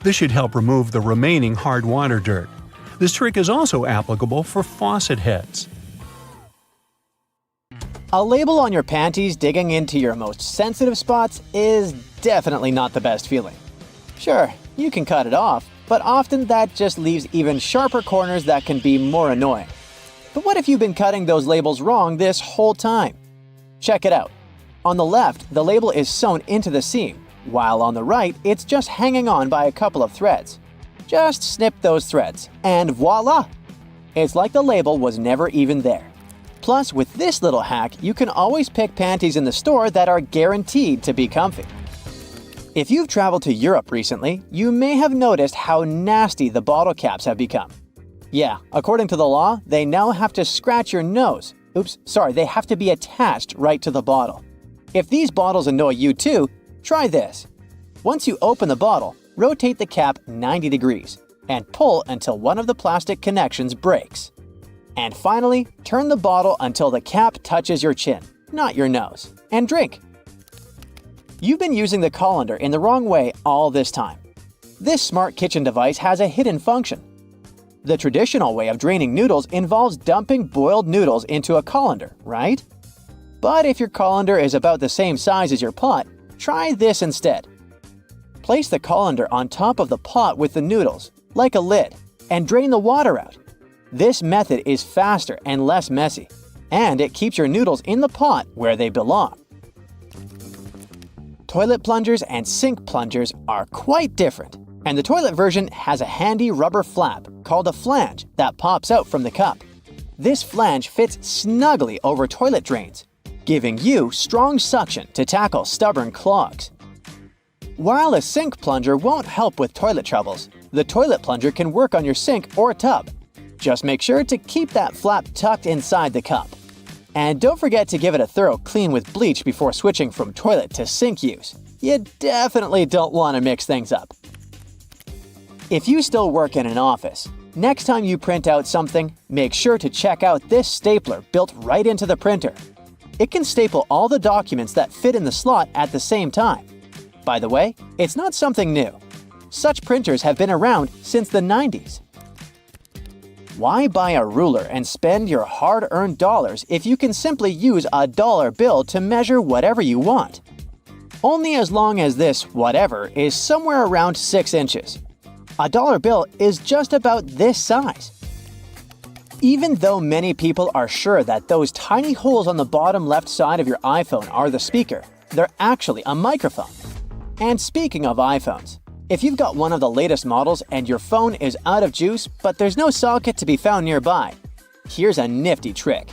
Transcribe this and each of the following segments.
This should help remove the remaining hard water dirt. This trick is also applicable for faucet heads. A label on your panties digging into your most sensitive spots is definitely not the best feeling. Sure, you can cut it off, but often that just leaves even sharper corners that can be more annoying. But what if you've been cutting those labels wrong this whole time? Check it out. On the left, the label is sewn into the seam, while on the right, it's just hanging on by a couple of threads. Just snip those threads, and voila! It's like the label was never even there. Plus, with this little hack, you can always pick panties in the store that are guaranteed to be comfy. If you've traveled to Europe recently, you may have noticed how nasty the bottle caps have become. Yeah, according to the law, they now have to scratch your nose. They have to be attached right to the bottle. If these bottles annoy you too, try this. Once you open the bottle, rotate the cap 90 degrees and pull until one of the plastic connections breaks. And finally, turn the bottle until the cap touches your chin, not your nose, and drink. You've been using the colander in the wrong way all this time. This smart kitchen device has a hidden function. The traditional way of draining noodles involves dumping boiled noodles into a colander, right? But if your colander is about the same size as your pot, try this instead. Place the colander on top of the pot with the noodles, like a lid, and drain the water out. This method is faster and less messy, and it keeps your noodles in the pot where they belong. Toilet plungers and sink plungers are quite different, and the toilet version has a handy rubber flap called a flange that pops out from the cup. This flange fits snugly over toilet drains, giving you strong suction to tackle stubborn clogs. While a sink plunger won't help with toilet troubles, the toilet plunger can work on your sink or tub. Just make sure to keep that flap tucked inside the cup. And don't forget to give it a thorough clean with bleach before switching from toilet to sink use. You definitely don't want to mix things up. If you still work in an office, next time you print out something, make sure to check out this stapler built right into the printer. It can staple all the documents that fit in the slot at the same time. By the way, it's not something new. Such printers have been around since the 90s. Why buy a ruler and spend your hard-earned dollars if you can simply use a dollar bill to measure whatever you want? Only as long as this whatever is somewhere around 6 inches. A dollar bill is just about this size. Even though many people are sure that those tiny holes on the bottom left side of your iPhone are the speaker, they're actually a microphone. And speaking of iPhones, if you've got one of the latest models and your phone is out of juice but there's no socket to be found nearby, here's a nifty trick.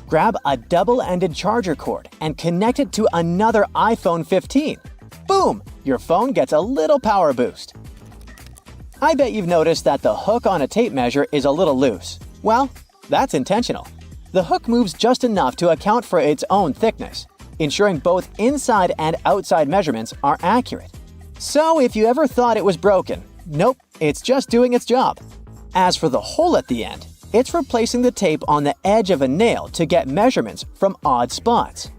Grab a double-ended charger cord and connect it to another iPhone 15. Boom! Your phone gets a little power boost. I bet you've noticed that the hook on a tape measure is a little loose. Well, that's intentional. The hook moves just enough to account for its own thickness, ensuring both inside and outside measurements are accurate. So if you ever thought it was broken, nope, it's just doing its job. As for the hole at the end, it's replacing the tape on the edge of a nail to get measurements from odd spots.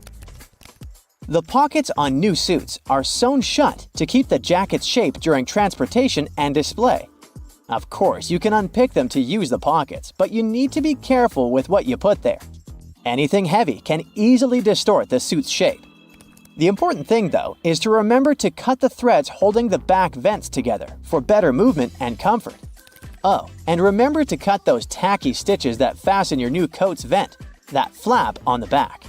The pockets on new suits are sewn shut to keep the jacket's shape during transportation and display. Of course, you can unpick them to use the pockets, but you need to be careful with what you put there. Anything heavy can easily distort the suit's shape. The important thing, though, is to remember to cut the threads holding the back vents together for better movement and comfort. Oh, and remember to cut those tacky stitches that fasten your new coat's vent, that flap on the back.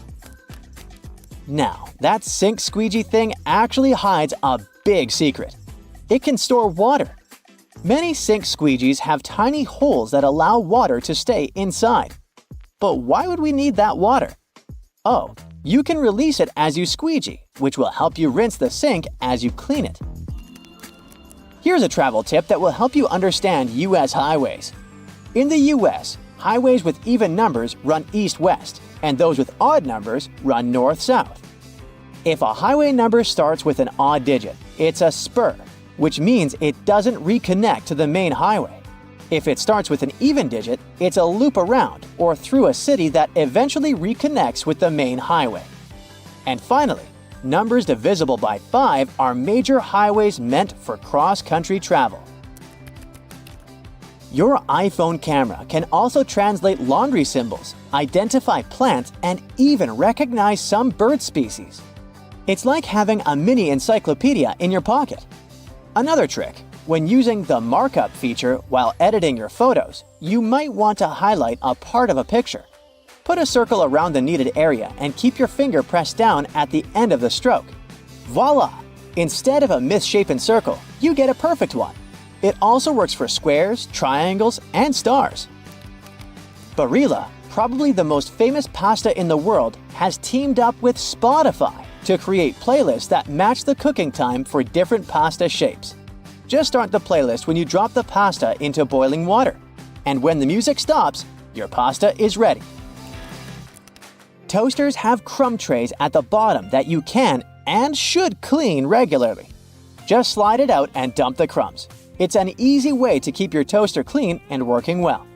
Now, that sink squeegee thing actually hides a big secret. It can store water. Many sink squeegees have tiny holes that allow water to stay inside. But why would we need that water? Oh, you can release it as you squeegee, which will help you rinse the sink as you clean it. Here's a travel tip that will help you understand US highways. In the US, highways with even numbers run east-west, and those with odd numbers run north-south. If a highway number starts with an odd digit, it's a spur, which means it doesn't reconnect to the main highway. If it starts with an even digit, it's a loop around or through a city that eventually reconnects with the main highway. And finally, numbers divisible by 5 are major highways meant for cross-country travel. Your iPhone camera can also translate laundry symbols, identify plants, and even recognize some bird species. It's like having a mini encyclopedia in your pocket. Another trick: when using the markup feature while editing your photos, you might want to highlight a part of a picture. Put a circle around the needed area and keep your finger pressed down at the end of the stroke. Voila! Instead of a misshapen circle, you get a perfect one. It also works for squares, triangles, and stars. Barilla, probably the most famous pasta in the world, has teamed up with Spotify to create playlists that match the cooking time for different pasta shapes. Just start the playlist when you drop the pasta into boiling water. And when the music stops, your pasta is ready. Toasters have crumb trays at the bottom that you can and should clean regularly. Just slide it out and dump the crumbs. It's an easy way to keep your toaster clean and working well.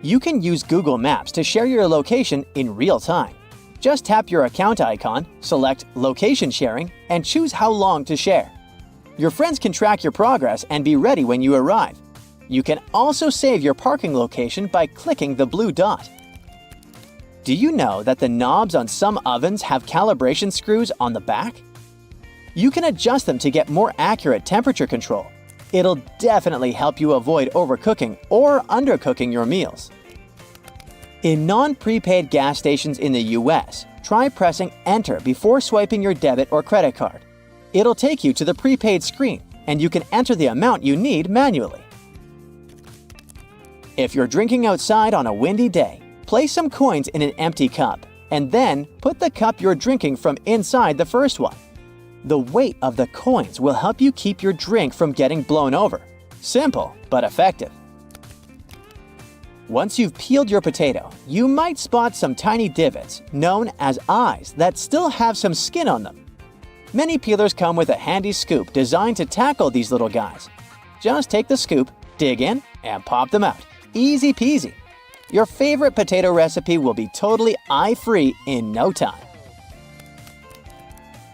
You can use Google Maps to share your location in real time. Just tap your account icon, select Location Sharing, and choose how long to share. Your friends can track your progress and be ready when you arrive. You can also save your parking location by clicking the blue dot. Do you know that the knobs on some ovens have calibration screws on the back? You can adjust them to get more accurate temperature control. It'll definitely help you avoid overcooking or undercooking your meals. In non-prepaid gas stations in the US, try pressing Enter before swiping your debit or credit card. It'll take you to the prepaid screen, and you can enter the amount you need manually. If you're drinking outside on a windy day, place some coins in an empty cup, and then put the cup you're drinking from inside the first one. The weight of the coins will help you keep your drink from getting blown over. Simple, but effective. Once you've peeled your potato, you might spot some tiny divots, known as eyes, that still have some skin on them. Many peelers come with a handy scoop designed to tackle these little guys. Just take the scoop, dig in, and pop them out. Easy peasy. Your favorite potato recipe will be totally eye-free in no time.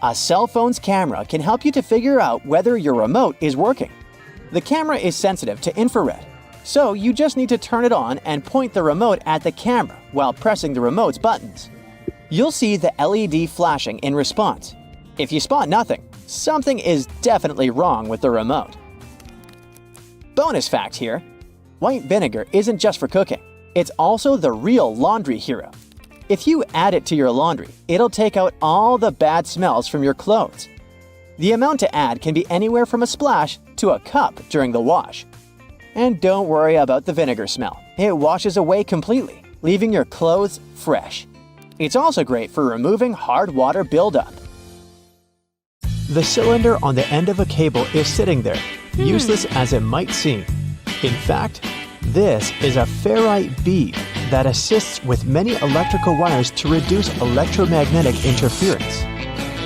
A cell phone's camera can help you to figure out whether your remote is working. The camera is sensitive to infrared, so you just need to turn it on and point the remote at the camera while pressing the remote's buttons. You'll see the LED flashing in response. If you spot nothing, something is definitely wrong with the remote. Bonus fact here: white vinegar isn't just for cooking. It's also the real laundry hero. If you add it to your laundry, it'll take out all the bad smells from your clothes. The amount to add can be anywhere from a splash to a cup during the wash. And don't worry about the vinegar smell. It washes away completely, leaving your clothes fresh. It's also great for removing hard water buildup. The cylinder on the end of a cable is sitting there, useless as it might seem. In fact, this is a ferrite bead that assists with many electrical wires to reduce electromagnetic interference.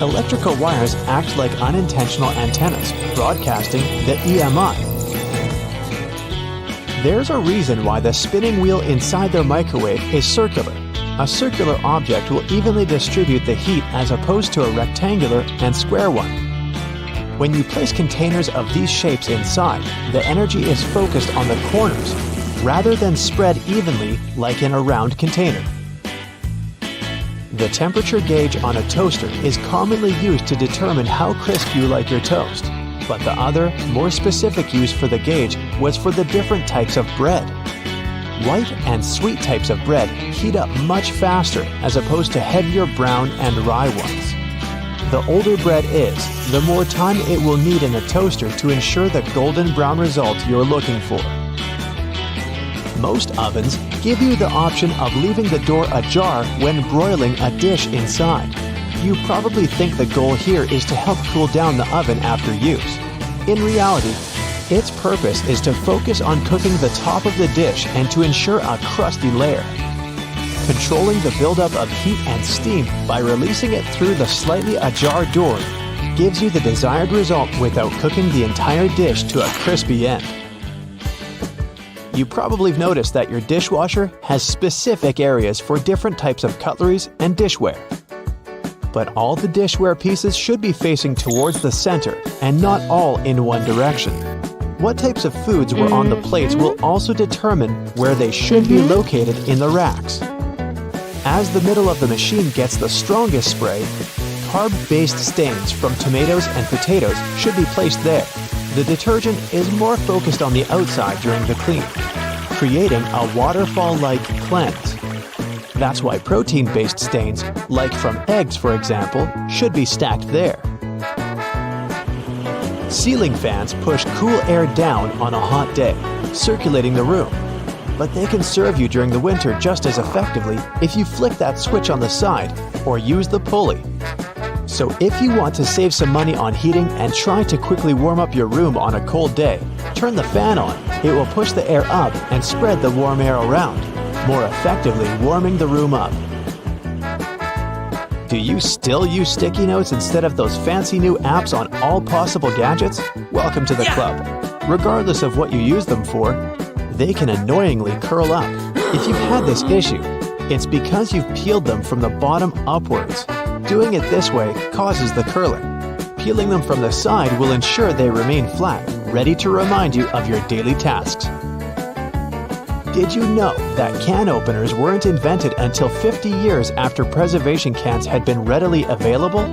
Electrical wires act like unintentional antennas, broadcasting the EMI. There's a reason why the spinning wheel inside their microwave is circular. A circular object will evenly distribute the heat as opposed to a rectangular and square one. When you place containers of these shapes inside, the energy is focused on the corners, rather than spread evenly like in a round container. The temperature gauge on a toaster is commonly used to determine how crisp you like your toast, but the other, more specific use for the gauge was for the different types of bread. White and sweet types of bread heat up much faster as opposed to heavier brown and rye ones. The older bread is, the more time it will need in the toaster to ensure the golden brown result you're looking for. Most ovens give you the option of leaving the door ajar when broiling a dish inside. You probably think the goal here is to help cool down the oven after use. In reality, its purpose is to focus on cooking the top of the dish and to ensure a crusty layer. Controlling the buildup of heat and steam by releasing it through the slightly ajar door gives you the desired result without cooking the entire dish to a crispy end. You probably have noticed that your dishwasher has specific areas for different types of cutleries and dishware. but all the dishware pieces should be facing towards the center and not all in one direction. What types of foods were on the plates will also determine where they should be located in the racks. As the middle of the machine gets the strongest spray, carb-based stains from tomatoes and potatoes should be placed there. The detergent is more focused on the outside during the clean, creating a waterfall-like cleanse. That's why protein-based stains, like from eggs for example, should be stacked there. Ceiling fans push cool air down on a hot day, circulating the room. But they can serve you during the winter just as effectively if you flick that switch on the side or use the pulley. So if you want to save some money on heating and try to quickly warm up your room on a cold day, turn the fan on. It will push the air up and spread the warm air around, more effectively warming the room up. Do you still use sticky notes instead of those fancy new apps on all possible gadgets? Welcome to the club. Regardless of what you use them for, they can annoyingly curl up. If you've had this issue, it's because you've peeled them from the bottom upwards. Doing it this way causes the curling. Peeling them from the side will ensure they remain flat, ready to remind you of your daily tasks. Did you know that can openers weren't invented until 50 years after preservation cans had been readily available?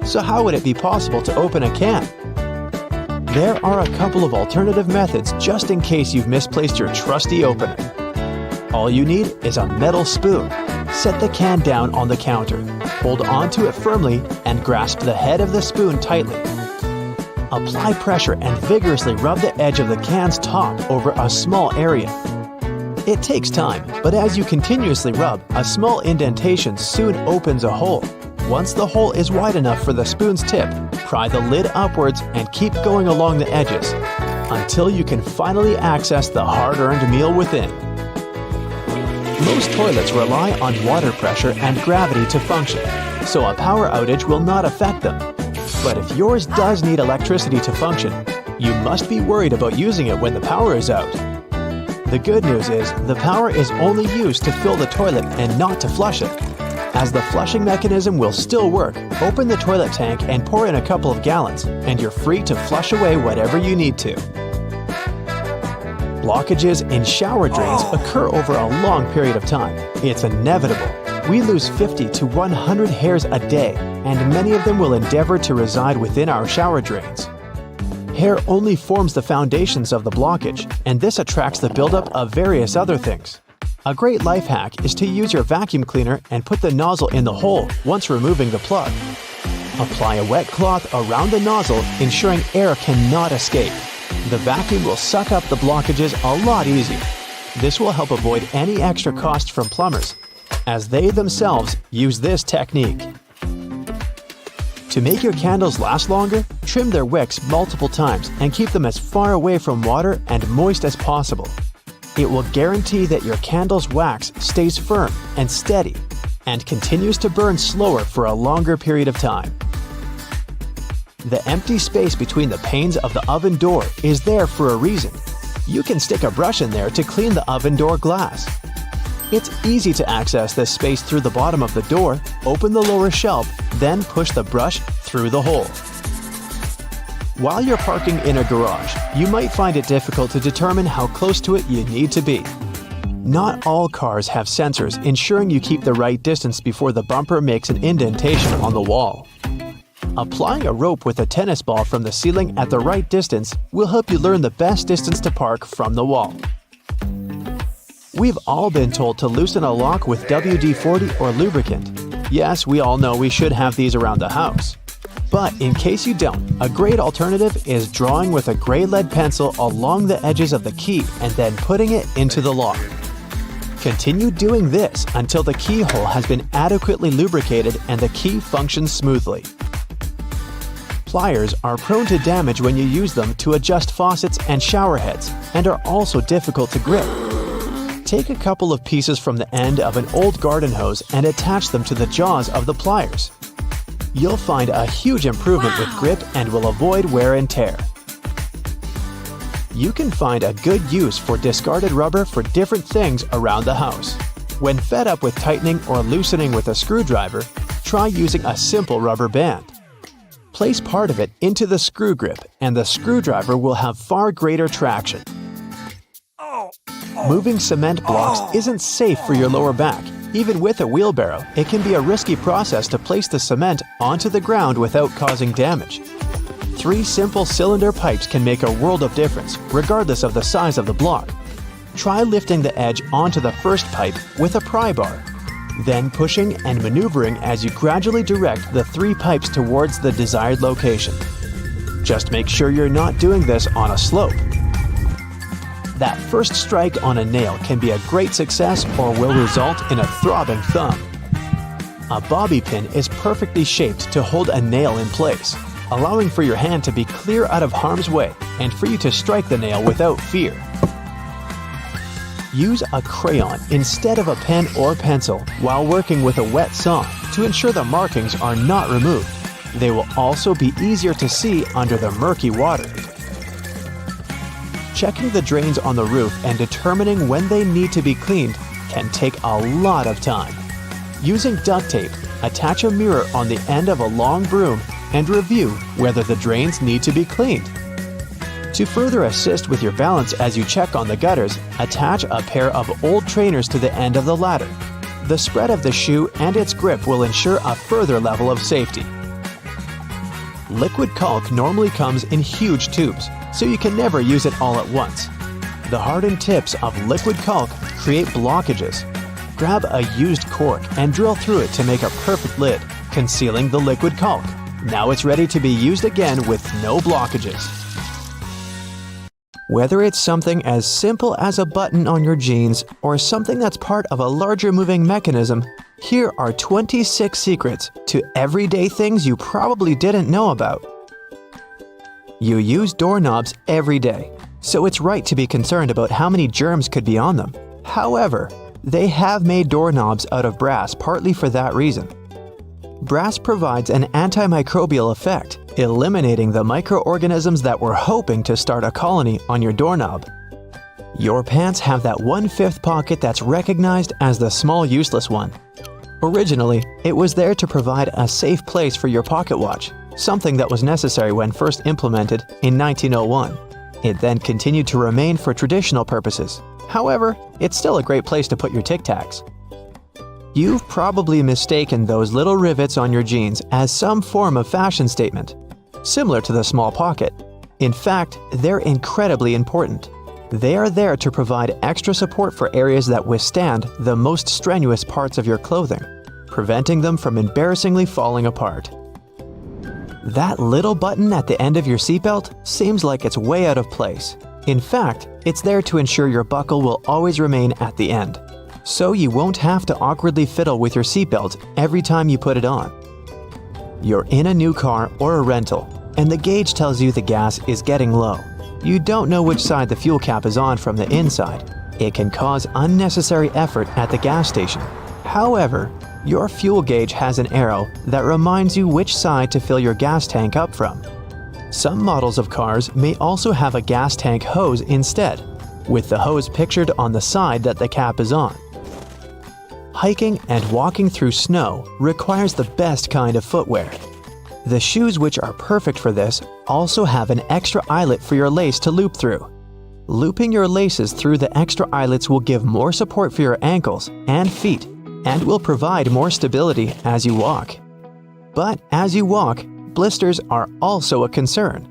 So how would it be possible to open a can? There are a couple of alternative methods just in case you've misplaced your trusty opener. All you need is a metal spoon. Set the can down on the counter, hold onto it firmly, and grasp the head of the spoon tightly. Apply pressure and vigorously rub the edge of the can's top over a small area. It takes time, but as you continuously rub, a small indentation soon opens a hole. Once the hole is wide enough for the spoon's tip, pry the lid upwards and keep going along the edges until you can finally access the hard-earned meal within. Most toilets rely on water pressure and gravity to function, so a power outage will not affect them. But if yours does need electricity to function, you must be worried about using it when the power is out. The good news is the power is only used to fill the toilet and not to flush it. As the flushing mechanism will still work, open the toilet tank and pour in a couple of gallons, and you're free to flush away whatever you need to. Blockages in shower drains occur over a long period of time. It's inevitable. We lose 50 to 100 hairs a day, and many of them will endeavor to reside within our shower drains. Hair only forms the foundations of the blockage, and this attracts the buildup of various other things. A great life hack is to use your vacuum cleaner and put the nozzle in the hole once removing the plug. Apply a wet cloth around the nozzle, ensuring air cannot escape. The vacuum will suck up the blockages a lot easier. This will help avoid any extra cost from plumbers, as they themselves use this technique. To make your candles last longer, trim their wicks multiple times and keep them as far away from water and moist as possible. It will guarantee that your candle's wax stays firm and steady and continues to burn slower for a longer period of time. The empty space between the panes of the oven door is there for a reason. You can stick a brush in there to clean the oven door glass. It's easy to access this space through the bottom of the door, open the lower shelf, then push the brush through the hole. While you're parking in a garage, you might find it difficult to determine how close to it you need to be. Not all cars have sensors ensuring you keep the right distance before the bumper makes an indentation on the wall. Applying a rope with a tennis ball from the ceiling at the right distance will help you learn the best distance to park from the wall. We've all been told to loosen a lock with WD-40 or lubricant. Yes, we all know we should have these around the house. But in case you don't, a great alternative is drawing with a gray lead pencil along the edges of the key and then putting it into the lock. Continue doing this until the keyhole has been adequately lubricated and the key functions smoothly. Pliers are prone to damage when you use them to adjust faucets and shower heads and are also difficult to grip. Take a couple of pieces from the end of an old garden hose and attach them to the jaws of the pliers. You'll find a huge improvement with grip and will avoid wear and tear. You can find a good use for discarded rubber for different things around the house. When fed up with tightening or loosening with a screwdriver, try using a simple rubber band. Place part of it into the screw grip and the screwdriver will have far greater traction. Moving cement blocks isn't safe for your lower back. Even with a wheelbarrow, it can be a risky process to place the cement onto the ground without causing damage. 3 simple cylinder pipes can make a world of difference, regardless of the size of the block. Try lifting the edge onto the first pipe with a pry bar, then pushing and maneuvering as you gradually direct the 3 pipes towards the desired location. Just make sure you're not doing this on a slope. That first strike on a nail can be a great success or will result in a throbbing thumb. A bobby pin is perfectly shaped to hold a nail in place, allowing for your hand to be clear out of harm's way and for you to strike the nail without fear. Use a crayon instead of a pen or pencil while working with a wet saw to ensure the markings are not removed. They will also be easier to see under the murky water. Checking the drains on the roof and determining when they need to be cleaned can take a lot of time. Using duct tape, attach a mirror on the end of a long broom and review whether the drains need to be cleaned. To further assist with your balance as you check on the gutters, attach a pair of old trainers to the end of the ladder. The spread of the shoe and its grip will ensure a further level of safety. Liquid caulk normally comes in huge tubes, so you can never use it all at once. The hardened tips of liquid caulk create blockages. Grab a used cork and drill through it to make a perfect lid, concealing the liquid caulk. Now it's ready to be used again with no blockages. Whether it's something as simple as a button on your jeans or something that's part of a larger moving mechanism, here are 26 secrets to everyday things you probably didn't know about. You use doorknobs every day, so it's right to be concerned about how many germs could be on them. However, they have made doorknobs out of brass partly for that reason. Brass provides an antimicrobial effect, eliminating the microorganisms that were hoping to start a colony on your doorknob. Your pants have that 1/5 pocket that's recognized as the small useless one. Originally, it was there to provide a safe place for your pocket watch, something that was necessary when first implemented in 1901. It then continued to remain for traditional purposes. However, it's still a great place to put your Tic Tacs. You've probably mistaken those little rivets on your jeans as some form of fashion statement, similar to the small pocket. In fact, they're incredibly important. They are there to provide extra support for areas that withstand the most strenuous parts of your clothing, preventing them from embarrassingly falling apart. That little button at the end of your seatbelt seems like it's way out of place. In fact, it's there to ensure your buckle will always remain at the end, so you won't have to awkwardly fiddle with your seatbelt every time you put it on. You're in a new car or a rental, and the gauge tells you the gas is getting low. You don't know which side the fuel cap is on from the inside. It can cause unnecessary effort at the gas station. However, your fuel gauge has an arrow that reminds you which side to fill your gas tank up from. Some models of cars may also have a gas tank hose instead, with the hose pictured on the side that the cap is on. Hiking and walking through snow requires the best kind of footwear. The shoes which are perfect for this also have an extra eyelet for your lace to loop through. Looping your laces through the extra eyelets will give more support for your ankles and feet and will provide more stability as you walk. But as you walk, blisters are also a concern.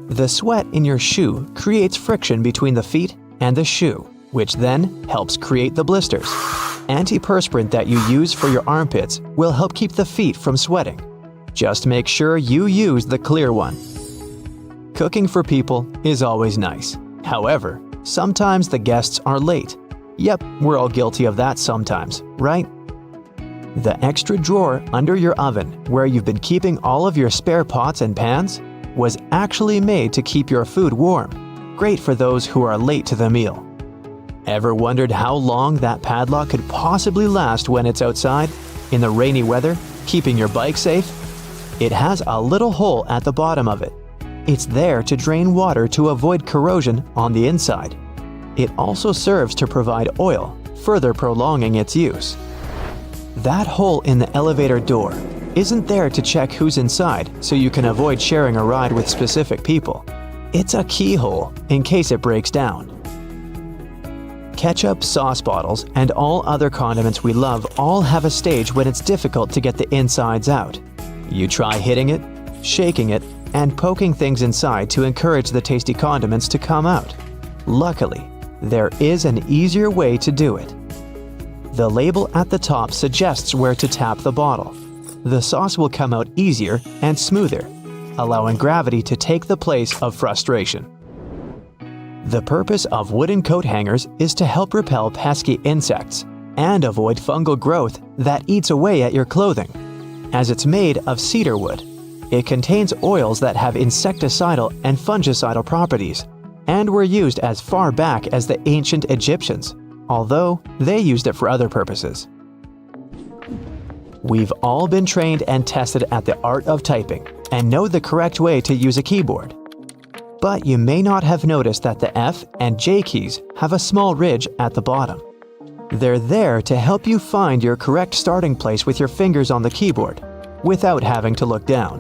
The sweat in your shoe creates friction between the feet and the shoe, which then helps create the blisters. Antiperspirant that you use for your armpits will help keep the feet from sweating. Just make sure you use the clear one. Cooking for people is always nice. However, sometimes the guests are late. Yep, we're all guilty of that sometimes, right? The extra drawer under your oven, where you've been keeping all of your spare pots and pans, was actually made to keep your food warm. Great for those who are late to the meal. Ever wondered how long that padlock could possibly last when it's outside, in the rainy weather, keeping your bike safe? It has a little hole at the bottom of it. It's there to drain water to avoid corrosion on the inside. It also serves to provide oil, further prolonging its use. That hole in the elevator door isn't there to check who's inside so you can avoid sharing a ride with specific people. It's a keyhole in case it breaks down. Ketchup, sauce bottles, and all other condiments we love all have a stage when it's difficult to get the insides out. You try hitting it, shaking it, and poking things inside to encourage the tasty condiments to come out. Luckily, there is an easier way to do it. The label at the top suggests where to tap the bottle. The sauce will come out easier and smoother, allowing gravity to take the place of frustration. The purpose of wooden coat hangers is to help repel pesky insects and avoid fungal growth that eats away at your clothing. As it's made of cedar wood, it contains oils that have insecticidal and fungicidal properties and were used as far back as the ancient Egyptians, although they used it for other purposes. We've all been trained and tested at the art of typing and know the correct way to use a keyboard. But you may not have noticed that the F and J keys have a small ridge at the bottom. They're there to help you find your correct starting place with your fingers on the keyboard, without having to look down.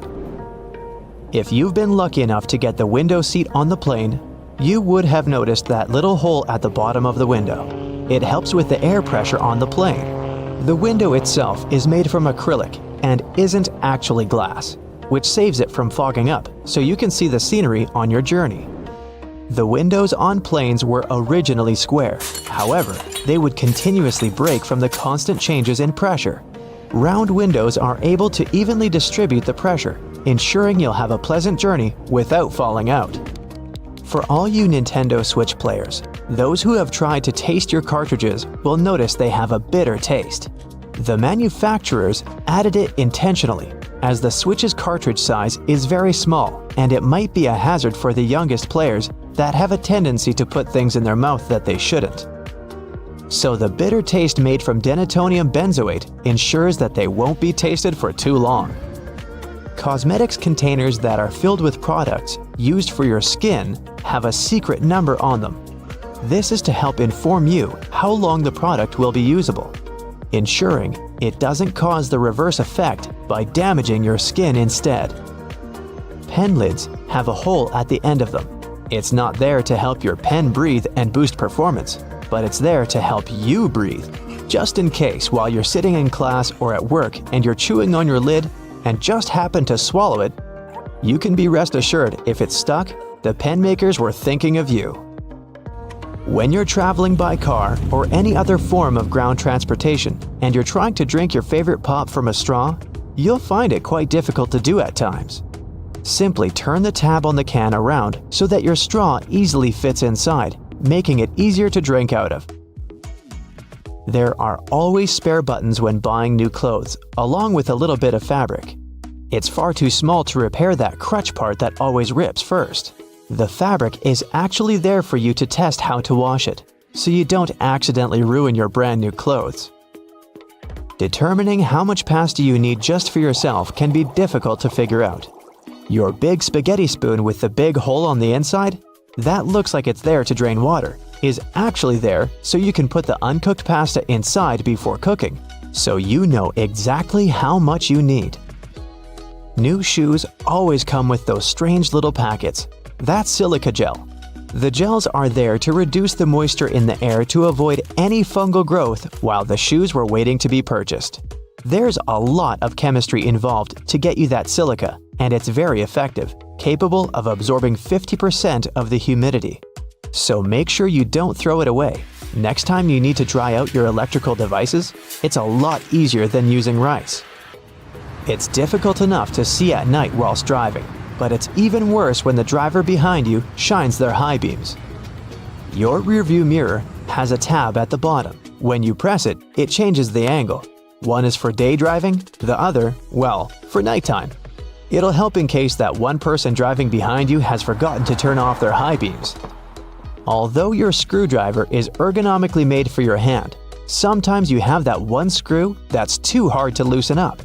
If you've been lucky enough to get the window seat on the plane, you would have noticed that little hole at the bottom of the window. It helps with the air pressure on the plane. The window itself is made from acrylic and isn't actually glass, which saves it from fogging up so you can see the scenery on your journey. The windows on planes were originally square. However, they would continuously break from the constant changes in pressure. Round windows are able to evenly distribute the pressure, ensuring you'll have a pleasant journey without falling out. For all you Nintendo Switch players, those who have tried to taste your cartridges will notice they have a bitter taste. The manufacturers added it intentionally, as the Switch's cartridge size is very small and it might be a hazard for the youngest players that have a tendency to put things in their mouth that they shouldn't. So the bitter taste made from denatonium benzoate ensures that they won't be tasted for too long. Cosmetics containers that are filled with products used for your skin have a secret number on them. This is to help inform you how long the product will be usable, ensuring it doesn't cause the reverse effect by damaging your skin instead. Pen lids have a hole at the end of them. It's not there to help your pen breathe and boost performance, but it's there to help you breathe, just in case while you're sitting in class or at work and you're chewing on your lid and just happen to swallow it. You can be rest assured if it's stuck, the pen makers were thinking of you. When you're traveling by car or any other form of ground transportation and you're trying to drink your favorite pop from a straw, you'll find it quite difficult to do at times. Simply turn the tab on the can around so that your straw easily fits inside, making it easier to drink out of. There are always spare buttons when buying new clothes, along with a little bit of fabric. It's far too small to repair that crutch part that always rips first. The fabric is actually there for you to test how to wash it, so you don't accidentally ruin your brand new clothes. Determining how much pasta you need just for yourself can be difficult to figure out. Your big spaghetti spoon with the big hole on the inside, that looks like it's there to drain water, is actually there so you can put the uncooked pasta inside before cooking, so you know exactly how much you need. New shoes always come with those strange little packets. That's silica gel. The gels are there to reduce the moisture in the air to avoid any fungal growth while the shoes were waiting to be purchased. There's a lot of chemistry involved to get you that silica, and it's very effective, capable of absorbing 50% of the humidity. So make sure you don't throw it away. Next time you need to dry out your electrical devices, it's a lot easier than using rice. It's difficult enough to see at night whilst driving, but it's even worse when the driver behind you shines their high beams. Your rearview mirror has a tab at the bottom. When you press it, it changes the angle. One is for day driving, the other, well, for nighttime. It'll help in case that one person driving behind you has forgotten to turn off their high beams. Although your screwdriver is ergonomically made for your hand, sometimes you have that one screw that's too hard to loosen up.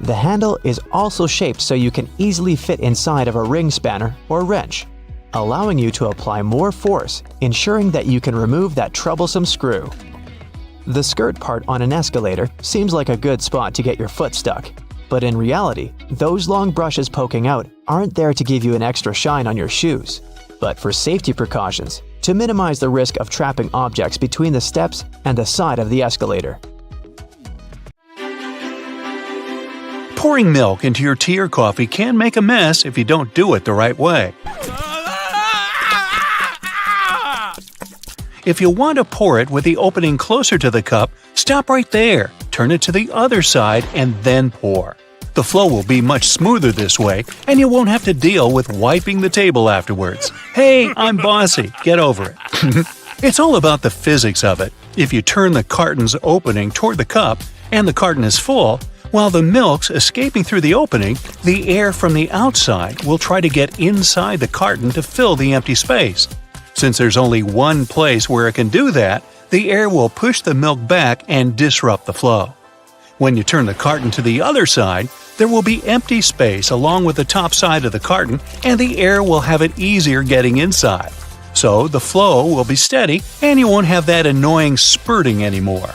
The handle is also shaped so you can easily fit inside of a ring spanner or wrench, allowing you to apply more force, ensuring that you can remove that troublesome screw. The skirt part on an escalator seems like a good spot to get your foot stuck. But in reality, those long brushes poking out aren't there to give you an extra shine on your shoes, but for safety precautions, to minimize the risk of trapping objects between the steps and the side of the escalator. Pouring milk into your tea or coffee can make a mess if you don't do it the right way. If you want to pour it with the opening closer to the cup, stop right there, turn it to the other side, and then pour. The flow will be much smoother this way, and you won't have to deal with wiping the table afterwards. Hey, I'm bossy. Get over it. It's all about the physics of it. If you turn the carton's opening toward the cup and the carton is full, while the milk's escaping through the opening, the air from the outside will try to get inside the carton to fill the empty space. Since there's only one place where it can do that, the air will push the milk back and disrupt the flow. When you turn the carton to the other side, there will be empty space along with the top side of the carton, and the air will have it easier getting inside. So the flow will be steady, and you won't have that annoying spurting anymore.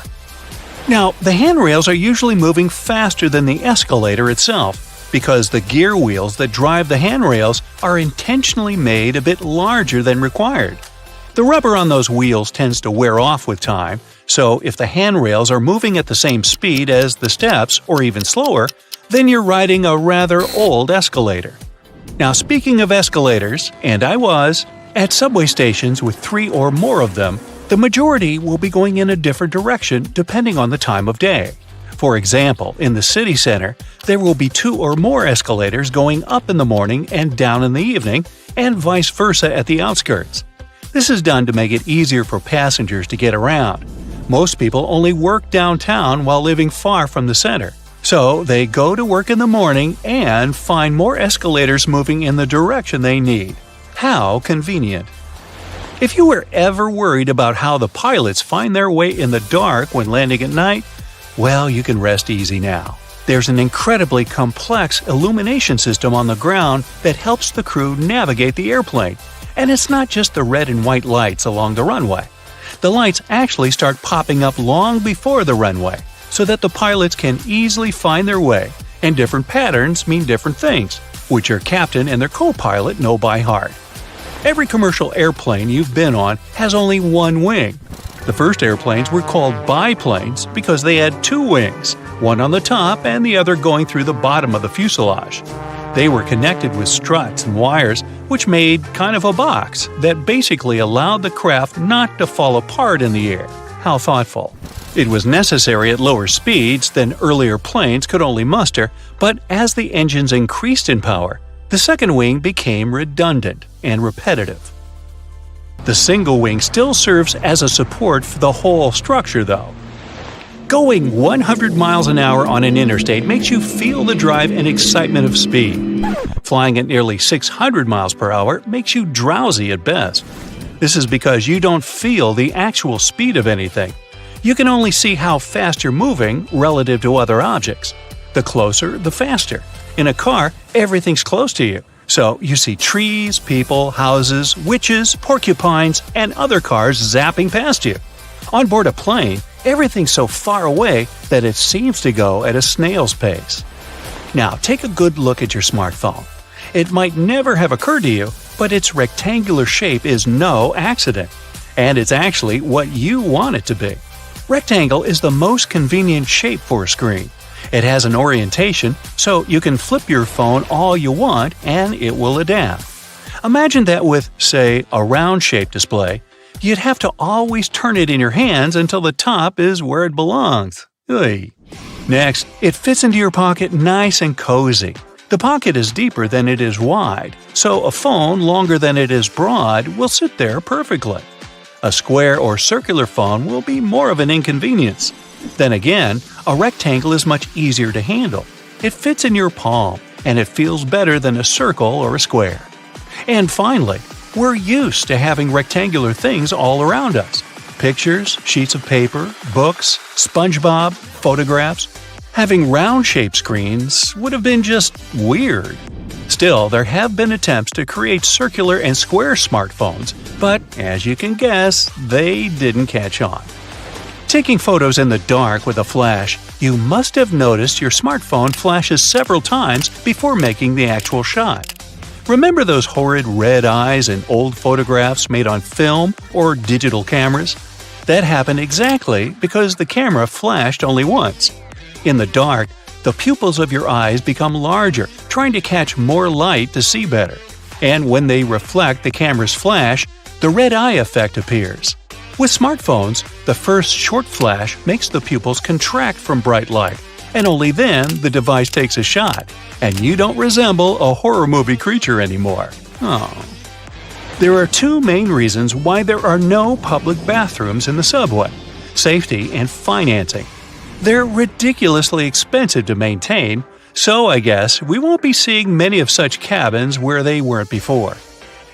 Now, the handrails are usually moving faster than the escalator itself, because the gear wheels that drive the handrails are intentionally made a bit larger than required. The rubber on those wheels tends to wear off with time, so if the handrails are moving at the same speed as the steps, or even slower, then you're riding a rather old escalator. Now, speaking of escalators, and I was, at subway stations with 3 or more of them, the majority will be going in a different direction depending on the time of day. For example, in the city center, there will be 2 or more escalators going up in the morning and down in the evening, and vice versa at the outskirts. This is done to make it easier for passengers to get around. Most people only work downtown while living far from the center, so they go to work in the morning and find more escalators moving in the direction they need. How convenient! If you were ever worried about how the pilots find their way in the dark when landing at night, well, you can rest easy now. There's an incredibly complex illumination system on the ground that helps the crew navigate the airplane. And it's not just the red and white lights along the runway. The lights actually start popping up long before the runway, so that the pilots can easily find their way, and different patterns mean different things, which your captain and their co-pilot know by heart. Every commercial airplane you've been on has only one wing. The first airplanes were called biplanes because they had 2 wings, one on the top and the other going through the bottom of the fuselage. They were connected with struts and wires, which made kind of a box that basically allowed the craft not to fall apart in the air. How thoughtful. It was necessary at lower speeds than earlier planes could only muster, but as the engines increased in power, the second wing became redundant and repetitive. The single wing still serves as a support for the whole structure, though. Going 100 miles an hour on an interstate makes you feel the drive and excitement of speed. Flying at nearly 600 miles per hour makes you drowsy at best. This is because you don't feel the actual speed of anything. You can only see how fast you're moving relative to other objects. The closer, the faster. In a car, everything's close to you, so you see trees, people, houses, witches, porcupines, and other cars zapping past you. On board a plane, everything's so far away that it seems to go at a snail's pace. Now, take a good look at your smartphone. It might never have occurred to you, but its rectangular shape is no accident, and it's actually what you want it to be. Rectangle is the most convenient shape for a screen. It has an orientation, so you can flip your phone all you want and it will adapt. Imagine that with, say, a round-shaped display, you'd have to always turn it in your hands until the top is where it belongs. Oy. Next, it fits into your pocket nice and cozy. The pocket is deeper than it is wide, so a phone longer than it is broad will sit there perfectly. A square or circular phone will be more of an inconvenience. Then again, a rectangle is much easier to handle. It fits in your palm, and it feels better than a circle or a square. And finally, we're used to having rectangular things all around us. Pictures, sheets of paper, books, SpongeBob, photographs. Having round-shaped screens would have been just weird. Still, there have been attempts to create circular and square smartphones, but as you can guess, they didn't catch on. Taking photos in the dark with a flash You must have noticed your smartphone flashes several times before making the actual shot. Remember those horrid red eyes in old photographs made on film or digital cameras? That happened exactly because the camera flashed only once. In the dark, the pupils of your eyes become larger, trying to catch more light to see better. And when they reflect the camera's flash, the red eye effect appears. With smartphones, the first short flash makes the pupils contract from bright light, and only then the device takes a shot, and you don't resemble a horror movie creature anymore. Oh. There are two main reasons why there are no public bathrooms in the subway: safety and financing. They're ridiculously expensive to maintain, so I guess we won't be seeing many of such cabins where they weren't before.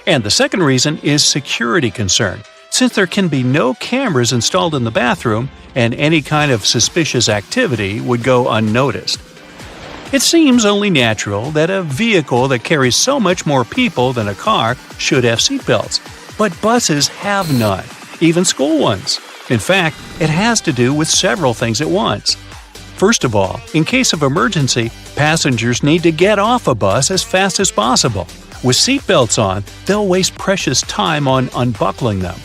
And the second reason is security concern, since there can be no cameras installed in the bathroom and any kind of suspicious activity would go unnoticed. It seems only natural that a vehicle that carries so much more people than a car should have seatbelts, but buses have none, even school ones. In fact, it has to do with several things at once. First of all, in case of emergency, passengers need to get off a bus as fast as possible. With seatbelts on, they'll waste precious time on unbuckling them.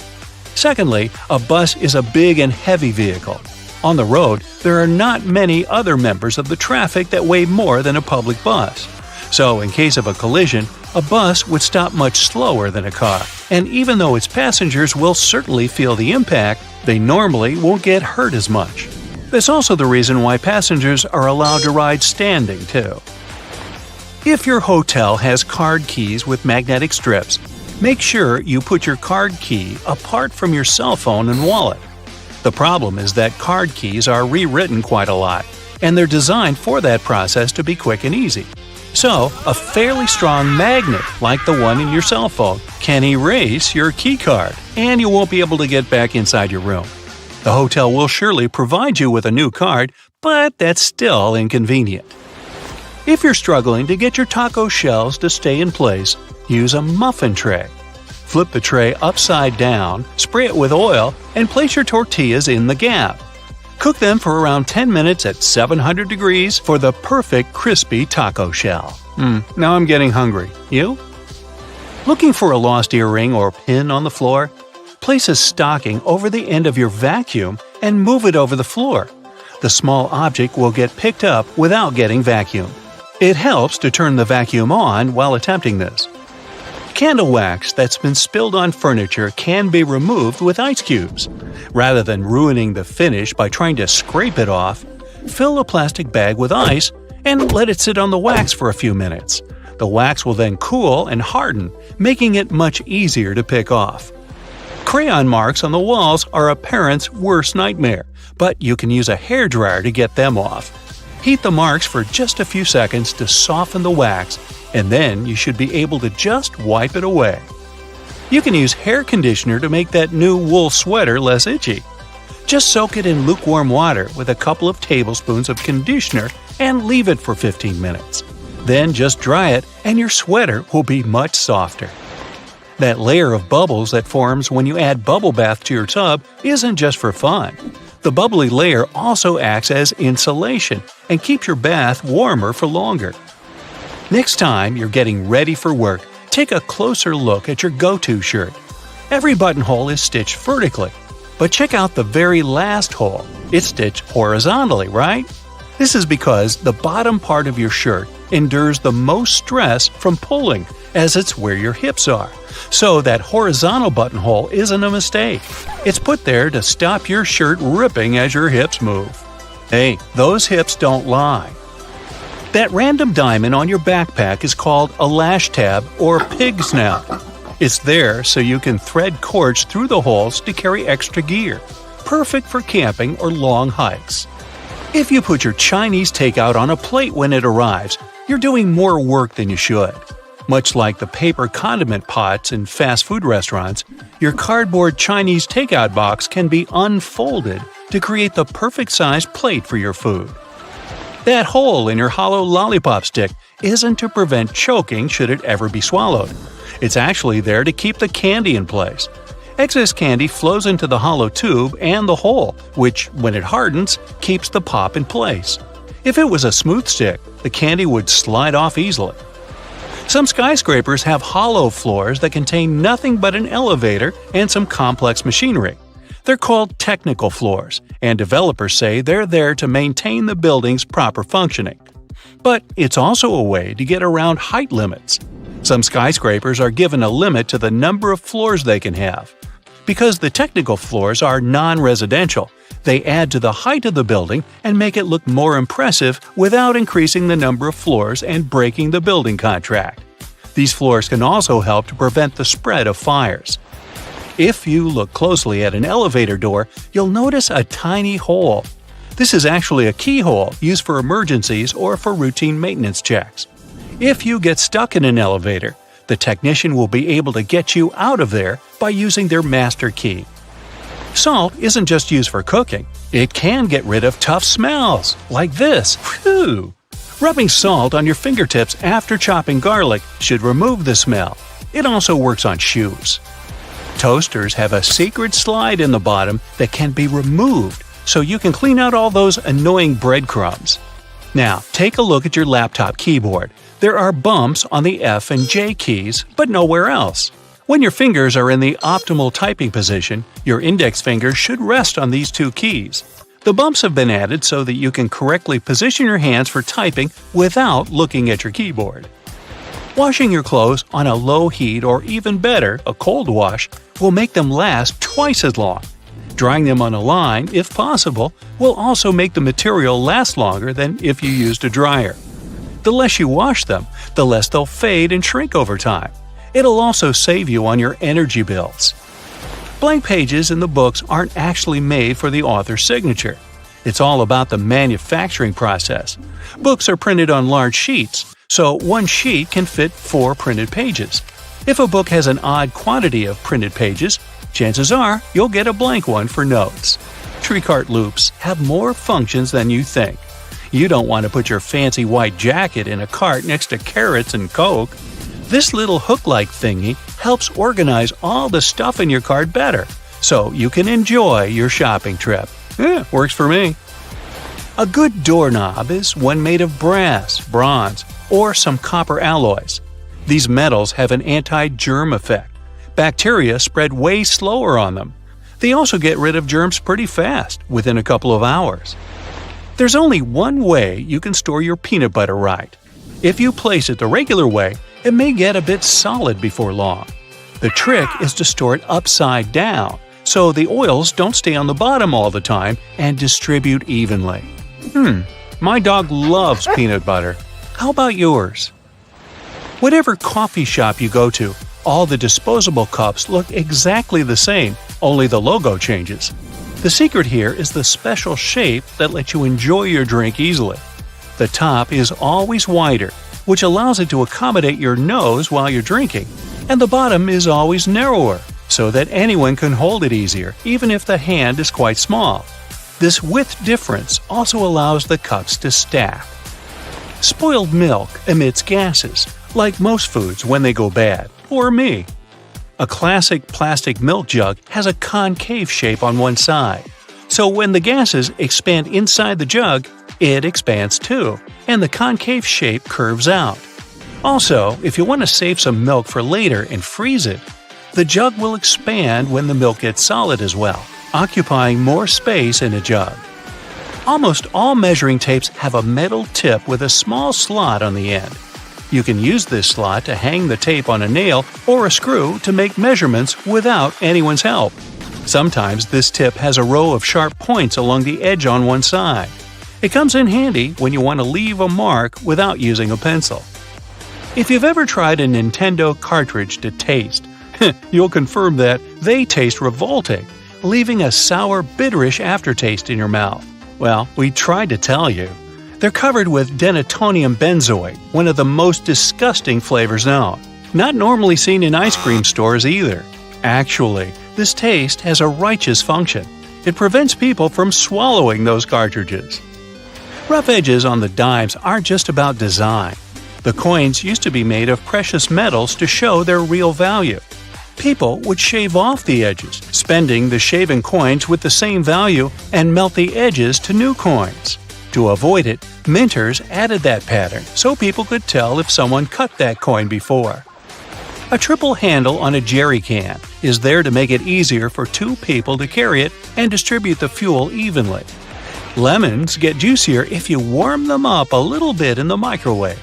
Secondly, a bus is a big and heavy vehicle. On the road, there are not many other members of the traffic that weigh more than a public bus. So, in case of a collision, a bus would stop much slower than a car, and even though its passengers will certainly feel the impact, they normally won't get hurt as much. That's also the reason why passengers are allowed to ride standing, too. If your hotel has card keys with magnetic strips, make sure you put your card key apart from your cell phone and wallet. The problem is that card keys are rewritten quite a lot, and they're designed for that process to be quick and easy. So, a fairly strong magnet, like the one in your cell phone, can erase your key card, and you won't be able to get back inside your room. The hotel will surely provide you with a new card, but that's still inconvenient. If you're struggling to get your taco shells to stay in place, use a muffin tray. Flip the tray upside down, spray it with oil, and place your tortillas in the gap. Cook them for around 10 minutes at 700 degrees for the perfect crispy taco shell. Now I'm getting hungry. You? Looking for a lost earring or pin on the floor? Place a stocking over the end of your vacuum and move it over the floor. The small object will get picked up without getting vacuumed. It helps to turn the vacuum on while attempting this. Candle wax that's been spilled on furniture can be removed with ice cubes. Rather than ruining the finish by trying to scrape it off, fill a plastic bag with ice and let it sit on the wax for a few minutes. The wax will then cool and harden, making it much easier to pick off. Crayon marks on the walls are a parent's worst nightmare, but you can use a hairdryer to get them off. Heat the marks for just a few seconds to soften the wax, and then you should be able to just wipe it away. You can use hair conditioner to make that new wool sweater less itchy. Just soak it in lukewarm water with a couple of tablespoons of conditioner and leave it for 15 minutes. Then just dry it and your sweater will be much softer. That layer of bubbles that forms when you add bubble bath to your tub isn't just for fun. The bubbly layer also acts as insulation and keeps your bath warmer for longer. Next time you're getting ready for work, take a closer look at your go-to shirt. Every buttonhole is stitched vertically, but check out the very last hole. It's stitched horizontally, right? This is because the bottom part of your shirt endures the most stress from pulling, as it's where your hips are. So that horizontal buttonhole isn't a mistake. It's put there to stop your shirt ripping as your hips move. Hey, those hips don't lie. That random diamond on your backpack is called a lash tab or pig snout. It's there so you can thread cords through the holes to carry extra gear. Perfect for camping or long hikes. If you put your Chinese takeout on a plate when it arrives, you're doing more work than you should. Much like the paper condiment pots in fast food restaurants, your cardboard Chinese takeout box can be unfolded to create the perfect sized plate for your food. That hole in your hollow lollipop stick isn't to prevent choking should it ever be swallowed. It's actually there to keep the candy in place. Excess candy flows into the hollow tube and the hole, which, when it hardens, keeps the pop in place. If it was a smooth stick, the candy would slide off easily. Some skyscrapers have hollow floors that contain nothing but an elevator and some complex machinery. They're called technical floors, and developers say they're there to maintain the building's proper functioning. But it's also a way to get around height limits. Some skyscrapers are given a limit to the number of floors they can have. Because the technical floors are non-residential, they add to the height of the building and make it look more impressive without increasing the number of floors and breaking the building contract. These floors can also help to prevent the spread of fires. If you look closely at an elevator door, you'll notice a tiny hole. This is actually a keyhole used for emergencies or for routine maintenance checks. If you get stuck in an elevator, the technician will be able to get you out of there by using their master key. Salt isn't just used for cooking. It can get rid of tough smells, like this. Whew! Rubbing salt on your fingertips after chopping garlic should remove the smell. It also works on shoes. Toasters have a secret slide in the bottom that can be removed, so you can clean out all those annoying breadcrumbs. Now, take a look at your laptop keyboard. There are bumps on the F and J keys, but nowhere else. When your fingers are in the optimal typing position, your index finger should rest on these two keys. The bumps have been added so that you can correctly position your hands for typing without looking at your keyboard. Washing your clothes on a low heat or even better, a cold wash, will make them last twice as long. Drying them on a line, if possible, will also make the material last longer than if you used a dryer. The less you wash them, the less they'll fade and shrink over time. It'll also save you on your energy bills. Blank pages in the books aren't actually made for the author's signature. It's all about the manufacturing process. Books are printed on large sheets, so one sheet can fit 4 printed pages. If a book has an odd quantity of printed pages, chances are you'll get a blank one for notes. Tree cart loops have more functions than you think. You don't want to put your fancy white jacket in a cart next to carrots and Coke. This little hook-like thingy helps organize all the stuff in your cart better, so you can enjoy your shopping trip. Works for me. A good doorknob is one made of brass, bronze, or some copper alloys. These metals have an anti-germ effect. Bacteria spread way slower on them. They also get rid of germs pretty fast, within a couple of hours. There's only one way you can store your peanut butter right. If you place it the regular way, it may get a bit solid before long. The trick is to store it upside down, so the oils don't stay on the bottom all the time and distribute evenly. My dog loves peanut butter. How about yours? Whatever coffee shop you go to, all the disposable cups look exactly the same, only the logo changes. The secret here is the special shape that lets you enjoy your drink easily. The top is always wider, which allows it to accommodate your nose while you're drinking, and the bottom is always narrower, so that anyone can hold it easier, even if the hand is quite small. This width difference also allows the cups to stack. Spoiled milk emits gases, like most foods when they go bad, or me. A classic plastic milk jug has a concave shape on one side, so when the gases expand inside the jug, it expands too, and the concave shape curves out. Also, if you want to save some milk for later and freeze it, the jug will expand when the milk gets solid as well, occupying more space in a jug. Almost all measuring tapes have a metal tip with a small slot on the end. You can use this slot to hang the tape on a nail or a screw to make measurements without anyone's help. Sometimes this tip has a row of sharp points along the edge on one side. It comes in handy when you want to leave a mark without using a pencil. If you've ever tried a Nintendo cartridge to taste, you'll confirm that they taste revolting, leaving a sour, bitterish aftertaste in your mouth. Well, we tried to tell you. They're covered with denatonium benzoate, one of the most disgusting flavors known. Not normally seen in ice cream stores either. Actually, this taste has a righteous function. It prevents people from swallowing those cartridges. Rough edges on the dimes aren't just about design. The coins used to be made of precious metals to show their real value. People would shave off the edges, spending the shaven coins with the same value and melt the edges to new coins. To avoid it, minters added that pattern so people could tell if someone cut that coin before. A triple handle on a jerry can is there to make it easier for two people to carry it and distribute the fuel evenly. Lemons get juicier if you warm them up a little bit in the microwave.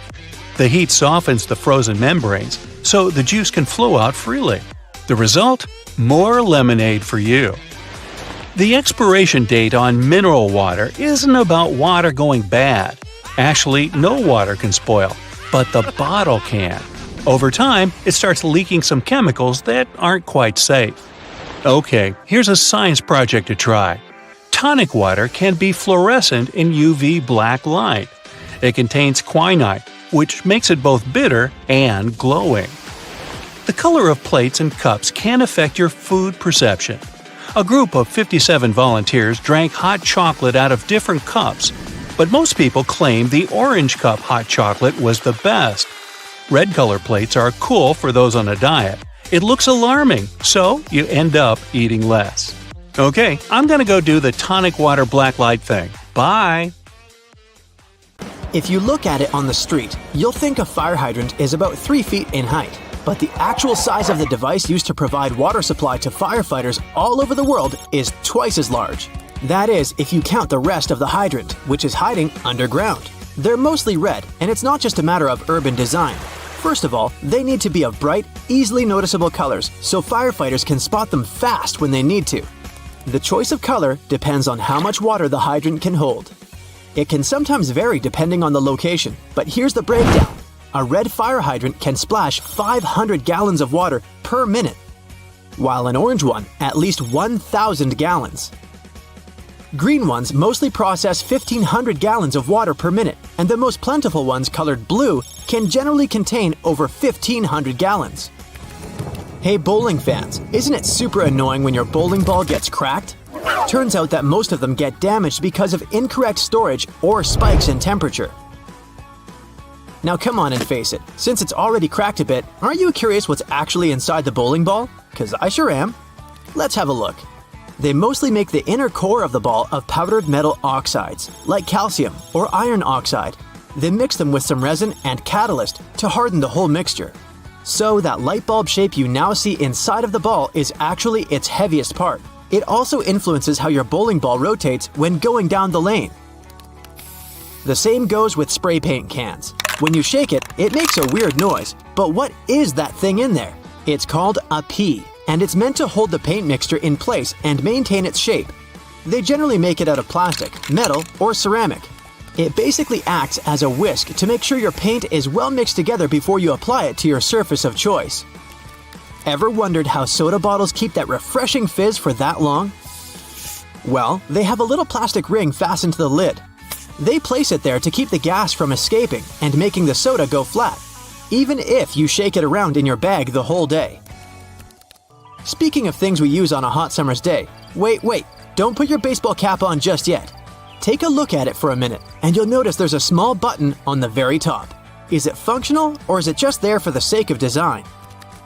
The heat softens the frozen membranes, so the juice can flow out freely. The result? More lemonade for you. The expiration date on mineral water isn't about water going bad. Actually, no water can spoil, but the bottle can. Over time, it starts leaking some chemicals that aren't quite safe. Okay, here's a science project to try. Tonic water can be fluorescent in UV black light. It contains quinine, which makes it both bitter and glowing. The color of plates and cups can affect your food perception. A group of 57 volunteers drank hot chocolate out of different cups, but most people claim the orange cup hot chocolate was the best. Red color plates are cool for those on a diet. It looks alarming, so you end up eating less. Okay, I'm gonna go do the tonic water black light thing. Bye! If you look at it on the street, you'll think a fire hydrant is about 3 feet in height. But the actual size of the device used to provide water supply to firefighters all over the world is twice as large. That is, if you count the rest of the hydrant, which is hiding underground. They're mostly red, and it's not just a matter of urban design. First of all, they need to be of bright, easily noticeable colors so firefighters can spot them fast when they need to. The choice of color depends on how much water the hydrant can hold. It can sometimes vary depending on the location, but here's the breakdown. A red fire hydrant can splash 500 gallons of water per minute, while an orange one at least 1,000 gallons. Green ones mostly process 1,500 gallons of water per minute, and the most plentiful ones colored blue can generally contain over 1,500 gallons. Hey bowling fans, isn't it super annoying when your bowling ball gets cracked? Turns out that most of them get damaged because of incorrect storage or spikes in temperature. Now come on and face it, since it's already cracked a bit, aren't you curious what's actually inside the bowling ball? 'Cause I sure am. Let's have a look. They mostly make the inner core of the ball of powdered metal oxides, like calcium or iron oxide. They mix them with some resin and catalyst to harden the whole mixture. So that light bulb shape you now see inside of the ball is actually its heaviest part. It also influences how your bowling ball rotates when going down the lane. The same goes with spray paint cans. When you shake it, it makes a weird noise, but what is that thing in there? It's called a pea, and it's meant to hold the paint mixture in place and maintain its shape. They generally make it out of plastic, metal, or ceramic. It basically acts as a whisk to make sure your paint is well mixed together before you apply it to your surface of choice. Ever wondered how soda bottles keep that refreshing fizz for that long? Well, they have a little plastic ring fastened to the lid. They place it there to keep the gas from escaping and making the soda go flat, even if you shake it around in your bag the whole day. Speaking of things we use on a hot summer's day, wait, don't put your baseball cap on just yet. Take a look at it for a minute, and you'll notice there's a small button on the very top. Is it functional, or is it just there for the sake of design?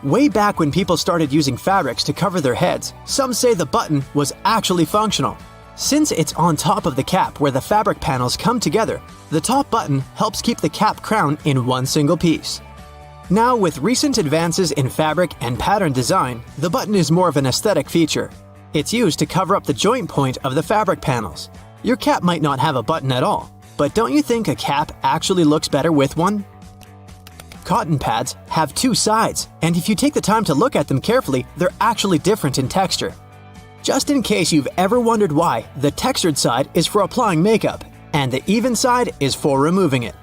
Way back when people started using fabrics to cover their heads, some say the button was actually functional. Since it's on top of the cap where the fabric panels come together, the top button helps keep the cap crown in one single piece. Now, with recent advances in fabric and pattern design, the button is more of an aesthetic feature. It's used to cover up the joint point of the fabric panels. Your cap might not have a button at all, but don't you think a cap actually looks better with one? Cotton pads have two sides, and if you take the time to look at them carefully, they're actually different in texture. Just in case you've ever wondered why, the textured side is for applying makeup, and the even side is for removing it.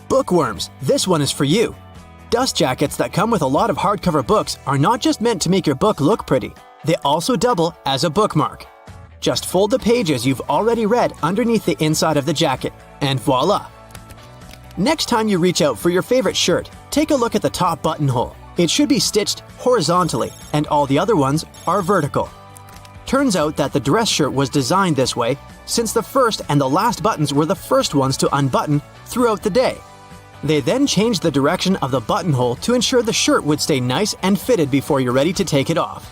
Bookworms, this one is for you. Dust jackets that come with a lot of hardcover books are not just meant to make your book look pretty, they also double as a bookmark. Just fold the pages you've already read underneath the inside of the jacket, and voila! Next time you reach out for your favorite shirt, take a look at the top buttonhole. It should be stitched horizontally, and all the other ones are vertical. Turns out that the dress shirt was designed this way since the first and the last buttons were the first ones to unbutton throughout the day. They then changed the direction of the buttonhole to ensure the shirt would stay nice and fitted before you're ready to take it off.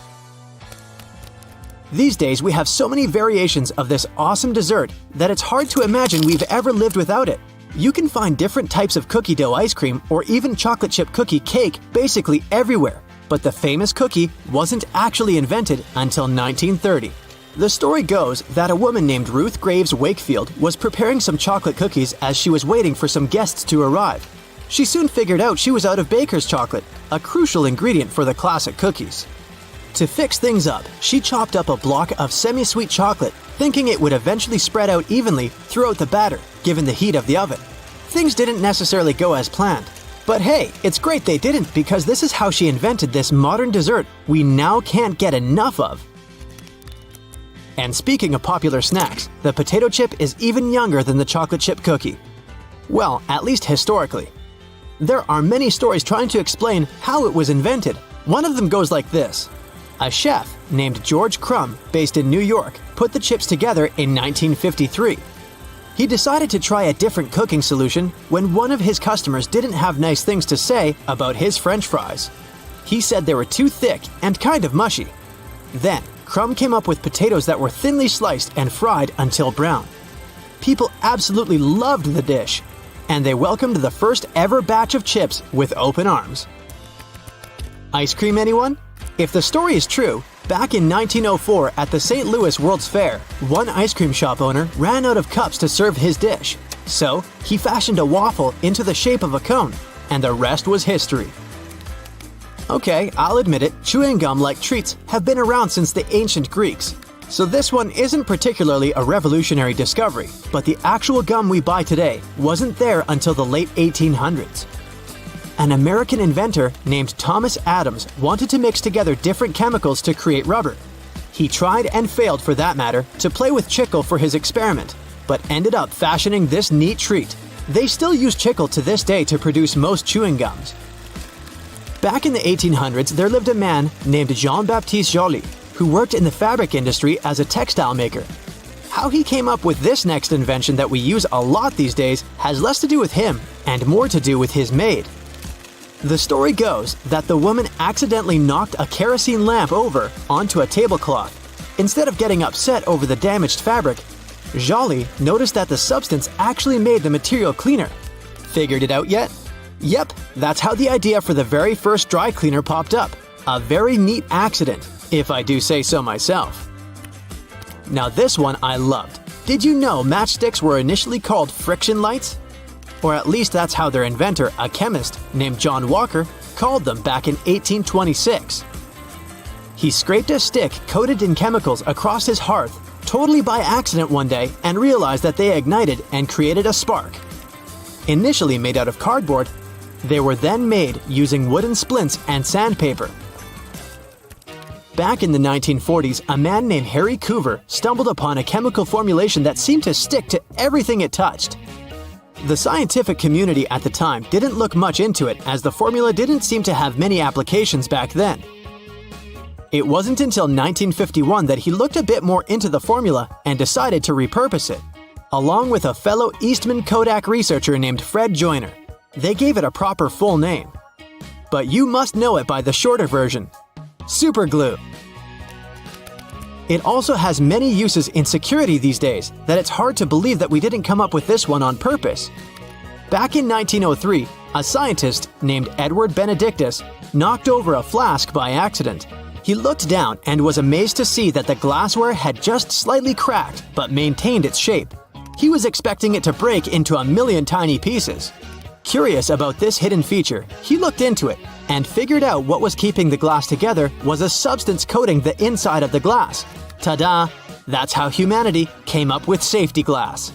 These days, we have so many variations of this awesome dessert that it's hard to imagine we've ever lived without it. You can find different types of cookie dough ice cream or even chocolate chip cookie cake basically everywhere, but the famous cookie wasn't actually invented until 1930. The story goes that a woman named Ruth Graves Wakefield was preparing some chocolate cookies as she was waiting for some guests to arrive. She soon figured out she was out of baker's chocolate, a crucial ingredient for the classic cookies. To fix things up, she chopped up a block of semi-sweet chocolate, thinking it would eventually spread out evenly throughout the batter, given the heat of the oven. Things didn't necessarily go as planned. But hey, it's great they didn't, because this is how she invented this modern dessert we now can't get enough of. And speaking of popular snacks, the potato chip is even younger than the chocolate chip cookie. Well, at least historically. There are many stories trying to explain how it was invented. One of them goes like this. A chef named George Crumb, based in New York, put the chips together in 1953. He decided to try a different cooking solution when one of his customers didn't have nice things to say about his French fries. He said they were too thick and kind of mushy. Then, Crumb came up with potatoes that were thinly sliced and fried until brown. People absolutely loved the dish, and they welcomed the first ever batch of chips with open arms. Ice cream, anyone? If the story is true, back in 1904 at the St. Louis World's Fair, one ice cream shop owner ran out of cups to serve his dish. So, he fashioned a waffle into the shape of a cone, and the rest was history. Okay, I'll admit it, chewing gum-like treats have been around since the ancient Greeks. So this one isn't particularly a revolutionary discovery, but the actual gum we buy today wasn't there until the late 1800s. An American inventor named Thomas Adams wanted to mix together different chemicals to create rubber. He tried and failed, for that matter, to play with chicle for his experiment, but ended up fashioning this neat treat. They still use chicle to this day to produce most chewing gums. Back in the 1800s, there lived a man named Jean-Baptiste Joly, who worked in the fabric industry as a textile maker. How he came up with this next invention that we use a lot these days has less to do with him and more to do with his maid. The story goes that the woman accidentally knocked a kerosene lamp over onto a tablecloth. Instead of getting upset over the damaged fabric, Joly noticed that the substance actually made the material cleaner. Figured it out yet? Yep, that's how the idea for the very first dry cleaner popped up. A very neat accident, if I do say so myself. Now this one I loved. Did you know matchsticks were initially called friction lights? Or at least that's how their inventor, a chemist named John Walker, called them back in 1826. He scraped a stick coated in chemicals across his hearth, totally by accident one day, and realized that they ignited and created a spark. Initially made out of cardboard, they were then made using wooden splints and sandpaper. Back in the 1940s, a man named Harry Coover stumbled upon a chemical formulation that seemed to stick to everything it touched. The scientific community at the time didn't look much into it, as the formula didn't seem to have many applications back then. It wasn't until 1951 that he looked a bit more into the formula and decided to repurpose it, along with a fellow Eastman Kodak researcher named Fred Joyner. They gave it a proper full name. But you must know it by the shorter version: super glue. It also has many uses in security these days that it's hard to believe that we didn't come up with this one on purpose. Back in 1903, a scientist named Edward Benedictus knocked over a flask by accident. He looked down and was amazed to see that the glassware had just slightly cracked but maintained its shape. He was expecting it to break into a million tiny pieces. Curious about this hidden feature, he looked into it and figured out what was keeping the glass together was a substance coating the inside of the glass. Ta-da! That's how humanity came up with safety glass.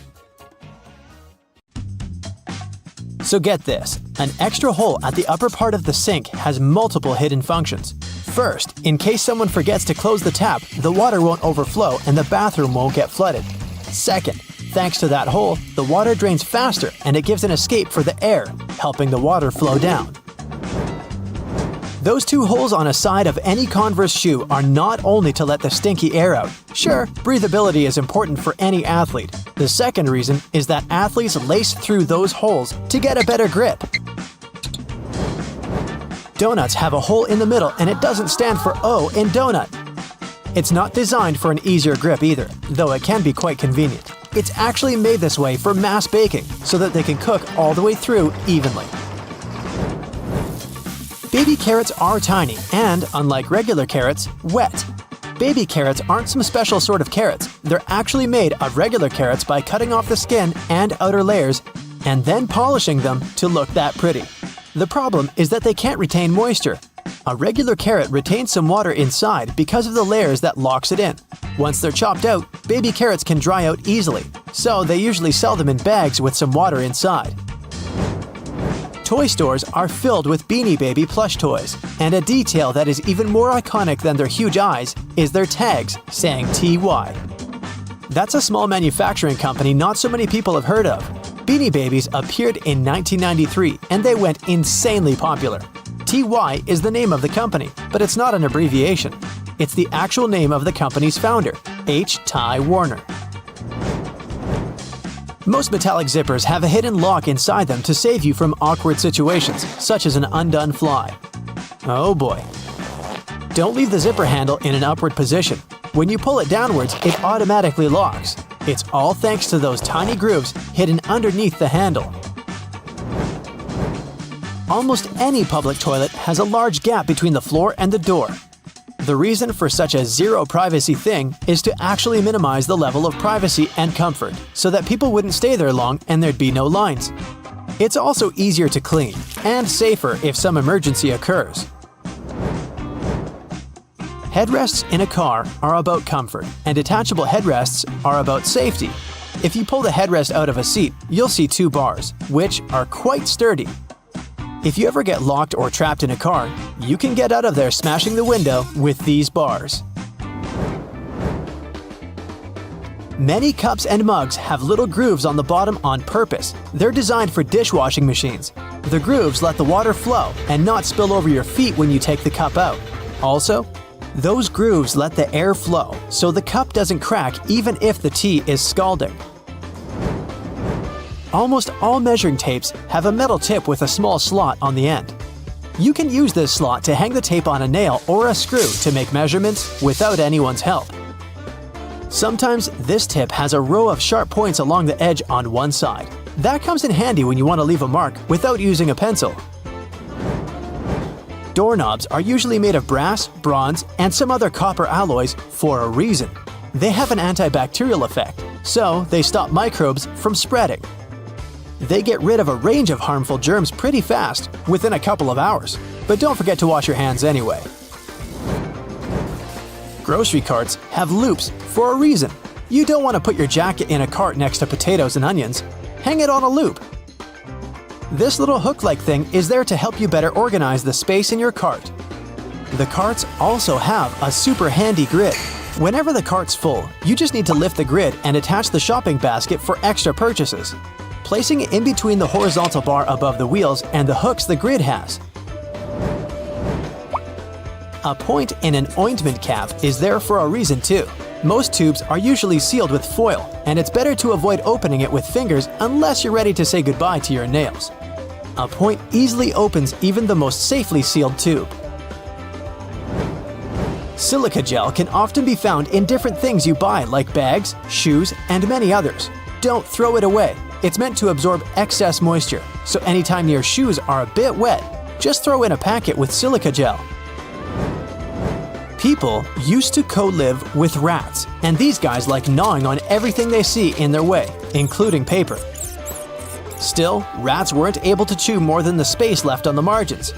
So get this, an extra hole at the upper part of the sink has multiple hidden functions. First, in case someone forgets to close the tap, the water won't overflow and the bathroom won't get flooded. Second, thanks to that hole, the water drains faster and it gives an escape for the air, helping the water flow down. Those two holes on a side of any Converse shoe are not only to let the stinky air out. Sure, breathability is important for any athlete. The second reason is that athletes lace through those holes to get a better grip. Donuts have a hole in the middle and it doesn't stand for O in donut. It's not designed for an easier grip either, though it can be quite convenient. It's actually made this way for mass baking so that they can cook all the way through evenly. Baby carrots are tiny and, unlike regular carrots, wet. Baby carrots aren't some special sort of carrots. They're actually made of regular carrots by cutting off the skin and outer layers and then polishing them to look that pretty. The problem is that they can't retain moisture. A regular carrot retains some water inside because of the layers that locks it in. Once they're chopped out, baby carrots can dry out easily, so they usually sell them in bags with some water inside. Toy stores are filled with Beanie Baby plush toys, and a detail that is even more iconic than their huge eyes is their tags saying TY. That's a small manufacturing company not so many people have heard of. Beanie Babies appeared in 1993 and they went insanely popular. TY is the name of the company, but it's not an abbreviation. It's the actual name of the company's founder, H. Ty Warner. Most metallic zippers have a hidden lock inside them to save you from awkward situations, such as an undone fly. Oh boy. Don't leave the zipper handle in an upward position. When you pull it downwards, it automatically locks. It's all thanks to those tiny grooves hidden underneath the handle. Almost any public toilet has a large gap between the floor and the door. The reason for such a zero privacy thing is to actually minimize the level of privacy and comfort, so that people wouldn't stay there long and there'd be no lines. It's also easier to clean, and safer if some emergency occurs. Headrests in a car are about comfort, and detachable headrests are about safety. If you pull the headrest out of a seat, you'll see two bars, which are quite sturdy. If you ever get locked or trapped in a car, you can get out of there smashing the window with these bars. Many cups and mugs have little grooves on the bottom on purpose. They're designed for dishwashing machines. The grooves let the water flow and not spill over your feet when you take the cup out. Also, those grooves let the air flow, so the cup doesn't crack even if the tea is scalding. Almost all measuring tapes have a metal tip with a small slot on the end. You can use this slot to hang the tape on a nail or a screw to make measurements without anyone's help. Sometimes this tip has a row of sharp points along the edge on one side. That comes in handy when you want to leave a mark without using a pencil. Doorknobs are usually made of brass, bronze, and some other copper alloys for a reason. They have an antibacterial effect, so they stop microbes from spreading. They get rid of a range of harmful germs pretty fast, within a couple of hours. But don't forget to wash your hands anyway. Grocery carts have loops for a reason. You don't want to put your jacket in a cart next to potatoes and onions. Hang it on a loop. This little hook-like thing is there to help you better organize the space in your cart. The carts also have a super handy grid. Whenever the cart's full, you just need to lift the grid and attach the shopping basket for extra purchases, placing it in between the horizontal bar above the wheels and the hooks the grid has. A point in an ointment cap is there for a reason too. Most tubes are usually sealed with foil, and it's better to avoid opening it with fingers unless you're ready to say goodbye to your nails. A point easily opens even the most safely sealed tube. Silica gel can often be found in different things you buy like bags, shoes, and many others. Don't throw it away. It's meant to absorb excess moisture, so anytime your shoes are a bit wet, just throw in a packet with silica gel. People used to co-live with rats, and these guys like gnawing on everything they see in their way, including paper. Still, rats weren't able to chew more than the space left on the margins.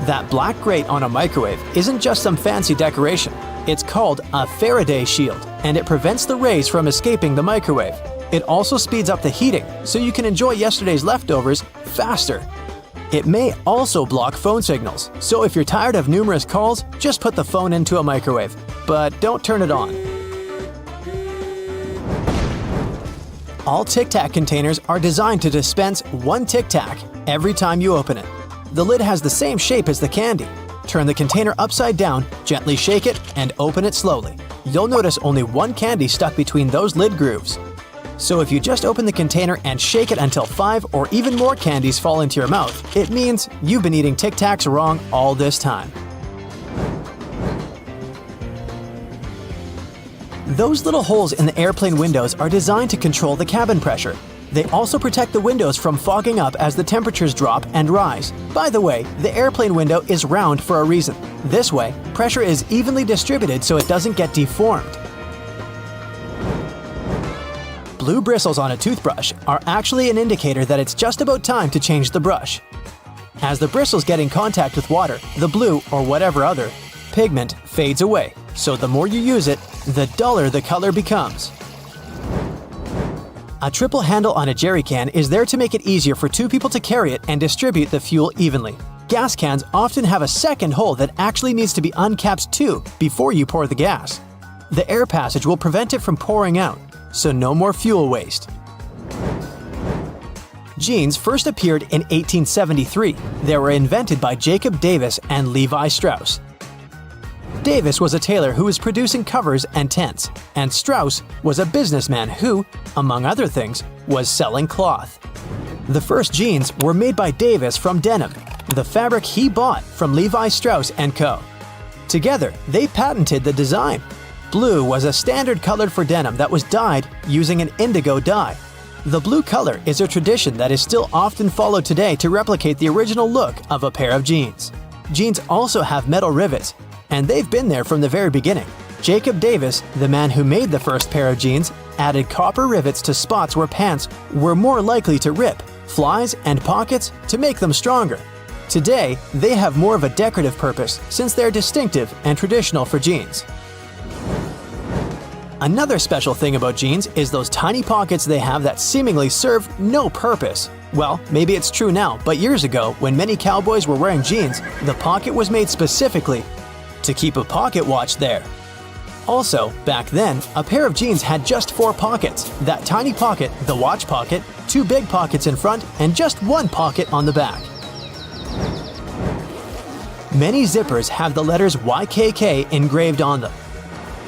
That black grate on a microwave isn't just some fancy decoration. It's called a Faraday shield, and it prevents the rays from escaping the microwave. It also speeds up the heating, so you can enjoy yesterday's leftovers faster. It may also block phone signals, so if you're tired of numerous calls, just put the phone into a microwave, but don't turn it on. All Tic Tac containers are designed to dispense one Tic Tac every time you open it. The lid has the same shape as the candy. Turn the container upside down, gently shake it, and open it slowly. You'll notice only one candy stuck between those lid grooves. So if you just open the container and shake it until 5 or even more candies fall into your mouth, it means you've been eating Tic Tacs wrong all this time. Those little holes in the airplane windows are designed to control the cabin pressure. They also protect the windows from fogging up as the temperatures drop and rise. By the way, the airplane window is round for a reason. This way, pressure is evenly distributed so it doesn't get deformed. Blue bristles on a toothbrush are actually an indicator that it's just about time to change the brush. As the bristles get in contact with water, the blue, or whatever other, pigment fades away, so the more you use it, the duller the color becomes. A triple handle on a jerry can is there to make it easier for 2 people to carry it and distribute the fuel evenly. Gas cans often have a second hole that actually needs to be uncapped too before you pour the gas. The air passage will prevent it from pouring out, so no more fuel waste. Jeans first appeared in 1873. They were invented by Jacob Davis and Levi Strauss. Davis was a tailor who was producing covers and tents, and Strauss was a businessman who, among other things, was selling cloth. The first jeans were made by Davis from Denim, the fabric he bought from Levi Strauss & Co. Together, they patented the design. Blue was a standard color for denim that was dyed using an indigo dye. The blue color is a tradition that is still often followed today to replicate the original look of a pair of jeans. Jeans also have metal rivets, and they've been there from the very beginning. Jacob Davis, the man who made the first pair of jeans, added copper rivets to spots where pants were more likely to rip, flies, and pockets to make them stronger. Today, they have more of a decorative purpose since they're distinctive and traditional for jeans. Another special thing about jeans is those tiny pockets they have that seemingly serve no purpose. Well, maybe it's true now, but years ago, when many cowboys were wearing jeans, the pocket was made specifically to keep a pocket watch there. Also, back then, a pair of jeans had just 4 pockets. That tiny pocket, the watch pocket, 2 big pockets in front, and just 1 pocket on the back. Many zippers have the letters YKK engraved on them.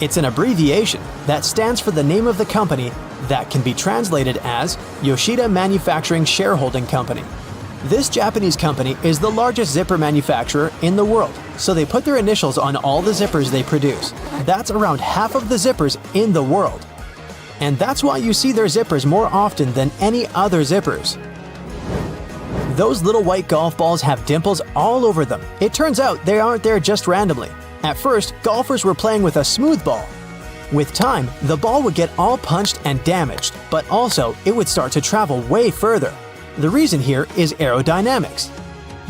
It's an abbreviation that stands for the name of the company that can be translated as Yoshida Manufacturing Shareholding Company. This Japanese company is the largest zipper manufacturer in the world, so they put their initials on all the zippers they produce. That's around half of the zippers in the world. And that's why you see their zippers more often than any other zippers. Those little white golf balls have dimples all over them. It turns out they aren't there just randomly. At first, golfers were playing with a smooth ball. With time, the ball would get all punched and damaged, but also it would start to travel way further. The reason here is aerodynamics.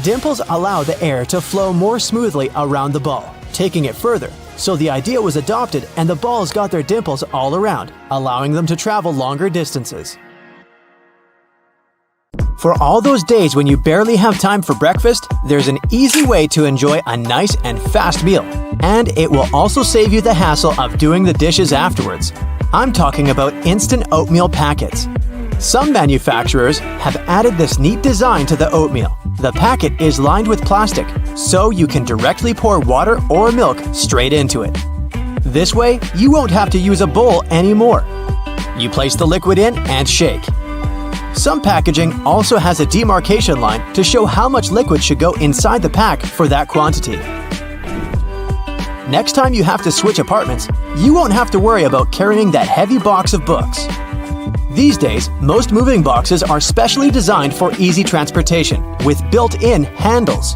Dimples allow the air to flow more smoothly around the ball, taking it further. So the idea was adopted and the balls got their dimples all around, allowing them to travel longer distances. For all those days when you barely have time for breakfast, there's an easy way to enjoy a nice and fast meal. And it will also save you the hassle of doing the dishes afterwards. I'm talking about instant oatmeal packets. Some manufacturers have added this neat design to the oatmeal. The packet is lined with plastic, so you can directly pour water or milk straight into it. This way, you won't have to use a bowl anymore. You place the liquid in and shake. Some packaging also has a demarcation line to show how much liquid should go inside the pack for that quantity. Next time you have to switch apartments, you won't have to worry about carrying that heavy box of books. These days, most moving boxes are specially designed for easy transportation with built-in handles.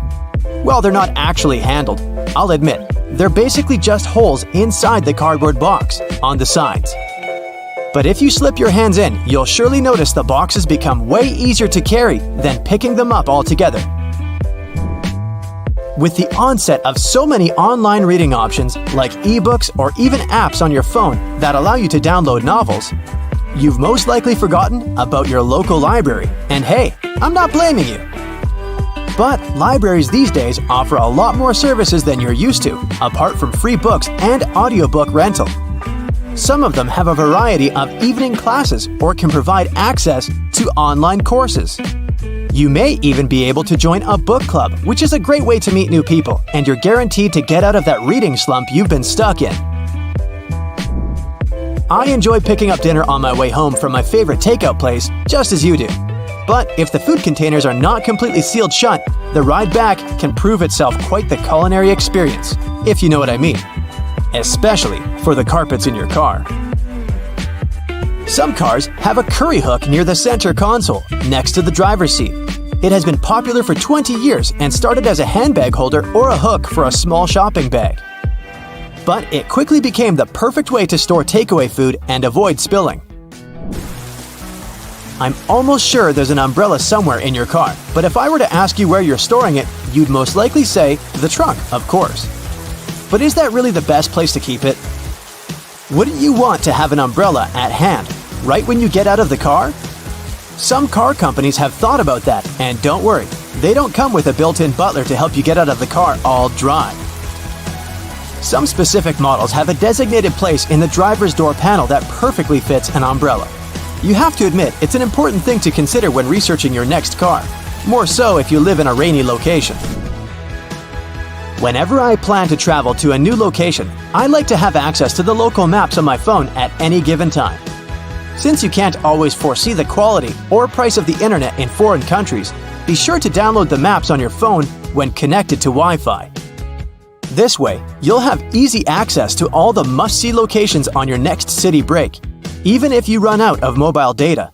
Well, they're not actually handled, I'll admit. They're basically just holes inside the cardboard box, on the sides. But if you slip your hands in, you'll surely notice the boxes become way easier to carry than picking them up altogether. With the onset of so many online reading options like ebooks or even apps on your phone that allow you to download novels, you've most likely forgotten about your local library. And hey, I'm not blaming you. But libraries these days offer a lot more services than you're used to, apart from free books and audiobook rental. Some of them have a variety of evening classes or can provide access to online courses. You may even be able to join a book club, which is a great way to meet new people, and you're guaranteed to get out of that reading slump you've been stuck in. I enjoy picking up dinner on my way home from my favorite takeout place, just as you do. But if the food containers are not completely sealed shut, the ride back can prove itself quite the culinary experience, if you know what I mean. Especially for the carpets in your car. Some cars have a curry hook near the center console, next to the driver's seat. It has been popular for 20 years and started as a handbag holder or a hook for a small shopping bag. But it quickly became the perfect way to store takeaway food and avoid spilling. I'm almost sure there's an umbrella somewhere in your car, but if I were to ask you where you're storing it, you'd most likely say the trunk, of course. But is that really the best place to keep it? Wouldn't you want to have an umbrella at hand, right when you get out of the car? Some car companies have thought about that, and don't worry, they don't come with a built-in butler to help you get out of the car all dry. Some specific models have a designated place in the driver's door panel that perfectly fits an umbrella. You have to admit, it's an important thing to consider when researching your next car, more so if you live in a rainy location. Whenever I plan to travel to a new location, I like to have access to the local maps on my phone at any given time. Since you can't always foresee the quality or price of the internet in foreign countries, be sure to download the maps on your phone when connected to Wi-Fi. This way, you'll have easy access to all the must-see locations on your next city break, even if you run out of mobile data.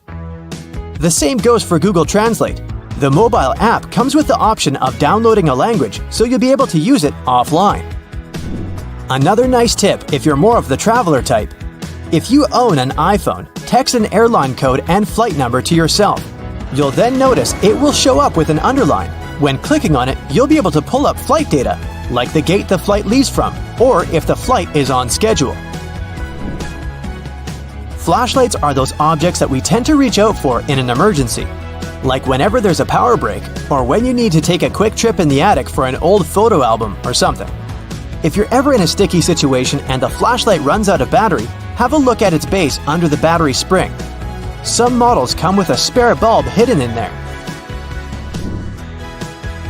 The same goes for Google Translate. The mobile app comes with the option of downloading a language, so you'll be able to use it offline. Another nice tip if you're more of the traveler type. If you own an iPhone, text an airline code and flight number to yourself. You'll then notice it will show up with an underline. When clicking on it, you'll be able to pull up flight data, like the gate the flight leaves from, or if the flight is on schedule. Flashlights are those objects that we tend to reach out for in an emergency, like whenever there's a power break or when you need to take a quick trip in the attic for an old photo album or something. If you're ever in a sticky situation and the flashlight runs out of battery, have a look at its base under the battery spring. Some models come with a spare bulb hidden in there.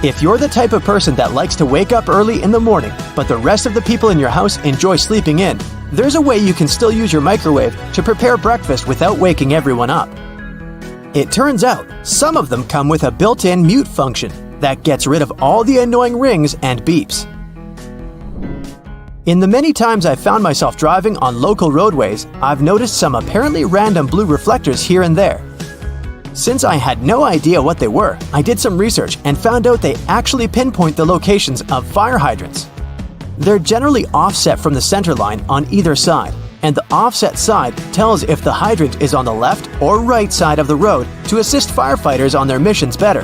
If you're the type of person that likes to wake up early in the morning, but the rest of the people in your house enjoy sleeping in, there's a way you can still use your microwave to prepare breakfast without waking everyone up. It turns out, some of them come with a built-in mute function that gets rid of all the annoying rings and beeps. In the many times I've found myself driving on local roadways, I've noticed some apparently random blue reflectors here and there. Since I had no idea what they were, I did some research and found out they actually pinpoint the locations of fire hydrants. They're generally offset from the center line on either side, and the offset side tells if the hydrant is on the left or right side of the road to assist firefighters on their missions better.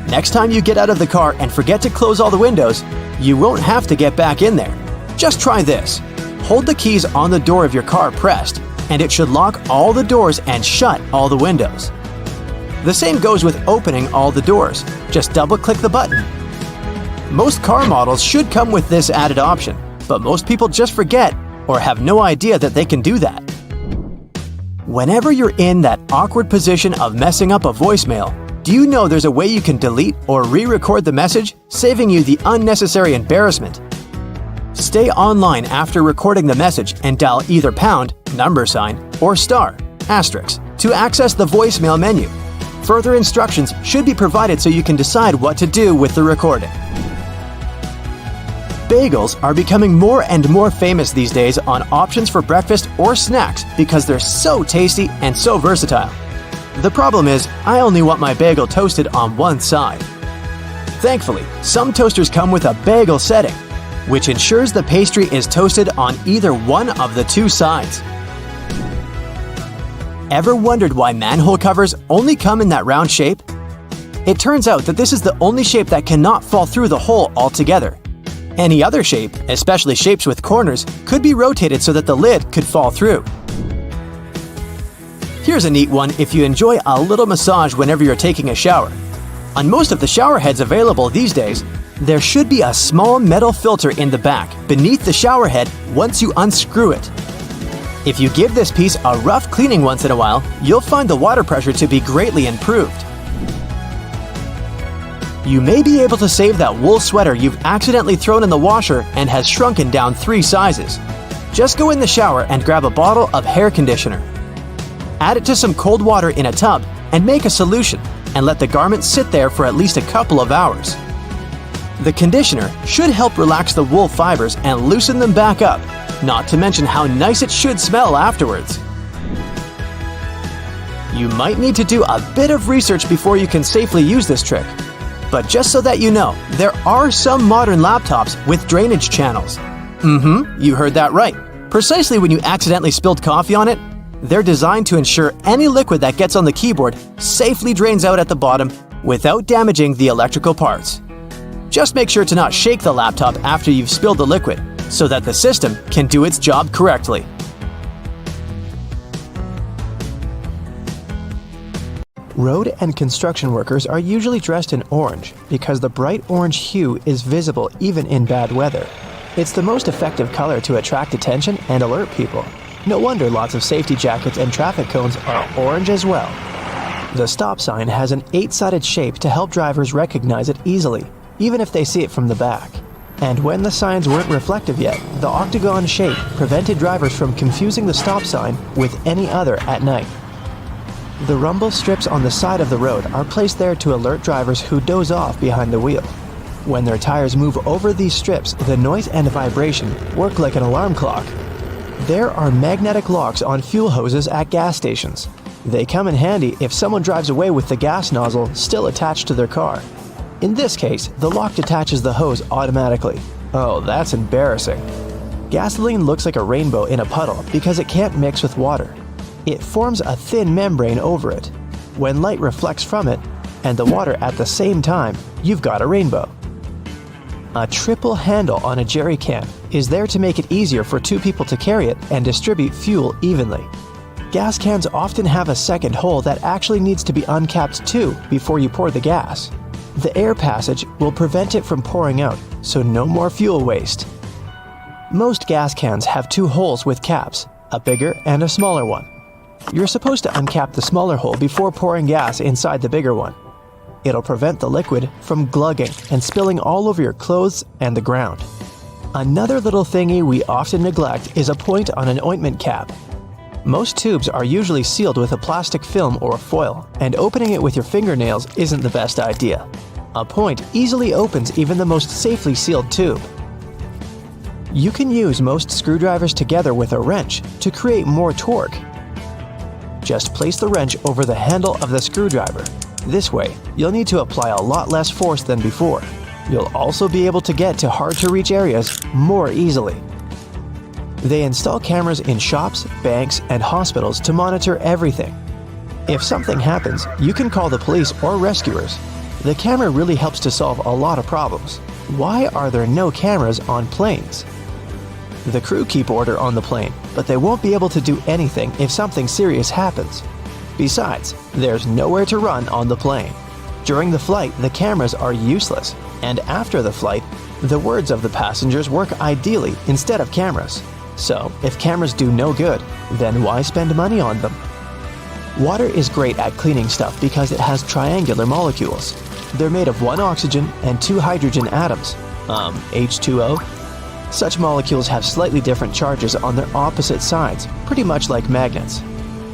Next time you get out of the car and forget to close all the windows, you won't have to get back in there. Just try this. Hold the keys on the door of your car pressed, and it should lock all the doors and shut all the windows. The same goes with opening all the doors. Just double-click the button. Most car models should come with this added option, but most people just forget or have no idea that they can do that. Whenever you're in that awkward position of messing up a voicemail, do you know there's a way you can delete or re-record the message, saving you the unnecessary embarrassment? Stay online after recording the message and dial either pound, $, or star, asterisk, to access the voicemail menu. Further instructions should be provided so you can decide what to do with the recording. Bagels are becoming more and more famous these days on options for breakfast or snacks because they're so tasty and so versatile. The problem is, I only want my bagel toasted on one side. Thankfully, some toasters come with a bagel setting, which ensures the pastry is toasted on either one of the two sides. Ever wondered why manhole covers only come in that round shape? It turns out that this is the only shape that cannot fall through the hole altogether. Any other shape, especially shapes with corners, could be rotated so that the lid could fall through. Here's a neat one if you enjoy a little massage whenever you're taking a shower. On most of the shower heads available these days, there should be a small metal filter in the back beneath the shower head once you unscrew it. If you give this piece a rough cleaning once in a while, you'll find the water pressure to be greatly improved. You may be able to save that wool sweater you've accidentally thrown in the washer and has shrunken down 3 sizes. Just go in the shower and grab a bottle of hair conditioner. Add it to some cold water in a tub and make a solution, and let the garment sit there for at least a couple of hours. The conditioner should help relax the wool fibers and loosen them back up, not to mention how nice it should smell afterwards. You might need to do a bit of research before you can safely use this trick. But just so that you know, there are some modern laptops with drainage channels. You heard that right. Precisely when you accidentally spilled coffee on it, they're designed to ensure any liquid that gets on the keyboard safely drains out at the bottom without damaging the electrical parts. Just make sure to not shake the laptop after you've spilled the liquid so that the system can do its job correctly. Road and construction workers are usually dressed in orange because the bright orange hue is visible even in bad weather. It's the most effective color to attract attention and alert people. No wonder lots of safety jackets and traffic cones are orange as well. The stop sign has an 8-sided shape to help drivers recognize it easily, even if they see it from the back. And when the signs weren't reflective yet, the octagon shape prevented drivers from confusing the stop sign with any other at night. The rumble strips on the side of the road are placed there to alert drivers who doze off behind the wheel. When their tires move over these strips, the noise and vibration work like an alarm clock. There are magnetic locks on fuel hoses at gas stations. They come in handy if someone drives away with the gas nozzle still attached to their car. In this case, the lock detaches the hose automatically. Oh, that's embarrassing. Gasoline looks like a rainbow in a puddle because it can't mix with water. It forms a thin membrane over it. When light reflects from it, and the water at the same time, you've got a rainbow. A triple handle on a jerry can is there to make it easier for 2 people to carry it and distribute fuel evenly. Gas cans often have a second hole that actually needs to be uncapped too before you pour the gas. The air passage will prevent it from pouring out, so no more fuel waste. Most gas cans have 2 holes with caps, a bigger and a smaller one. You're supposed to uncap the smaller hole before pouring gas inside the bigger one. It'll prevent the liquid from glugging and spilling all over your clothes and the ground. Another little thingy we often neglect is a point on an ointment cap. Most tubes are usually sealed with a plastic film or foil, and opening it with your fingernails isn't the best idea. A point easily opens even the most safely sealed tube. You can use most screwdrivers together with a wrench to create more torque. Just place the wrench over the handle of the screwdriver. This way, you'll need to apply a lot less force than before. You'll also be able to get to hard-to-reach areas more easily. They install cameras in shops, banks, and hospitals to monitor everything. If something happens, you can call the police or rescuers. The camera really helps to solve a lot of problems. Why are there no cameras on planes? The crew keep order on the plane, but they won't be able to do anything if something serious happens. Besides, there's nowhere to run on the plane. During the flight, the cameras are useless, and after the flight, the words of the passengers work ideally instead of cameras. So, if cameras do no good, then why spend money on them? Water is great at cleaning stuff because it has triangular molecules. They're made of 1 oxygen and 2 hydrogen atoms, H2O. Such molecules have slightly different charges on their opposite sides, pretty much like magnets.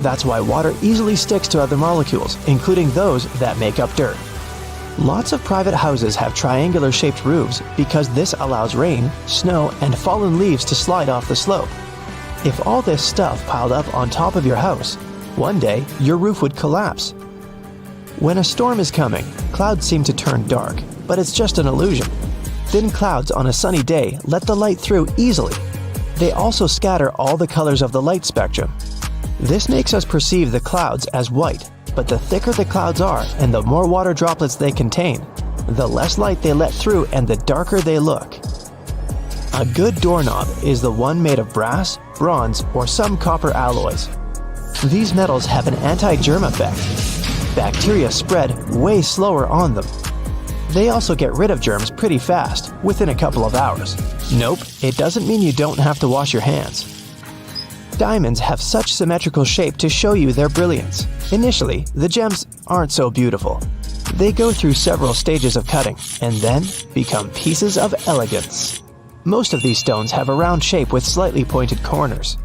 That's why water easily sticks to other molecules, including those that make up dirt. Lots of private houses have triangular-shaped roofs because this allows rain, snow, and fallen leaves to slide off the slope. If all this stuff piled up on top of your house, one day your roof would collapse. When a storm is coming, clouds seem to turn dark, but it's just an illusion. Thin clouds on a sunny day let the light through easily. They also scatter all the colors of the light spectrum. This makes us perceive the clouds as white, but the thicker the clouds are and the more water droplets they contain, the less light they let through and the darker they look. A good doorknob is the one made of brass, bronze, or some copper alloys. These metals have an anti-germ effect. Bacteria spread way slower on them. They also get rid of germs pretty fast, within a couple of hours. Nope, it doesn't mean you don't have to wash your hands. Diamonds have such symmetrical shape to show you their brilliance. Initially, the gems aren't so beautiful. They go through several stages of cutting and then become pieces of elegance. Most of these stones have a round shape with slightly pointed corners.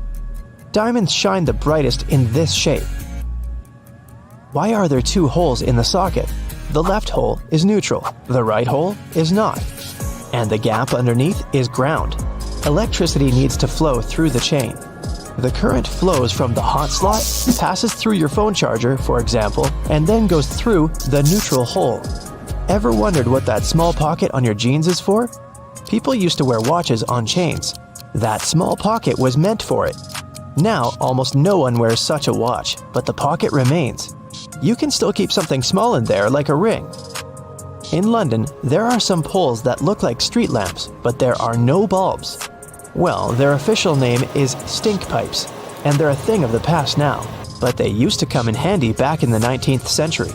Diamonds shine the brightest in this shape. Why are there two holes in the socket? The left hole is neutral, the right hole is not, and the gap underneath is ground. Electricity needs to flow through the chain. The current flows from the hot slot, passes through your phone charger, for example, and then goes through the neutral hole. Ever wondered what that small pocket on your jeans is for? People used to wear watches on chains. That small pocket was meant for it. Now, almost no one wears such a watch, but the pocket remains. You can still keep something small in there, like a ring. In London, there are some poles that look like street lamps, but there are no bulbs. Well, their official name is stink pipes, and they're a thing of the past now, but they used to come in handy back in the 19th century.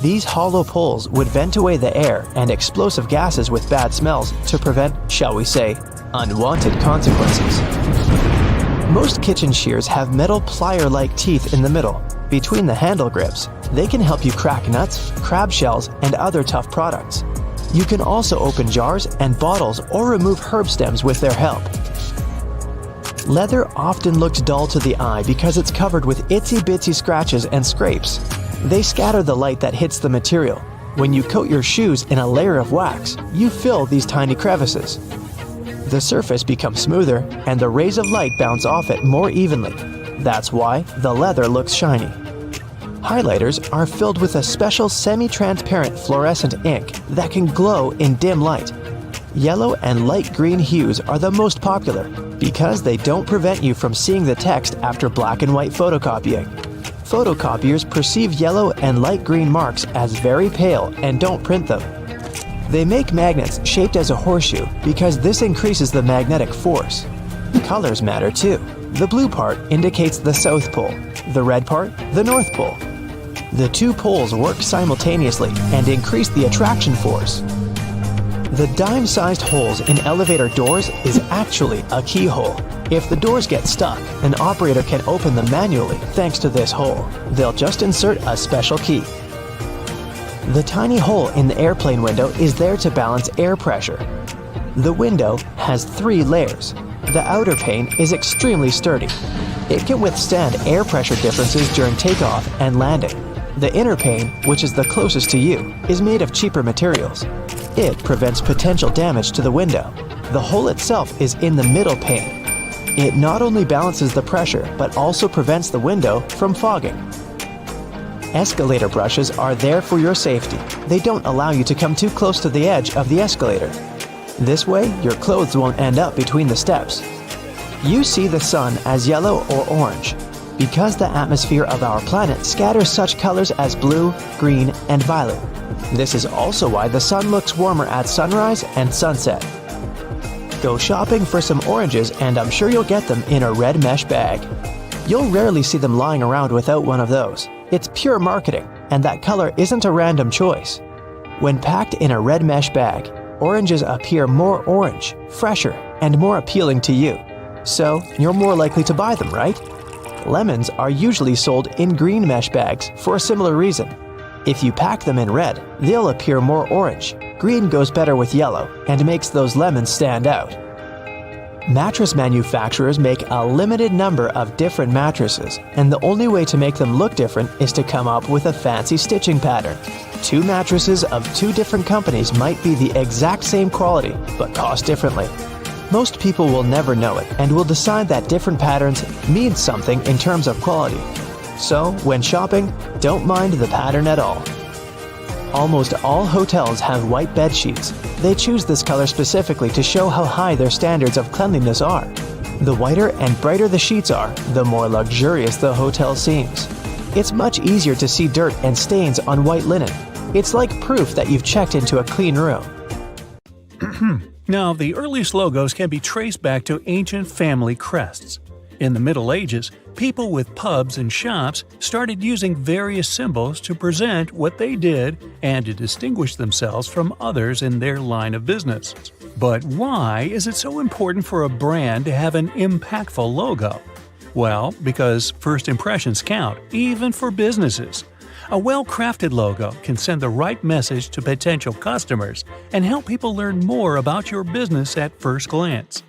These hollow poles would vent away the air and explosive gases with bad smells to prevent, shall we say, unwanted consequences. Most kitchen shears have metal plier-like teeth in the middle, between the handle grips. They can help you crack nuts, crab shells, and other tough products. You can also open jars and bottles or remove herb stems with their help. Leather often looks dull to the eye because it's covered with itsy-bitsy scratches and scrapes. They scatter the light that hits the material. When you coat your shoes in a layer of wax, you fill these tiny crevices. The surface becomes smoother and the rays of light bounce off it more evenly. That's why the leather looks shiny. Highlighters are filled with a special semi-transparent fluorescent ink that can glow in dim light. Yellow and light green hues are the most popular because they don't prevent you from seeing the text after black and white photocopying. Photocopiers perceive yellow and light green marks as very pale and don't print them. They make magnets shaped as a horseshoe because this increases the magnetic force. Colors matter too. The blue part indicates the South Pole, the red part, the North Pole. The two poles work simultaneously and increase the attraction force. The dime-sized holes in elevator doors is actually a keyhole. If the doors get stuck, an operator can open them manually thanks to this hole. They'll just insert a special key. The tiny hole in the airplane window is there to balance air pressure. The window has 3 layers. The outer pane is extremely sturdy. It can withstand air pressure differences during takeoff and landing. The inner pane, which is the closest to you, is made of cheaper materials. It prevents potential damage to the window. The hole itself is in the middle pane. It not only balances the pressure, but also prevents the window from fogging. Escalator brushes are there for your safety. They don't allow you to come too close to the edge of the escalator. This way, your clothes won't end up between the steps. You see the sun as yellow or orange, because the atmosphere of our planet scatters such colors as blue, green, and violet. This is also why the sun looks warmer at sunrise and sunset. Go shopping for some oranges and I'm sure you'll get them in a red mesh bag. You'll rarely see them lying around without one of those. It's pure marketing, and that color isn't a random choice. When packed in a red mesh bag, oranges appear more orange, fresher, and more appealing to you. So, you're more likely to buy them, right? Lemons are usually sold in green mesh bags for a similar reason. If you pack them in red, they'll appear more orange. Green goes better with yellow and makes those lemons stand out. Mattress manufacturers make a limited number of different mattresses, and the only way to make them look different is to come up with a fancy stitching pattern. 2 mattresses of 2 different companies might be the exact same quality, but cost differently. Most people will never know it and will decide that different patterns mean something in terms of quality. So, when shopping, don't mind the pattern at all. Almost all hotels have white bed sheets. They choose this color specifically to show how high their standards of cleanliness are. The whiter and brighter the sheets are, the more luxurious the hotel seems. It's much easier to see dirt and stains on white linen. It's like proof that you've checked into a clean room. Now, the earliest logos can be traced back to ancient family crests. In the Middle Ages, people with pubs and shops started using various symbols to present what they did and to distinguish themselves from others in their line of business. But why is it so important for a brand to have an impactful logo? Well, because first impressions count, even for businesses. A well-crafted logo can send the right message to potential customers and help people learn more about your business at first glance.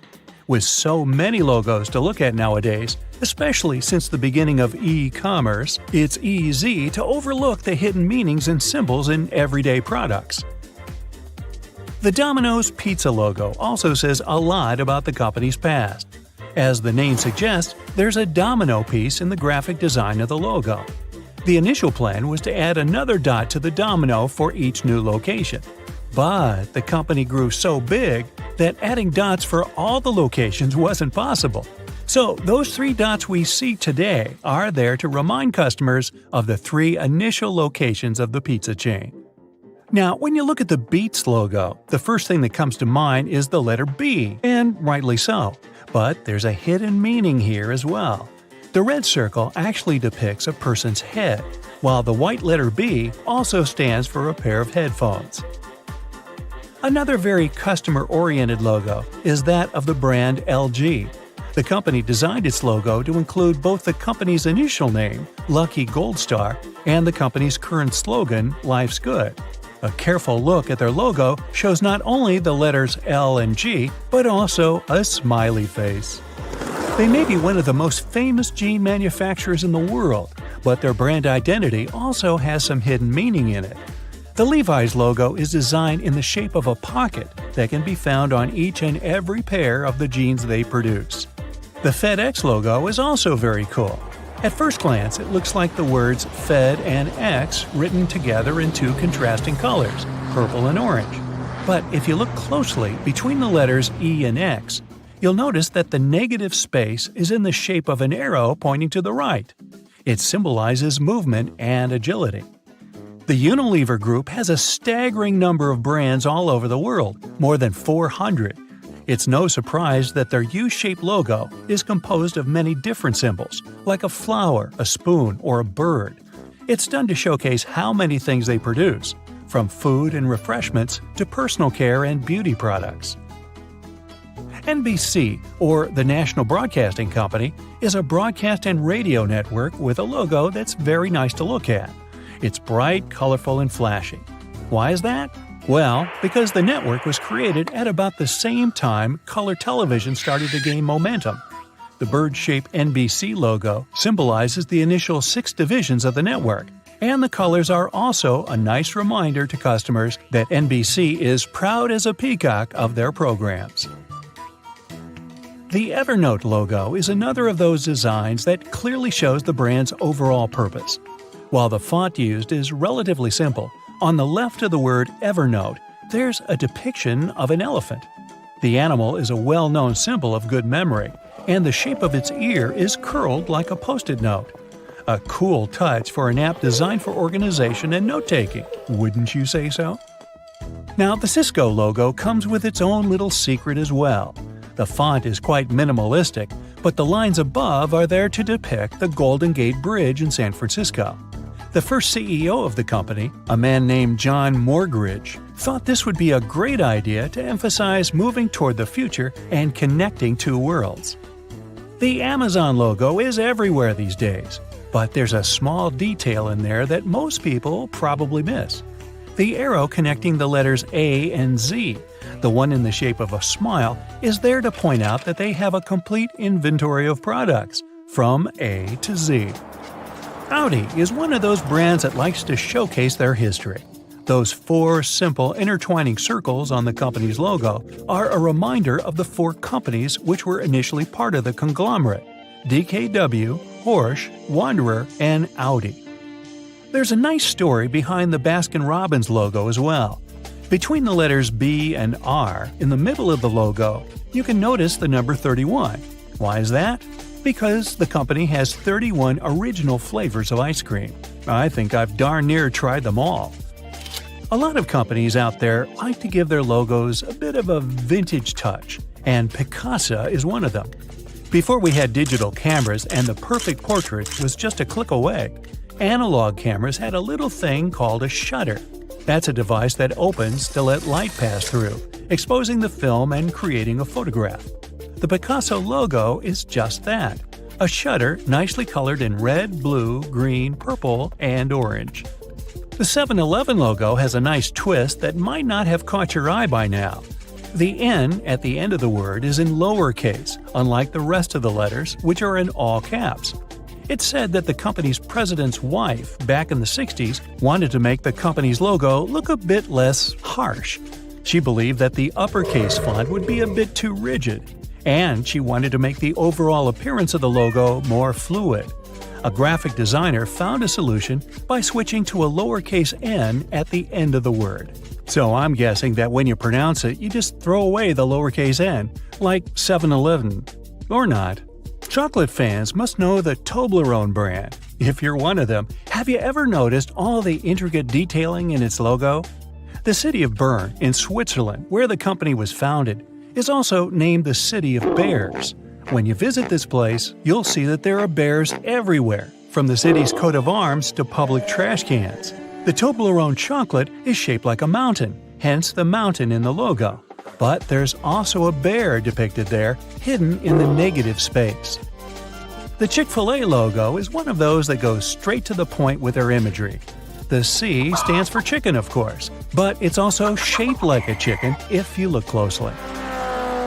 With so many logos to look at nowadays, especially since the beginning of e-commerce, it's easy to overlook the hidden meanings and symbols in everyday products. The Domino's pizza logo also says a lot about the company's past. As the name suggests, there's a domino piece in the graphic design of the logo. The initial plan was to add another dot to the domino for each new location. But the company grew so big that adding dots for all the locations wasn't possible. So those 3 dots we see today are there to remind customers of the 3 initial locations of the pizza chain. Now, when you look at the Beats logo, the first thing that comes to mind is the letter B, and rightly so. But there's a hidden meaning here as well. The red circle actually depicts a person's head, while the white letter B also stands for a pair of headphones. Another very customer-oriented logo is that of the brand LG. The company designed its logo to include both the company's initial name, Lucky Gold Star, and the company's current slogan, Life's Good. A careful look at their logo shows not only the letters L and G, but also a smiley face. They may be one of the most famous jean manufacturers in the world, but their brand identity also has some hidden meaning in it. The Levi's logo is designed in the shape of a pocket that can be found on each and every pair of the jeans they produce. The FedEx logo is also very cool. At first glance, it looks like the words Fed and X written together in 2 contrasting colors, purple and orange. But if you look closely between the letters E and X, you'll notice that the negative space is in the shape of an arrow pointing to the right. It symbolizes movement and agility. The Unilever Group has a staggering number of brands all over the world, more than 400. It's no surprise that their U-shaped logo is composed of many different symbols, like a flower, a spoon, or a bird. It's done to showcase how many things they produce, from food and refreshments to personal care and beauty products. NBC, or the National Broadcasting Company, is a broadcast and radio network with a logo that's very nice to look at. It's bright, colorful, and flashy. Why is that? Well, because the network was created at about the same time color television started to gain momentum. The bird-shaped NBC logo symbolizes the initial 6 divisions of the network, and the colors are also a nice reminder to customers that NBC is proud as a peacock of their programs. The Evernote logo is another of those designs that clearly shows the brand's overall purpose. While the font used is relatively simple, on the left of the word Evernote, there's a depiction of an elephant. The animal is a well-known symbol of good memory, and the shape of its ear is curled like a post-it note. A cool touch for an app designed for organization and note-taking, wouldn't you say so? Now, the Cisco logo comes with its own little secret as well. The font is quite minimalistic, but the lines above are there to depict the Golden Gate Bridge in San Francisco. The first CEO of the company, a man named John Morgridge, thought this would be a great idea to emphasize moving toward the future and connecting 2 worlds. The Amazon logo is everywhere these days, but there's a small detail in there that most people probably miss. The arrow connecting the letters A and Z, the one in the shape of a smile, is there to point out that they have a complete inventory of products, from A to Z. Audi is one of those brands that likes to showcase their history. Those 4 simple intertwining circles on the company's logo are a reminder of the 4 companies which were initially part of the conglomerate: DKW, Porsche, Wanderer, and Audi. There's a nice story behind the Baskin-Robbins logo as well. Between the letters B and R, in the middle of the logo, you can notice the number 31. Why is that? Because the company has 31 original flavors of ice cream. I think I've darn near tried them all. A lot of companies out there like to give their logos a bit of a vintage touch, and Picasa is one of them. Before we had digital cameras and the perfect portrait was just a click away, analog cameras had a little thing called a shutter. That's a device that opens to let light pass through, exposing the film and creating a photograph. The Picasso logo is just that, a shutter nicely colored in red, blue, green, purple, and orange. The 7-Eleven logo has a nice twist that might not have caught your eye by now. The N at the end of the word is in lowercase, unlike the rest of the letters, which are in all caps. It's said that the company's president's wife, back in the 60s, wanted to make the company's logo look a bit less harsh. She believed that the uppercase font would be a bit too rigid, and she wanted to make the overall appearance of the logo more fluid. A graphic designer found a solution by switching to a lowercase n at the end of the word. So I'm guessing that when you pronounce it, you just throw away the lowercase n, like 7-Eleven. Or not. Chocolate fans must know the Toblerone brand. If you're one of them, have you ever noticed all the intricate detailing in its logo? The city of Bern, in Switzerland, where the company was founded, is also named the City of Bears. When you visit this place, you'll see that there are bears everywhere, from the city's coat of arms to public trash cans. The Toblerone chocolate is shaped like a mountain, hence the mountain in the logo. But there's also a bear depicted there, hidden in the negative space. The Chick-fil-A logo is one of those that goes straight to the point with their imagery. The C stands for chicken, of course, but it's also shaped like a chicken if you look closely.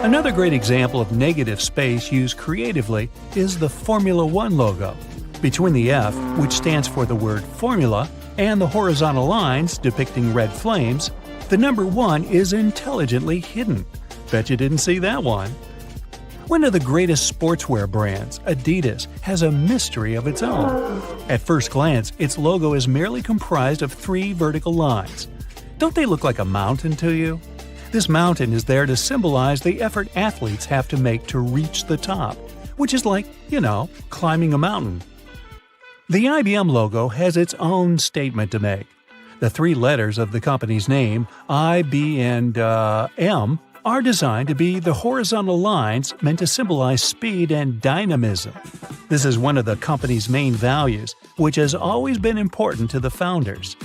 Another great example of negative space used creatively is the Formula One logo. Between the F, which stands for the word formula, and the horizontal lines depicting red flames, the number 1 is intelligently hidden. Bet you didn't see that one. One of the greatest sportswear brands, Adidas, has a mystery of its own. At first glance, its logo is merely comprised of 3 vertical lines. Don't they look like a mountain to you? This mountain is there to symbolize the effort athletes have to make to reach the top, which is like, climbing a mountain. The IBM logo has its own statement to make. The 3 letters of the company's name, I, B, and M, are designed to be the horizontal lines meant to symbolize speed and dynamism. This is one of the company's main values, which has always been important to the founders.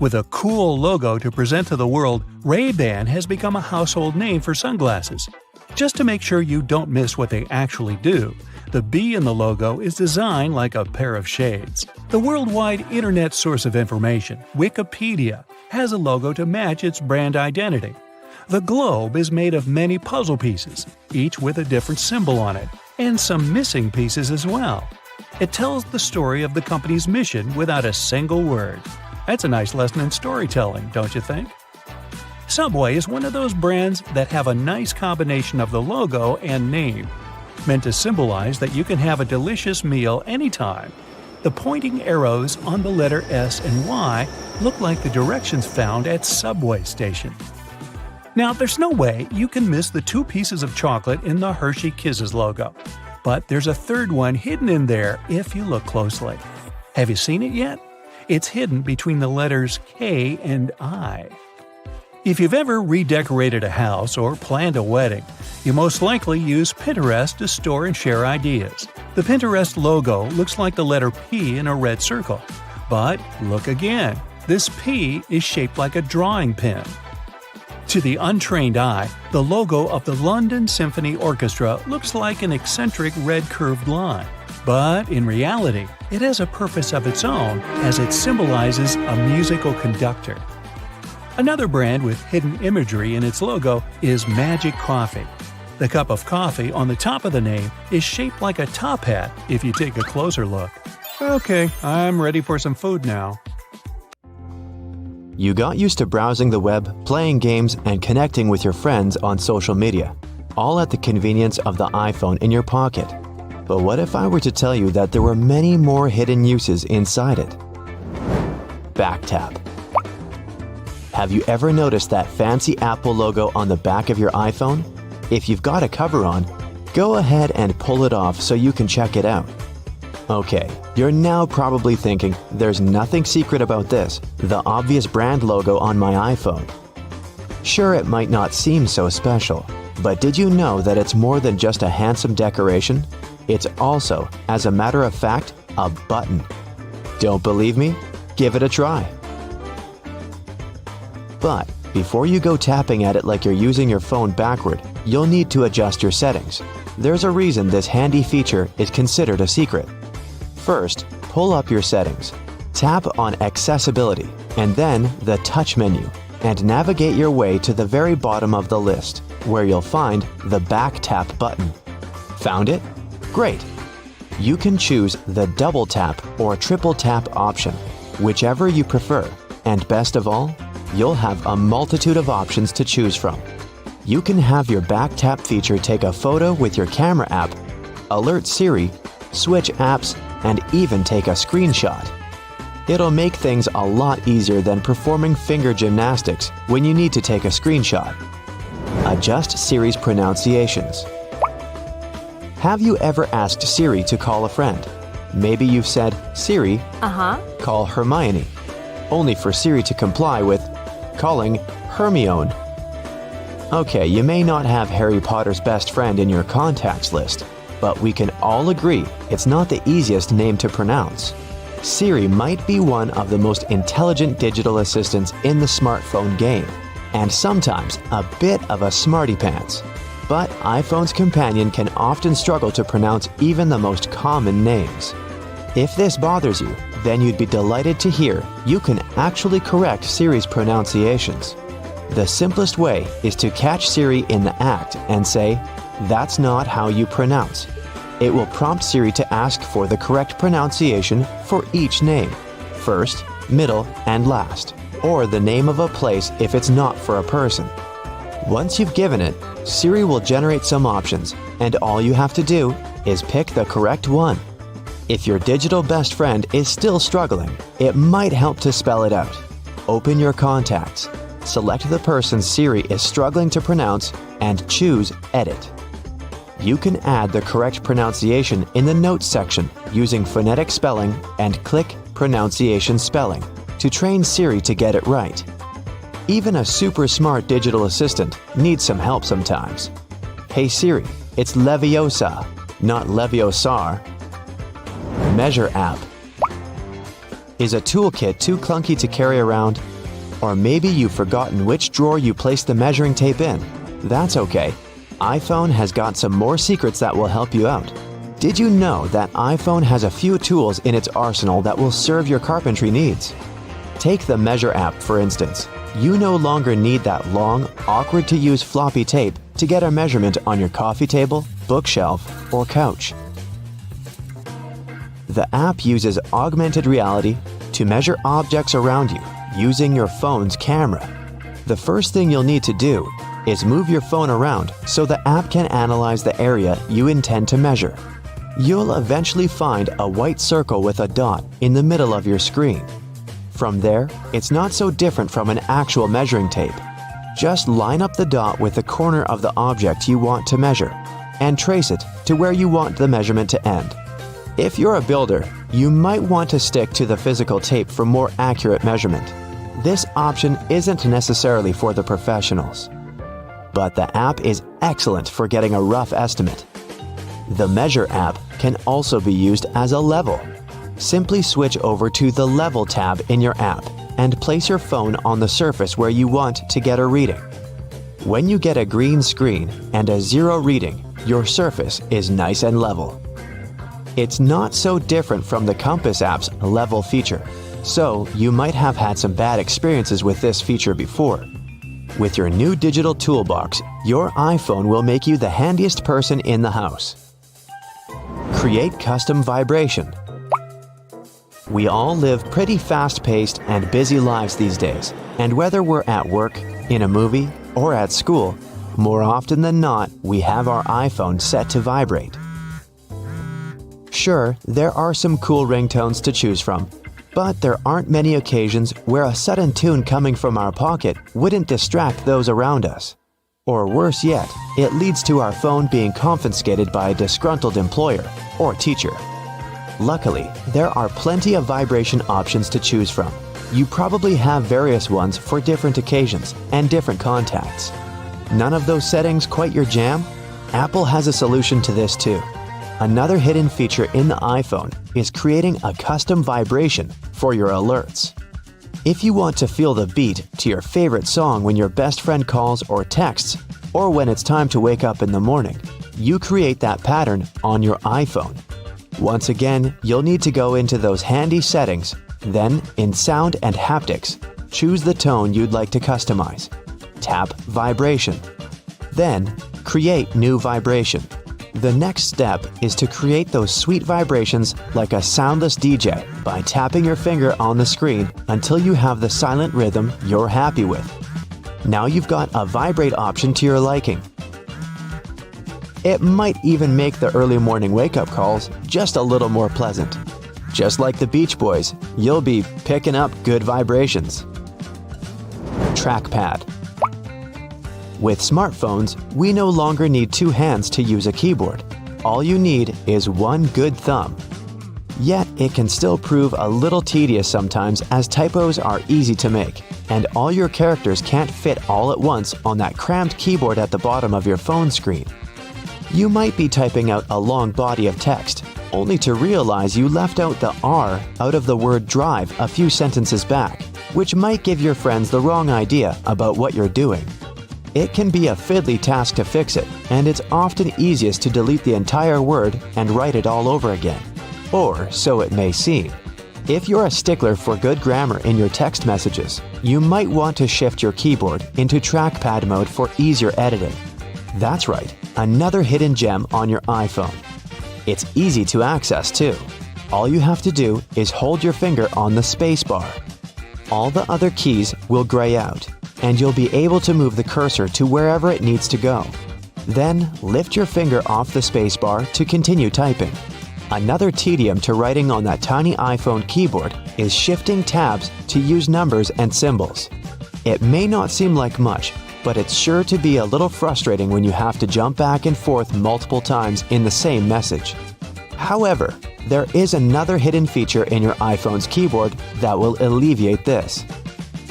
With a cool logo to present to the world, Ray-Ban has become a household name for sunglasses. Just to make sure you don't miss what they actually do, the B in the logo is designed like a pair of shades. The worldwide internet source of information, Wikipedia, has a logo to match its brand identity. The globe is made of many puzzle pieces, each with a different symbol on it, and some missing pieces as well. It tells the story of the company's mission without a single word. That's a nice lesson in storytelling, don't you think? Subway is one of those brands that have a nice combination of the logo and name, meant to symbolize that you can have a delicious meal anytime. The pointing arrows on the letter S and Y look like the directions found at subway stations. Now, there's no way you can miss the 2 pieces of chocolate in the Hershey Kisses logo, but there's a third one hidden in there if you look closely. Have you seen it yet? It's hidden between the letters K and I. If you've ever redecorated a house or planned a wedding, you most likely use Pinterest to store and share ideas. The Pinterest logo looks like the letter P in a red circle. But look again, this P is shaped like a drawing pen. To the untrained eye, the logo of the London Symphony Orchestra looks like an eccentric red curved line. But in reality, it has a purpose of its own as it symbolizes a musical conductor. Another brand with hidden imagery in its logo is Magic Coffee. The cup of coffee on the top of the name is shaped like a top hat if you take a closer look. Okay, I'm ready for some food now. You got used to browsing the web, playing games, and connecting with your friends on social media, all at the convenience of the iPhone in your pocket. But what if I were to tell you that there were many more hidden uses inside it? Back tap. Have you ever noticed that fancy Apple logo on the back of your iPhone? If you've got a cover on, go ahead and pull it off so you can check it out. Okay, you're now probably thinking, there's nothing secret about this, the obvious brand logo on my iPhone. Sure, it might not seem so special, but did you know that it's more than just a handsome decoration? It's also, as a matter of fact, a button. Don't believe me? Give it a try. But before you go tapping at it like you're using your phone backward, you'll need to adjust your settings. There's a reason this handy feature is considered a secret. First, pull up your settings. Tap on Accessibility and then the Touch menu and navigate your way to the very bottom of the list, where you'll find the Back Tap button. Found it? Great! You can choose the Double Tap or Triple Tap option, whichever you prefer, and best of all, you'll have a multitude of options to choose from. You can have your Back Tap feature take a photo with your camera app, alert Siri, switch apps, and even take a screenshot. It'll make things a lot easier than performing finger gymnastics when you need to take a screenshot. Adjust Siri's pronunciations. Have you ever asked Siri to call a friend? Maybe you've said, "Siri, call Hermione," only for Siri to comply with calling Hermione. Okay, you may not have Harry Potter's best friend in your contacts list, but we can all agree it's not the easiest name to pronounce. Siri might be one of the most intelligent digital assistants in the smartphone game, and sometimes a bit of a smarty pants. But iPhone's companion can often struggle to pronounce even the most common names. If this bothers you, then you'd be delighted to hear you can actually correct Siri's pronunciations. The simplest way is to catch Siri in the act and say, "That's not how you pronounce." It will prompt Siri to ask for the correct pronunciation for each name, first, middle, and last, or the name of a place if it's not for a person. Once you've given it, Siri will generate some options, and all you have to do is pick the correct one. If your digital best friend is still struggling, it might help to spell it out. Open your contacts, select the person Siri is struggling to pronounce, and choose Edit. You can add the correct pronunciation in the Notes section using phonetic spelling and click Pronunciation Spelling to train Siri to get it right. Even a super smart digital assistant needs some help sometimes. Hey Siri, it's Leviosa, not Leviosar. Measure app. Is a toolkit too clunky to carry around? Or maybe you've forgotten which drawer you placed the measuring tape in. That's okay. iPhone has got some more secrets that will help you out. Did you know that iPhone has a few tools in its arsenal that will serve your carpentry needs? Take the Measure app, for instance. You no longer need that long, awkward-to-use floppy tape to get a measurement on your coffee table, bookshelf, or couch. The app uses augmented reality to measure objects around you using your phone's camera. The first thing you'll need to do is move your phone around so the app can analyze the area you intend to measure. You'll eventually find a white circle with a dot in the middle of your screen. From there, it's not so different from an actual measuring tape. Just line up the dot with the corner of the object you want to measure and trace it to where you want the measurement to end. If you're a builder, you might want to stick to the physical tape for more accurate measurement. This option isn't necessarily for the professionals, but the app is excellent for getting a rough estimate. The Measure app can also be used as a level. Simply switch over to the Level tab in your app and place your phone on the surface where you want to get a reading. When you get a green screen and a 0 reading, your surface is nice and level. It's not so different from the Compass app's Level feature, so you might have had some bad experiences with this feature before. With your new digital toolbox, your iPhone will make you the handiest person in the house. Create custom vibration. We all live pretty fast-paced and busy lives these days, and whether we're at work, in a movie, or at school, more often than not, we have our iPhone set to vibrate. Sure, there are some cool ringtones to choose from, but there aren't many occasions where a sudden tune coming from our pocket wouldn't distract those around us. Or worse yet, it leads to our phone being confiscated by a disgruntled employer or teacher. Luckily, there are plenty of vibration options to choose from. You probably have various ones for different occasions and different contacts. None of those settings quite your jam? Apple has a solution to this too. Another hidden feature in the iPhone is creating a custom vibration for your alerts. If you want to feel the beat to your favorite song when your best friend calls or texts, or when it's time to wake up in the morning, you create that pattern on your iPhone. Once again, you'll need to go into those handy settings. Then, in Sound and Haptics, choose the tone you'd like to customize. Tap Vibration. Then, create new vibration. The next step is to create those sweet vibrations like a soundless DJ by tapping your finger on the screen until you have the silent rhythm you're happy with. Now you've got a vibrate option to your liking. It might even make the early morning wake-up calls just a little more pleasant. Just like the Beach Boys, you'll be picking up good vibrations. Trackpad. With smartphones, we no longer need two hands to use a keyboard. All you need is one good thumb. Yet, it can still prove a little tedious sometimes as typos are easy to make, and all your characters can't fit all at once on that cramped keyboard at the bottom of your phone screen. You might be typing out a long body of text, only to realize you left out the R out of the word drive a few sentences back, which might give your friends the wrong idea about what you're doing. It can be a fiddly task to fix it, and it's often easiest to delete the entire word and write it all over again. Or so it may seem. If you're a stickler for good grammar in your text messages, you might want to shift your keyboard into trackpad mode for easier editing. That's right, another hidden gem on your iPhone. It's easy to access too. All you have to do is hold your finger on the space bar. All the other keys will gray out, and you'll be able to move the cursor to wherever it needs to go. Then, lift your finger off the spacebar to continue typing. Another tedium to writing on that tiny iPhone keyboard is shifting tabs to use numbers and symbols. It may not seem like much, but it's sure to be a little frustrating when you have to jump back and forth multiple times in the same message. However, there is another hidden feature in your iPhone's keyboard that will alleviate this.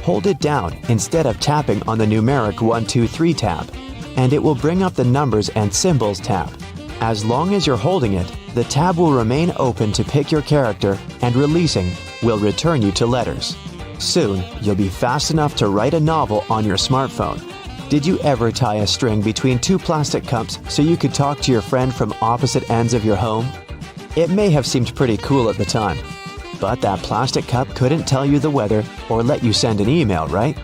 Hold it down instead of tapping on the numeric 1, 2, 3 tab, and it will bring up the Numbers and Symbols tab. As long as you're holding it, the tab will remain open to pick your character, and releasing will return you to letters. Soon, you'll be fast enough to write a novel on your smartphone. Did you ever tie a string between two plastic cups so you could talk to your friend from opposite ends of your home? It may have seemed pretty cool at the time, but that plastic cup couldn't tell you the weather or let you send an email, right?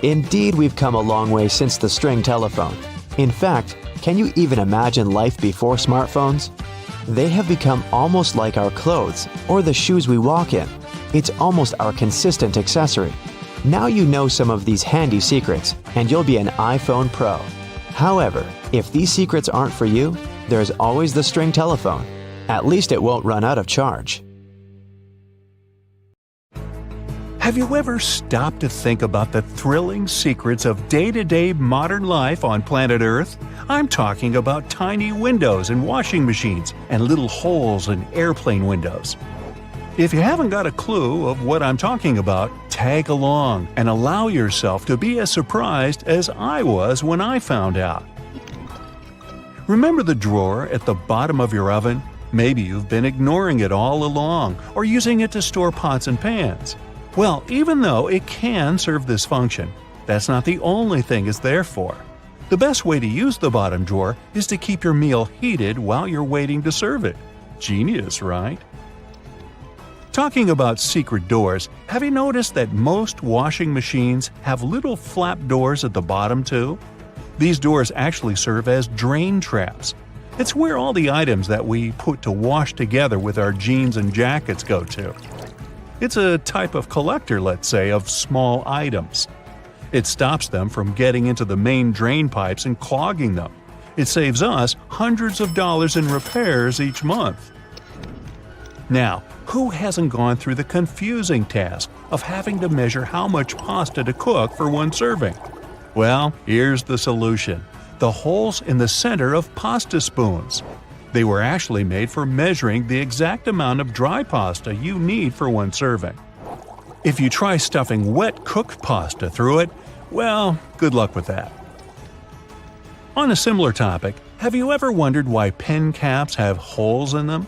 Indeed, we've come a long way since the string telephone. In fact, can you even imagine life before smartphones? They have become almost like our clothes or the shoes we walk in. It's almost our consistent accessory. Now you know some of these handy secrets, and you'll be an iPhone Pro. However, if these secrets aren't for you, there's always the string telephone. At least it won't run out of charge. Have you ever stopped to think about the thrilling secrets of day-to-day modern life on planet Earth? I'm talking about tiny windows in washing machines and little holes in airplane windows. If you haven't got a clue of what I'm talking about, tag along and allow yourself to be as surprised as I was when I found out. Remember the drawer at the bottom of your oven? Maybe you've been ignoring it all along or using it to store pots and pans. Well, even though it can serve this function, that's not the only thing it's there for. The best way to use the bottom drawer is to keep your meal heated while you're waiting to serve it. Genius, right? Talking about secret doors, have you noticed that most washing machines have little flap doors at the bottom too? These doors actually serve as drain traps. It's where all the items that we put to wash together with our jeans and jackets go to. It's a type of collector, let's say, of small items. It stops them from getting into the main drain pipes and clogging them. It saves us hundreds of dollars in repairs each month. Now, who hasn't gone through the confusing task of having to measure how much pasta to cook for one serving? Well, here's the solution: the holes in the center of pasta spoons. They were actually made for measuring the exact amount of dry pasta you need for one serving. If you try stuffing wet cooked pasta through it, well, good luck with that. On a similar topic, have you ever wondered why pen caps have holes in them?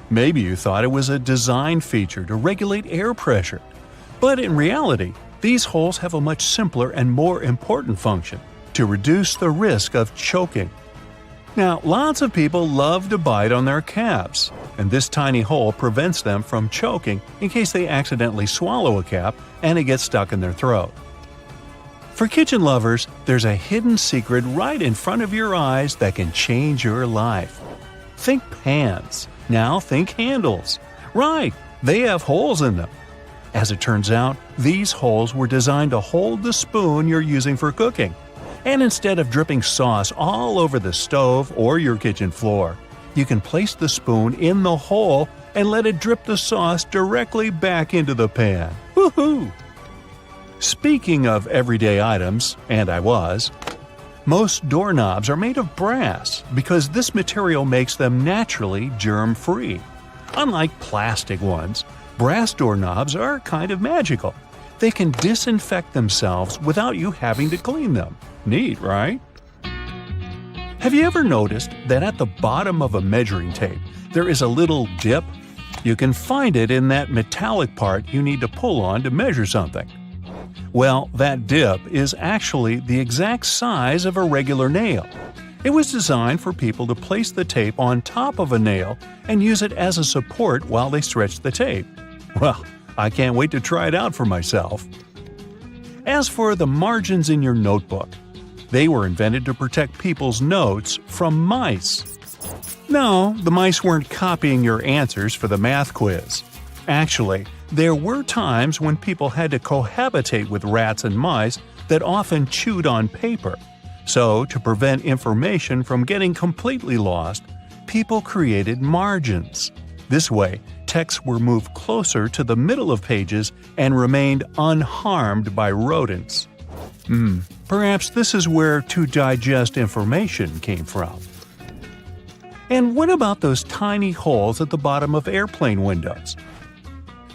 Maybe you thought it was a design feature to regulate air pressure. But in reality, these holes have a much simpler and more important function: to reduce the risk of choking. Now, lots of people love to bite on their caps, and this tiny hole prevents them from choking in case they accidentally swallow a cap and it gets stuck in their throat. For kitchen lovers, there's a hidden secret right in front of your eyes that can change your life. Think pans. Now think handles. Right, they have holes in them. As it turns out, these holes were designed to hold the spoon you're using for cooking. And instead of dripping sauce all over the stove or your kitchen floor, you can place the spoon in the hole and let it drip the sauce directly back into the pan. Woohoo! Speaking of everyday items, and most doorknobs are made of brass because this material makes them naturally germ-free. Unlike plastic ones, brass doorknobs are kind of magical. They can disinfect themselves without you having to clean them. Neat, right? Have you ever noticed that at the bottom of a measuring tape there is a little dip? You can find it in that metallic part you need to pull on to measure something. Well, that dip is actually the exact size of a regular nail. It was designed for people to place the tape on top of a nail and use it as a support while they stretch the tape. Well, I can't wait to try it out for myself. As for the margins in your notebook, they were invented to protect people's notes from mice. No, the mice weren't copying your answers for the math quiz. Actually, there were times when people had to cohabitate with rats and mice that often chewed on paper. So, to prevent information from getting completely lost, people created margins. This way, texts were moved closer to the middle of pages and remained unharmed by rodents. Perhaps this is where to digest information came from. And what about those tiny holes at the bottom of airplane windows?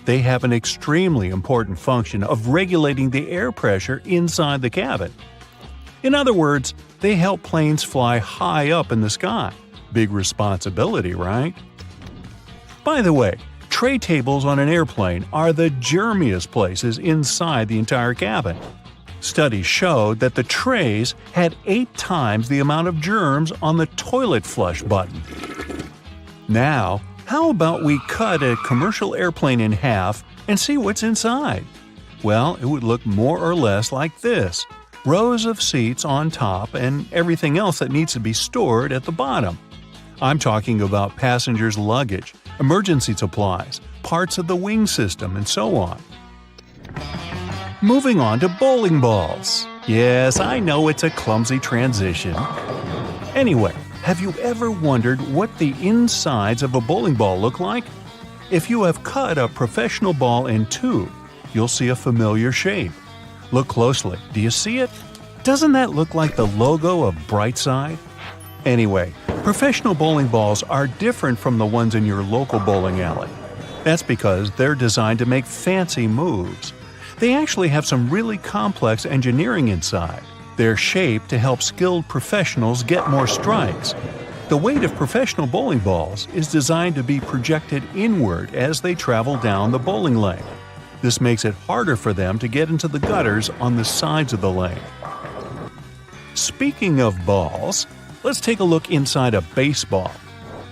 They have an extremely important function of regulating the air pressure inside the cabin. In other words, they help planes fly high up in the sky. Big responsibility, right? By the way, tray tables on an airplane are the germiest places inside the entire cabin. Studies showed that the trays had 8 times the amount of germs on the toilet flush button. Now, how about we cut a commercial airplane in half and see what's inside? Well, it would look more or less like this: rows of seats on top and everything else that needs to be stored at the bottom. I'm talking about passengers' luggage, emergency supplies, parts of the wing system, and so on. Moving on to bowling balls. Yes, I know it's a clumsy transition. Anyway, have you ever wondered what the insides of a bowling ball look like? If you have cut a professional ball in two, you'll see a familiar shape. Look closely. Do you see it? Doesn't that look like the logo of Brightside? Anyway, professional bowling balls are different from the ones in your local bowling alley. That's because they're designed to make fancy moves. They actually have some really complex engineering inside. They're shaped to help skilled professionals get more strikes. The weight of professional bowling balls is designed to be projected inward as they travel down the bowling lane. This makes it harder for them to get into the gutters on the sides of the lane. Speaking of balls, let's take a look inside a baseball.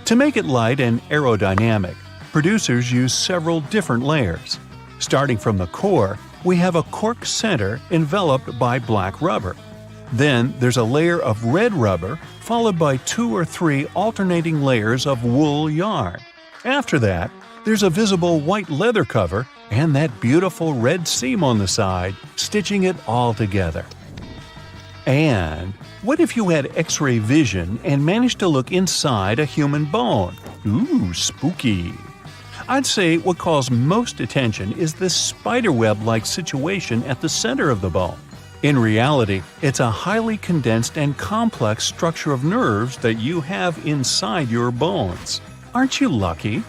To make it light and aerodynamic, producers use several different layers. Starting from the core, we have a cork center enveloped by black rubber. Then there's a layer of red rubber, followed by 2 or 3 alternating layers of wool yarn. After that, there's a visible white leather cover and that beautiful red seam on the side, stitching it all together. And what if you had X-ray vision and managed to look inside a human bone? Ooh, spooky! I'd say what calls most attention is this spiderweb-like situation at the center of the bone. In reality, it's a highly condensed and complex structure of nerves that you have inside your bones. Aren't you lucky?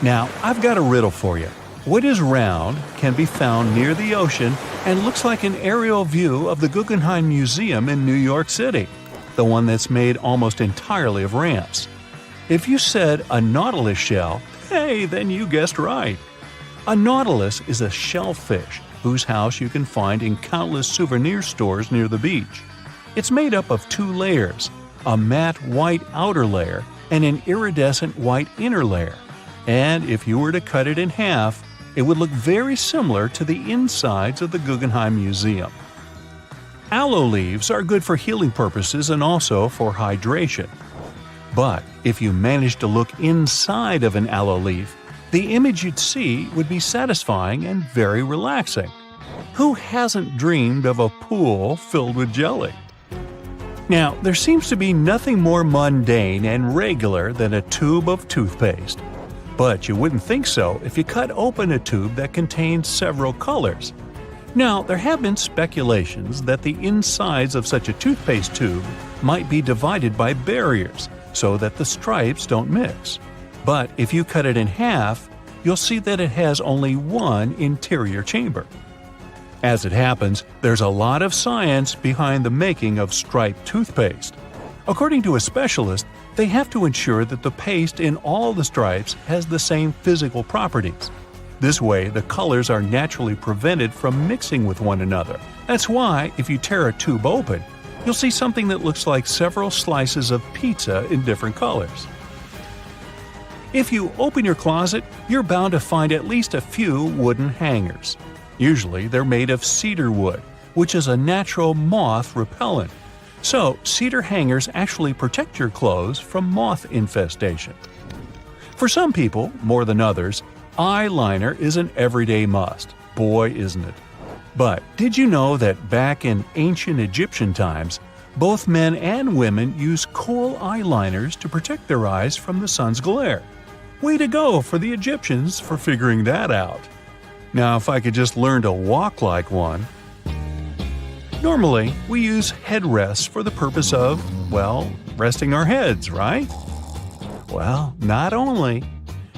Now, I've got a riddle for you. What is round, can be found near the ocean, and looks like an aerial view of the Guggenheim Museum in New York City, the one that's made almost entirely of ramps? If you said a nautilus shell, hey, then you guessed right. A nautilus is a shellfish whose house you can find in countless souvenir stores near the beach. It's made up of 2 layers, a matte white outer layer, and an iridescent white inner layer. And if you were to cut it in half, it would look very similar to the insides of the Guggenheim Museum. Aloe leaves are good for healing purposes and also for hydration. But if you managed to look inside of an aloe leaf, the image you'd see would be satisfying and very relaxing. Who hasn't dreamed of a pool filled with jelly? Now, there seems to be nothing more mundane and regular than a tube of toothpaste. But you wouldn't think so if you cut open a tube that contains several colors. Now, there have been speculations that the insides of such a toothpaste tube might be divided by barriers so that the stripes don't mix. But if you cut it in half, you'll see that it has only one interior chamber. As it happens, there's a lot of science behind the making of striped toothpaste. According to a specialist, they have to ensure that the paste in all the stripes has the same physical properties. This way, the colors are naturally prevented from mixing with one another. That's why, if you tear a tube open, you'll see something that looks like several slices of pizza in different colors. If you open your closet, you're bound to find at least a few wooden hangers. Usually, they're made of cedar wood, which is a natural moth repellent. So, cedar hangers actually protect your clothes from moth infestation. For some people, more than others, eyeliner is an everyday must. Boy, isn't it. But did you know that back in ancient Egyptian times, both men and women used kohl eyeliners to protect their eyes from the sun's glare? Way to go for the Egyptians for figuring that out. Now, if I could just learn to walk like one. Normally, we use headrests for the purpose of, well, resting our heads, right? Well, not only.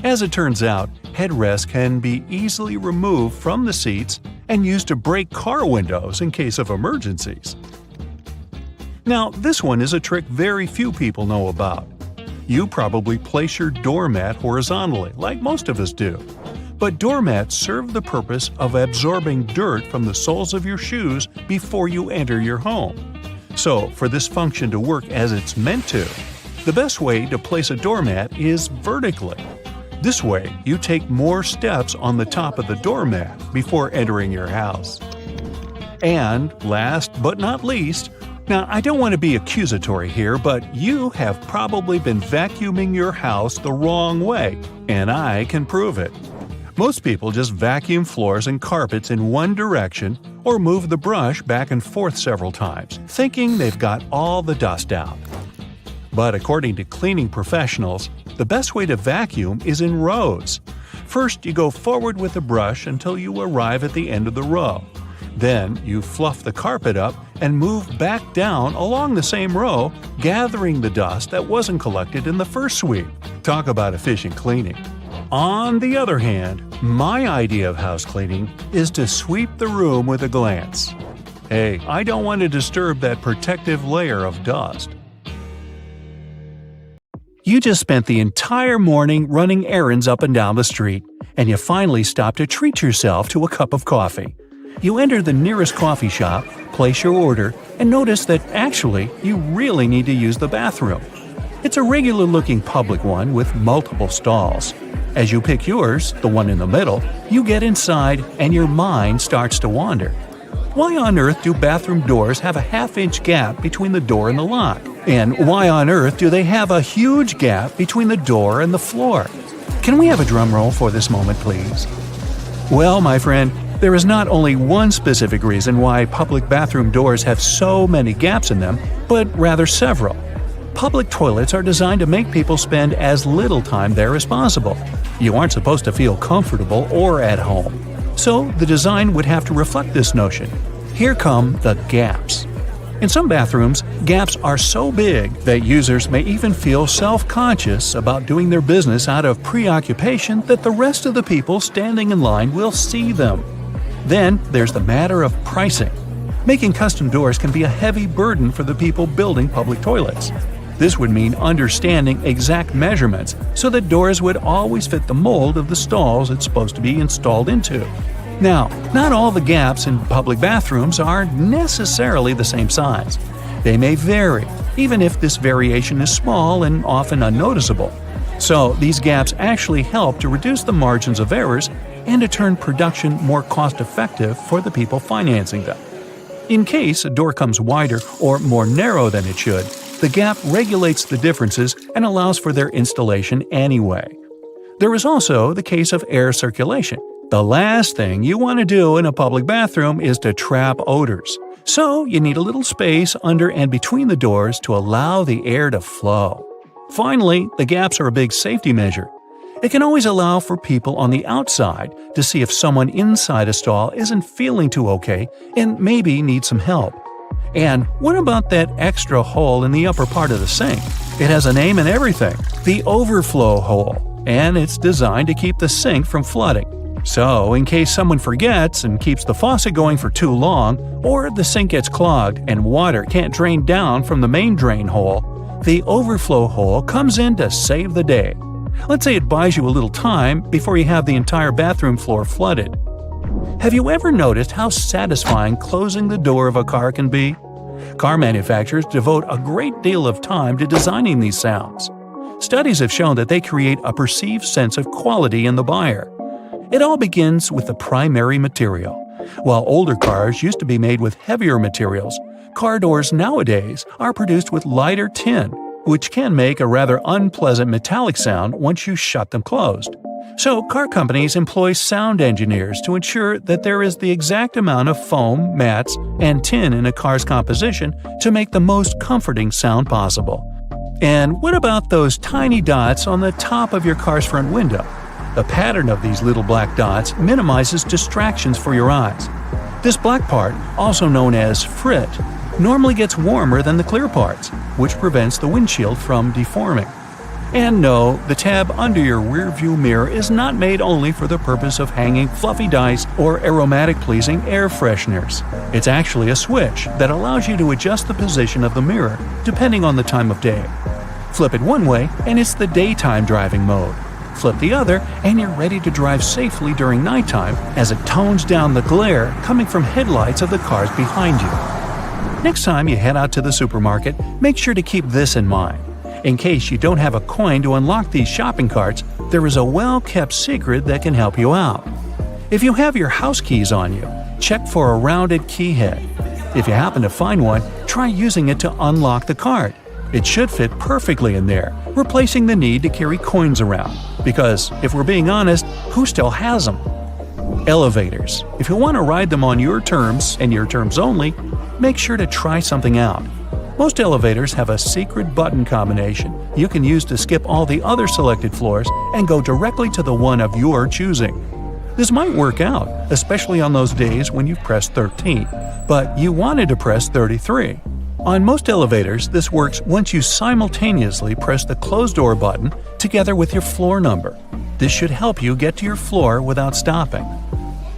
As it turns out, headrests can be easily removed from the seats and used to break car windows in case of emergencies. Now, this one is a trick very few people know about. You probably place your doormat horizontally, like most of us do. But doormats serve the purpose of absorbing dirt from the soles of your shoes before you enter your home. So, for this function to work as it's meant to, the best way to place a doormat is vertically. This way, you take more steps on the top of the doormat before entering your house. And last but not least, now I don't want to be accusatory here, but you have probably been vacuuming your house the wrong way, and I can prove it. Most people just vacuum floors and carpets in one direction or move the brush back and forth several times, thinking they've got all the dust out. But according to cleaning professionals, the best way to vacuum is in rows. First, you go forward with the brush until you arrive at the end of the row. Then, you fluff the carpet up and move back down along the same row, gathering the dust that wasn't collected in the first sweep. Talk about efficient cleaning. On the other hand, my idea of house cleaning is to sweep the room with a glance. Hey, I don't want to disturb that protective layer of dust. You just spent the entire morning running errands up and down the street, and you finally stop to treat yourself to a cup of coffee. You enter the nearest coffee shop, place your order, and notice that actually you really need to use the bathroom. It's a regular-looking public one with multiple stalls. As you pick yours, the one in the middle, you get inside and your mind starts to wander. Why on earth do bathroom doors have a half-inch gap between the door and the lock? And why on earth do they have a huge gap between the door and the floor? Can we have a drum roll for this moment, please? Well, my friend, there is not only one specific reason why public bathroom doors have so many gaps in them, but rather several. Public toilets are designed to make people spend as little time there as possible. You aren't supposed to feel comfortable or at home. So the design would have to reflect this notion. Here come the gaps. In some bathrooms, gaps are so big that users may even feel self-conscious about doing their business out of preoccupation that the rest of the people standing in line will see them. Then there's the matter of pricing. Making custom doors can be a heavy burden for the people building public toilets. This would mean understanding exact measurements so that doors would always fit the mold of the stalls it's supposed to be installed into. Now, not all the gaps in public bathrooms are necessarily the same size. They may vary, even if this variation is small and often unnoticeable. So these gaps actually help to reduce the margins of errors and to turn production more cost-effective for the people financing them. In case a door comes wider or more narrow than it should, the gap regulates the differences and allows for their installation anyway. There is also the case of air circulation. The last thing you want to do in a public bathroom is to trap odors. So you need a little space under and between the doors to allow the air to flow. Finally, the gaps are a big safety measure. It can always allow for people on the outside to see if someone inside a stall isn't feeling too okay and maybe needs some help. And what about that extra hole in the upper part of the sink? It has a name and everything, the overflow hole, and it's designed to keep the sink from flooding. So, in case someone forgets and keeps the faucet going for too long, or the sink gets clogged and water can't drain down from the main drain hole, the overflow hole comes in to save the day. Let's say it buys you a little time before you have the entire bathroom floor flooded. Have you ever noticed how satisfying closing the door of a car can be? Car manufacturers devote a great deal of time to designing these sounds. Studies have shown that they create a perceived sense of quality in the buyer. It all begins with the primary material. While older cars used to be made with heavier materials, car doors nowadays are produced with lighter tin, which can make a rather unpleasant metallic sound once you shut them closed. So car companies employ sound engineers to ensure that there is the exact amount of foam, mats, and tin in a car's composition to make the most comforting sound possible. And what about those tiny dots on the top of your car's front window? The pattern of these little black dots minimizes distractions for your eyes. This black part, also known as frit, normally gets warmer than the clear parts, which prevents the windshield from deforming. And no, the tab under your rearview mirror is not made only for the purpose of hanging fluffy dice or aromatic-pleasing air fresheners. It's actually a switch that allows you to adjust the position of the mirror depending on the time of day. Flip it one way and it's the daytime driving mode. Flip the other and you're ready to drive safely during nighttime as it tones down the glare coming from headlights of the cars behind you. Next time you head out to the supermarket, make sure to keep this in mind. In case you don't have a coin to unlock these shopping carts, there is a well-kept secret that can help you out. If you have your house keys on you, check for a rounded key head. If you happen to find one, try using it to unlock the cart. It should fit perfectly in there, replacing the need to carry coins around. Because, if we're being honest, who still has them? Elevators. If you want to ride them on your terms, and your terms only, make sure to try something out. Most elevators have a secret button combination you can use to skip all the other selected floors and go directly to the one of your choosing. This might work out, especially on those days when you've pressed 13, but you wanted to press 33. On most elevators, this works once you simultaneously press the closed door button together with your floor number. This should help you get to your floor without stopping.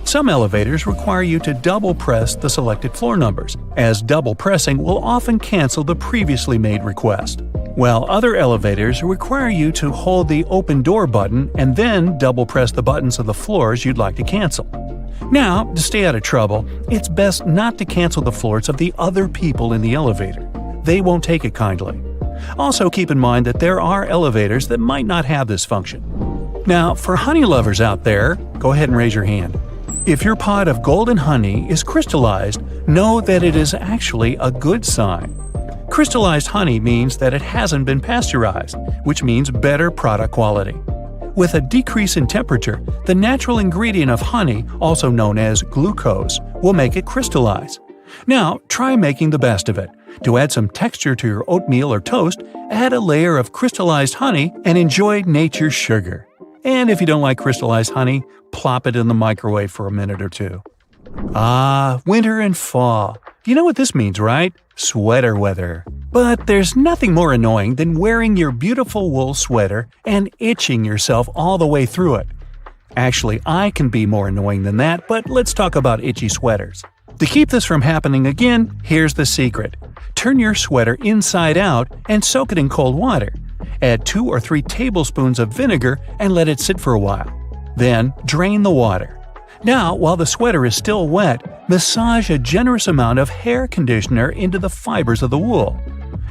Some elevators require you to double press the selected floor numbers, as double pressing will often cancel the previously made request. While other elevators require you to hold the open door button and then double press the buttons of the floors you'd like to cancel. Now, to stay out of trouble, it's best not to cancel the floors of the other people in the elevator. They won't take it kindly. Also keep in mind that there are elevators that might not have this function. Now, for honey lovers out there, go ahead and raise your hand. If your pot of golden honey is crystallized, know that it is actually a good sign. Crystallized honey means that it hasn't been pasteurized, which means better product quality. With a decrease in temperature, the natural ingredient of honey, also known as glucose, will make it crystallize. Now, try making the best of it. To add some texture to your oatmeal or toast, add a layer of crystallized honey and enjoy nature's sugar. And if you don't like crystallized honey, plop it in the microwave for a minute or two. Ah, winter and fall. You know what this means, right? Sweater weather. But there's nothing more annoying than wearing your beautiful wool sweater and itching yourself all the way through it. Actually, I can be more annoying than that, but let's talk about itchy sweaters. To keep this from happening again, here's the secret. Turn your sweater inside out and soak it in cold water. Add 2 or 3 tablespoons of vinegar and let it sit for a while. Then, drain the water. Now, while the sweater is still wet, massage a generous amount of hair conditioner into the fibers of the wool.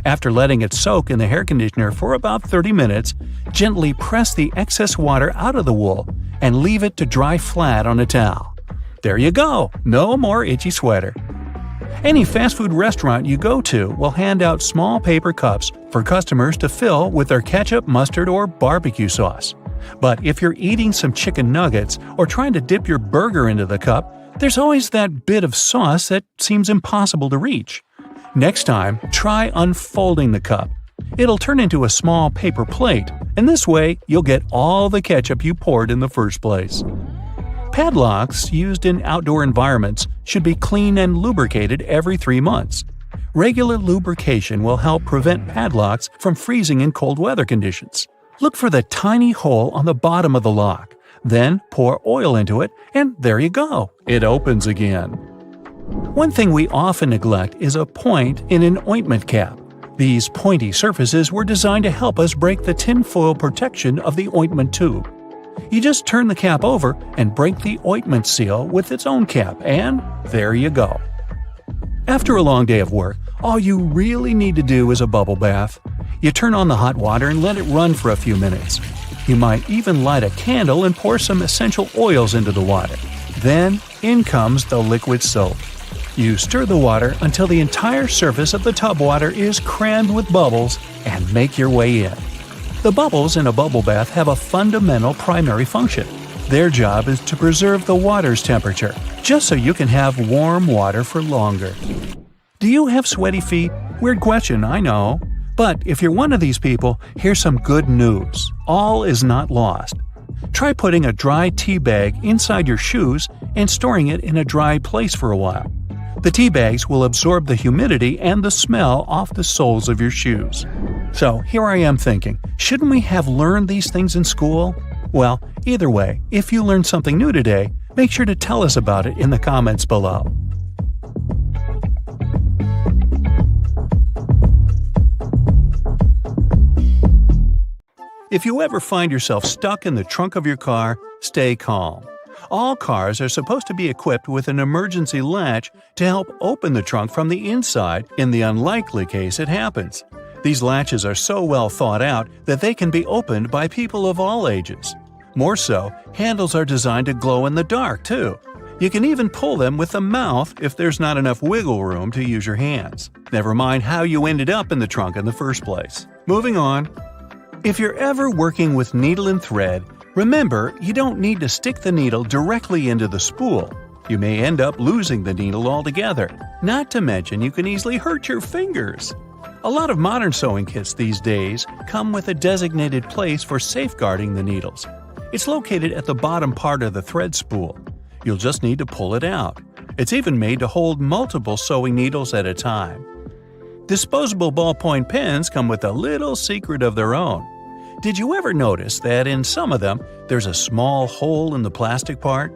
After letting it soak in the hair conditioner for about 30 minutes, gently press the excess water out of the wool and leave it to dry flat on a towel. There you go! No more itchy sweater. Any fast food restaurant you go to will hand out small paper cups for customers to fill with their ketchup, mustard, or barbecue sauce. But if you're eating some chicken nuggets or trying to dip your burger into the cup, there's always that bit of sauce that seems impossible to reach. Next time, try unfolding the cup. It'll turn into a small paper plate, and this way you'll get all the ketchup you poured in the first place. Padlocks used in outdoor environments should be cleaned and lubricated every 3 months. Regular lubrication will help prevent padlocks from freezing in cold weather conditions. Look for the tiny hole on the bottom of the lock. Then pour oil into it, and there you go. It opens again. One thing we often neglect is a point in an ointment cap. These pointy surfaces were designed to help us break the tinfoil protection of the ointment tube. You just turn the cap over and break the ointment seal with its own cap, and there you go. After a long day of work, all you really need to do is a bubble bath. You turn on the hot water and let it run for a few minutes. You might even light a candle and pour some essential oils into the water. Then, in comes the liquid soap. You stir the water until the entire surface of the tub water is crammed with bubbles and make your way in. The bubbles in a bubble bath have a fundamental primary function. Their job is to preserve the water's temperature, just so you can have warm water for longer. Do you have sweaty feet? Weird question, I know. But if you're one of these people, here's some good news. All is not lost. Try putting a dry tea bag inside your shoes and storing it in a dry place for a while. The tea bags will absorb the humidity and the smell off the soles of your shoes. So here I am thinking, shouldn't we have learned these things in school? Well, either way, if you learned something new today, make sure to tell us about it in the comments below. If you ever find yourself stuck in the trunk of your car, stay calm. All cars are supposed to be equipped with an emergency latch to help open the trunk from the inside in the unlikely case it happens. These latches are so well thought out that they can be opened by people of all ages. More so, handles are designed to glow in the dark, too. You can even pull them with the mouth if there's not enough wiggle room to use your hands. Never mind how you ended up in the trunk in the first place. Moving on. If you're ever working with needle and thread, remember you don't need to stick the needle directly into the spool. You may end up losing the needle altogether. Not to mention you can easily hurt your fingers. A lot of modern sewing kits these days come with a designated place for safeguarding the needles. It's located at the bottom part of the thread spool. You'll just need to pull it out. It's even made to hold multiple sewing needles at a time. Disposable ballpoint pens come with a little secret of their own. Did you ever notice that in some of them, there's a small hole in the plastic part?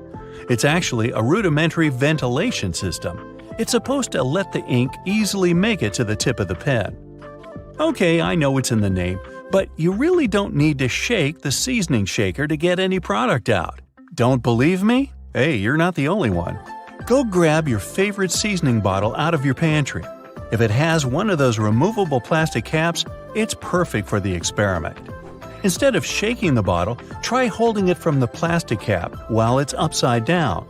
It's actually a rudimentary ventilation system. It's supposed to let the ink easily make it to the tip of the pen. Okay, I know it's in the name, but you really don't need to shake the seasoning shaker to get any product out. Don't believe me? Hey, you're not the only one. Go grab your favorite seasoning bottle out of your pantry. If it has one of those removable plastic caps, it's perfect for the experiment. Instead of shaking the bottle, try holding it from the plastic cap while it's upside down.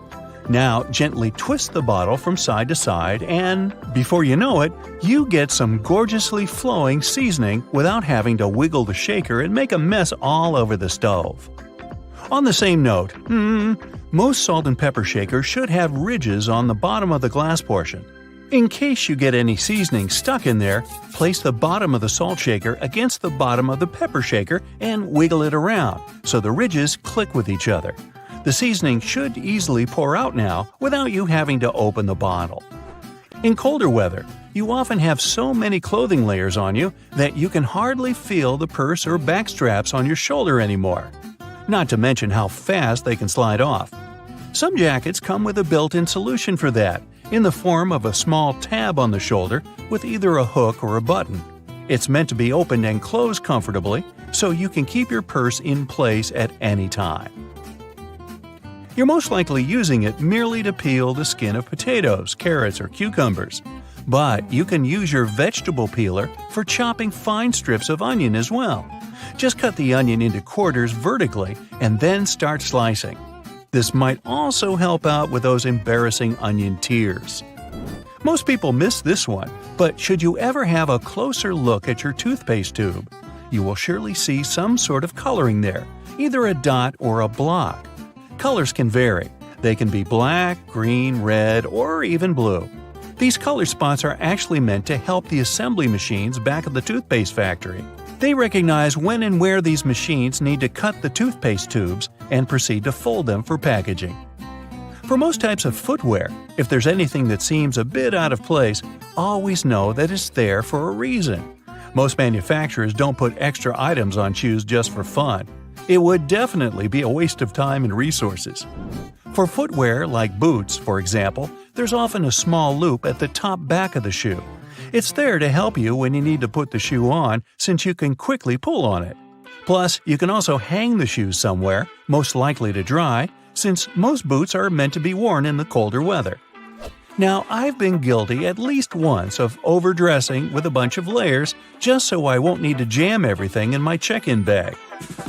Now gently twist the bottle from side to side and, before you know it, you get some gorgeously flowing seasoning without having to wiggle the shaker and make a mess all over the stove. On the same note, most salt and pepper shakers should have ridges on the bottom of the glass portion. In case you get any seasoning stuck in there, place the bottom of the salt shaker against the bottom of the pepper shaker and wiggle it around so the ridges click with each other. The seasoning should easily pour out now without you having to open the bottle. In colder weather, you often have so many clothing layers on you that you can hardly feel the purse or back straps on your shoulder anymore. Not to mention how fast they can slide off. Some jackets come with a built-in solution for that, in the form of a small tab on the shoulder with either a hook or a button. It's meant to be opened and closed comfortably, so you can keep your purse in place at any time. You're most likely using it merely to peel the skin of potatoes, carrots, or cucumbers. But you can use your vegetable peeler for chopping fine strips of onion as well. Just cut the onion into quarters vertically and then start slicing. This might also help out with those embarrassing onion tears. Most people miss this one, but should you ever have a closer look at your toothpaste tube, you will surely see some sort of coloring there, either a dot or a block. Colors can vary. They can be black, green, red, or even blue. These color spots are actually meant to help the assembly machines back at the toothpaste factory. They recognize when and where these machines need to cut the toothpaste tubes and proceed to fold them for packaging. For most types of footwear, if there's anything that seems a bit out of place, always know that it's there for a reason. Most manufacturers don't put extra items on shoes just for fun. It would definitely be a waste of time and resources. For footwear like boots, for example, there's often a small loop at the top back of the shoe. It's there to help you when you need to put the shoe on, since you can quickly pull on it. Plus, you can also hang the shoes somewhere, most likely to dry, since most boots are meant to be worn in the colder weather. Now, I've been guilty at least once of overdressing with a bunch of layers just so I won't need to jam everything in my check-in bag.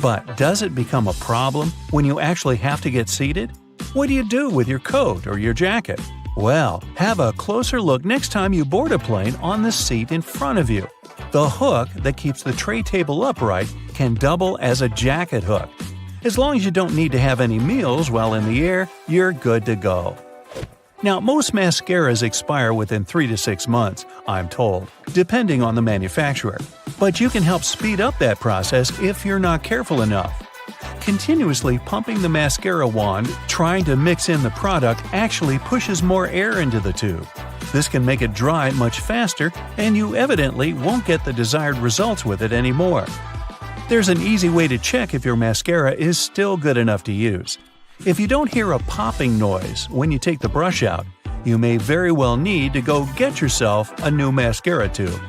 But does it become a problem when you actually have to get seated? What do you do with your coat or your jacket? Well, have a closer look next time you board a plane on the seat in front of you. The hook that keeps the tray table upright can double as a jacket hook. As long as you don't need to have any meals while in the air, you're good to go. Now, most mascaras expire within 3 to 6 months, I'm told, depending on the manufacturer. But you can help speed up that process if you're not careful enough. Continuously pumping the mascara wand, trying to mix in the product actually pushes more air into the tube. This can make it dry much faster, and you evidently won't get the desired results with it anymore. There's an easy way to check if your mascara is still good enough to use. If you don't hear a popping noise when you take the brush out, you may very well need to go get yourself a new mascara tube.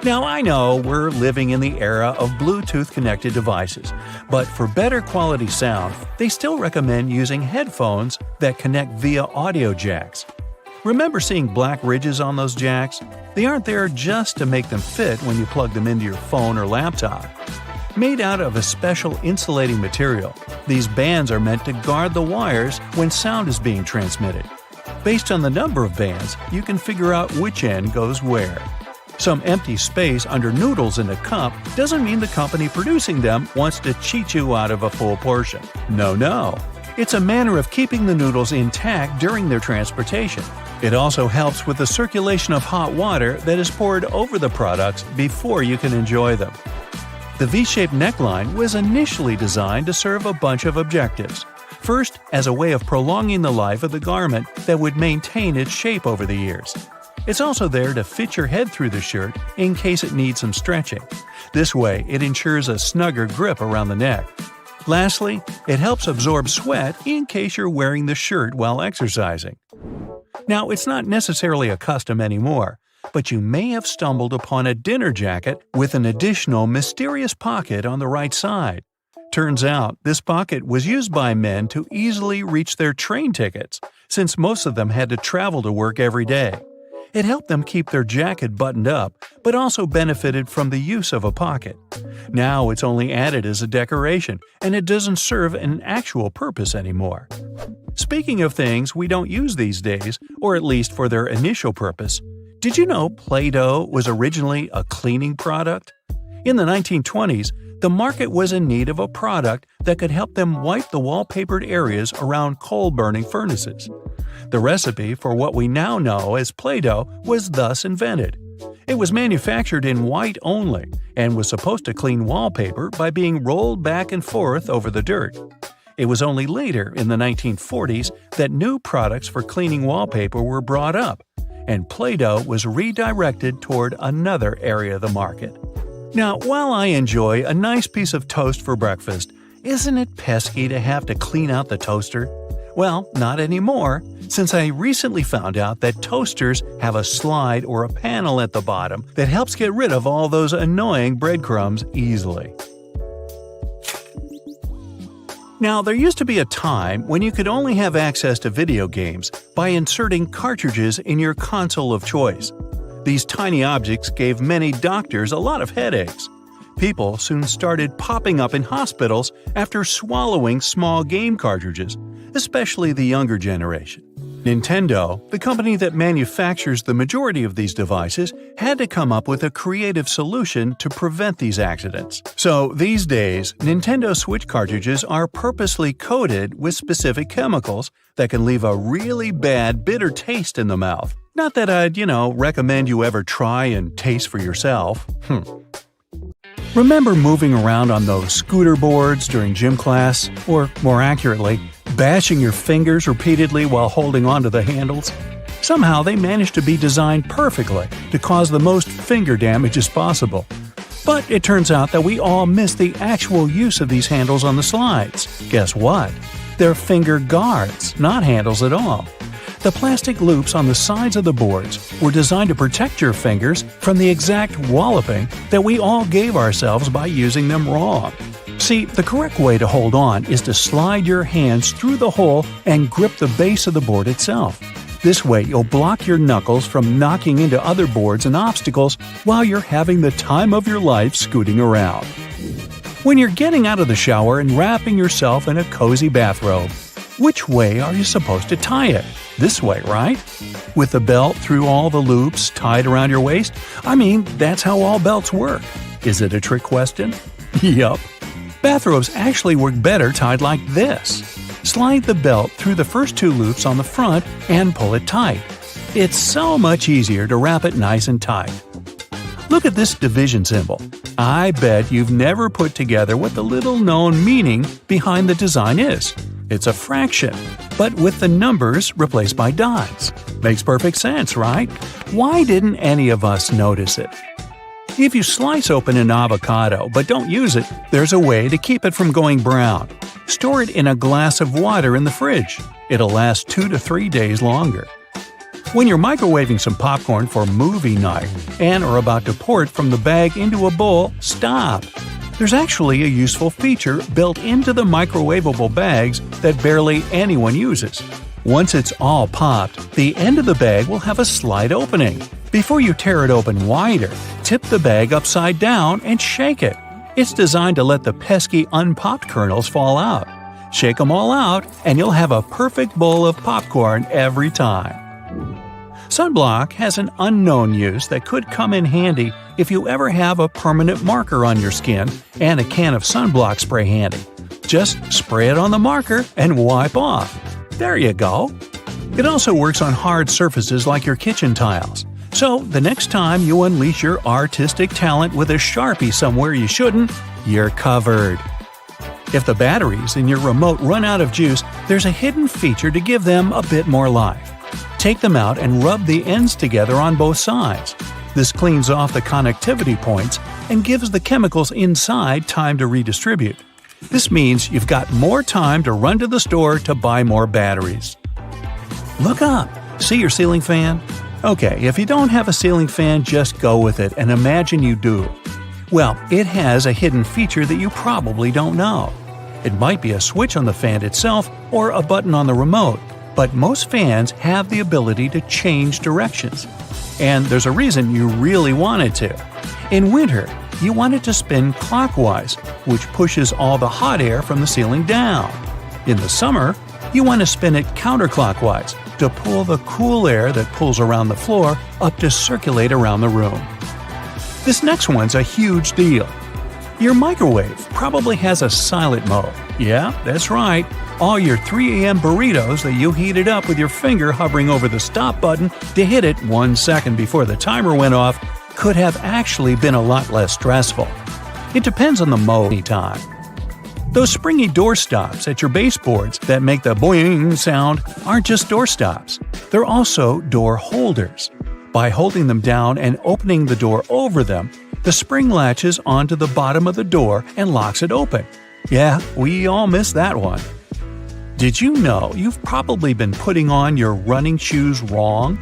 Now, I know we're living in the era of Bluetooth-connected devices, but for better quality sound, they still recommend using headphones that connect via audio jacks. Remember seeing black ridges on those jacks? They aren't there just to make them fit when you plug them into your phone or laptop. Made out of a special insulating material, these bands are meant to guard the wires when sound is being transmitted. Based on the number of bands, you can figure out which end goes where. Some empty space under noodles in a cup doesn't mean the company producing them wants to cheat you out of a full portion. No. It's a manner of keeping the noodles intact during their transportation. It also helps with the circulation of hot water that is poured over the products before you can enjoy them. The V-shaped neckline was initially designed to serve a bunch of objectives. First, as a way of prolonging the life of the garment that would maintain its shape over the years. It's also there to fit your head through the shirt in case it needs some stretching. This way, it ensures a snugger grip around the neck. Lastly, it helps absorb sweat in case you're wearing the shirt while exercising. Now, it's not necessarily a custom anymore, but you may have stumbled upon a dinner jacket with an additional mysterious pocket on the right side. Turns out, this pocket was used by men to easily reach their train tickets, since most of them had to travel to work every day. It helped them keep their jacket buttoned up, but also benefited from the use of a pocket. Now it's only added as a decoration, and it doesn't serve an actual purpose anymore. Speaking of things we don't use these days, or at least for their initial purpose, did you know Play-Doh was originally a cleaning product? In the 1920s, the market was in need of a product that could help them wipe the wallpapered areas around coal-burning furnaces. The recipe for what we now know as Play-Doh was thus invented. It was manufactured in white only and was supposed to clean wallpaper by being rolled back and forth over the dirt. It was only later, in the 1940s, that new products for cleaning wallpaper were brought up, and Play-Doh was redirected toward another area of the market. Now, while I enjoy a nice piece of toast for breakfast, isn't it pesky to have to clean out the toaster? Well, not anymore, since I recently found out that toasters have a slide or a panel at the bottom that helps get rid of all those annoying breadcrumbs easily. Now, there used to be a time when you could only have access to video games by inserting cartridges in your console of choice. These tiny objects gave many doctors a lot of headaches. People soon started popping up in hospitals after swallowing small game cartridges, especially the younger generation. Nintendo, the company that manufactures the majority of these devices, had to come up with a creative solution to prevent these accidents. So these days, Nintendo Switch cartridges are purposely coated with specific chemicals that can leave a really bad, bitter taste in the mouth. Not that I'd, recommend you ever try and taste for yourself. Remember moving around on those scooter boards during gym class? Or, more accurately, bashing your fingers repeatedly while holding onto the handles? Somehow they managed to be designed perfectly to cause the most finger damage as possible. But it turns out that we all miss the actual use of these handles on the slides. Guess what? They're finger guards, not handles at all. The plastic loops on the sides of the boards were designed to protect your fingers from the exact walloping that we all gave ourselves by using them wrong. See, the correct way to hold on is to slide your hands through the hole and grip the base of the board itself. This way, you'll block your knuckles from knocking into other boards and obstacles while you're having the time of your life scooting around. When you're getting out of the shower and wrapping yourself in a cozy bathrobe, which way are you supposed to tie it? This way, right? With the belt through all the loops tied around your waist? That's how all belts work. Is it a trick question? Yup. Bathrobes actually work better tied like this. Slide the belt through the first two loops on the front and pull it tight. It's so much easier to wrap it nice and tight. Look at this division symbol. I bet you've never put together what the little-known meaning behind the design is. It's a fraction, but with the numbers replaced by dots. Makes perfect sense, right? Why didn't any of us notice it? If you slice open an avocado but don't use it, there's a way to keep it from going brown. Store it in a glass of water in the fridge. It'll last 2 to 3 days longer. When you're microwaving some popcorn for movie night and are about to pour it from the bag into a bowl, stop. There's actually a useful feature built into the microwavable bags that barely anyone uses. Once it's all popped, the end of the bag will have a slight opening. Before you tear it open wider, tip the bag upside down and shake it. It's designed to let the pesky unpopped kernels fall out. Shake them all out, and you'll have a perfect bowl of popcorn every time. Sunblock has an unknown use that could come in handy if you ever have a permanent marker on your skin and a can of sunblock spray handy. Just spray it on the marker and wipe off. There you go. It also works on hard surfaces like your kitchen tiles. So the next time you unleash your artistic talent with a Sharpie somewhere you shouldn't, you're covered. If the batteries in your remote run out of juice, there's a hidden feature to give them a bit more life. Take them out and rub the ends together on both sides. This cleans off the connectivity points and gives the chemicals inside time to redistribute. This means you've got more time to run to the store to buy more batteries. Look up. See your ceiling fan? Okay, if you don't have a ceiling fan, just go with it and imagine you do. Well, it has a hidden feature that you probably don't know. It might be a switch on the fan itself or a button on the remote, but most fans have the ability to change directions. And there's a reason you really want it to. In winter, you want it to spin clockwise, which pushes all the hot air from the ceiling down. In the summer, you want to spin it counterclockwise to pull the cool air that pulls around the floor up to circulate around the room. This next one's a huge deal. Your microwave probably has a silent mode. Yeah, that's right. All your 3 a.m. burritos that you heated up with your finger hovering over the stop button to hit it 1 second before the timer went off could have actually been a lot less stressful. It depends on the mode anytime. Those springy door stops at your baseboards that make the boing sound aren't just door stops. They're also door holders. By holding them down and opening the door over them, the spring latches onto the bottom of the door and locks it open. Yeah, we all miss that one. Did you know you've probably been putting on your running shoes wrong?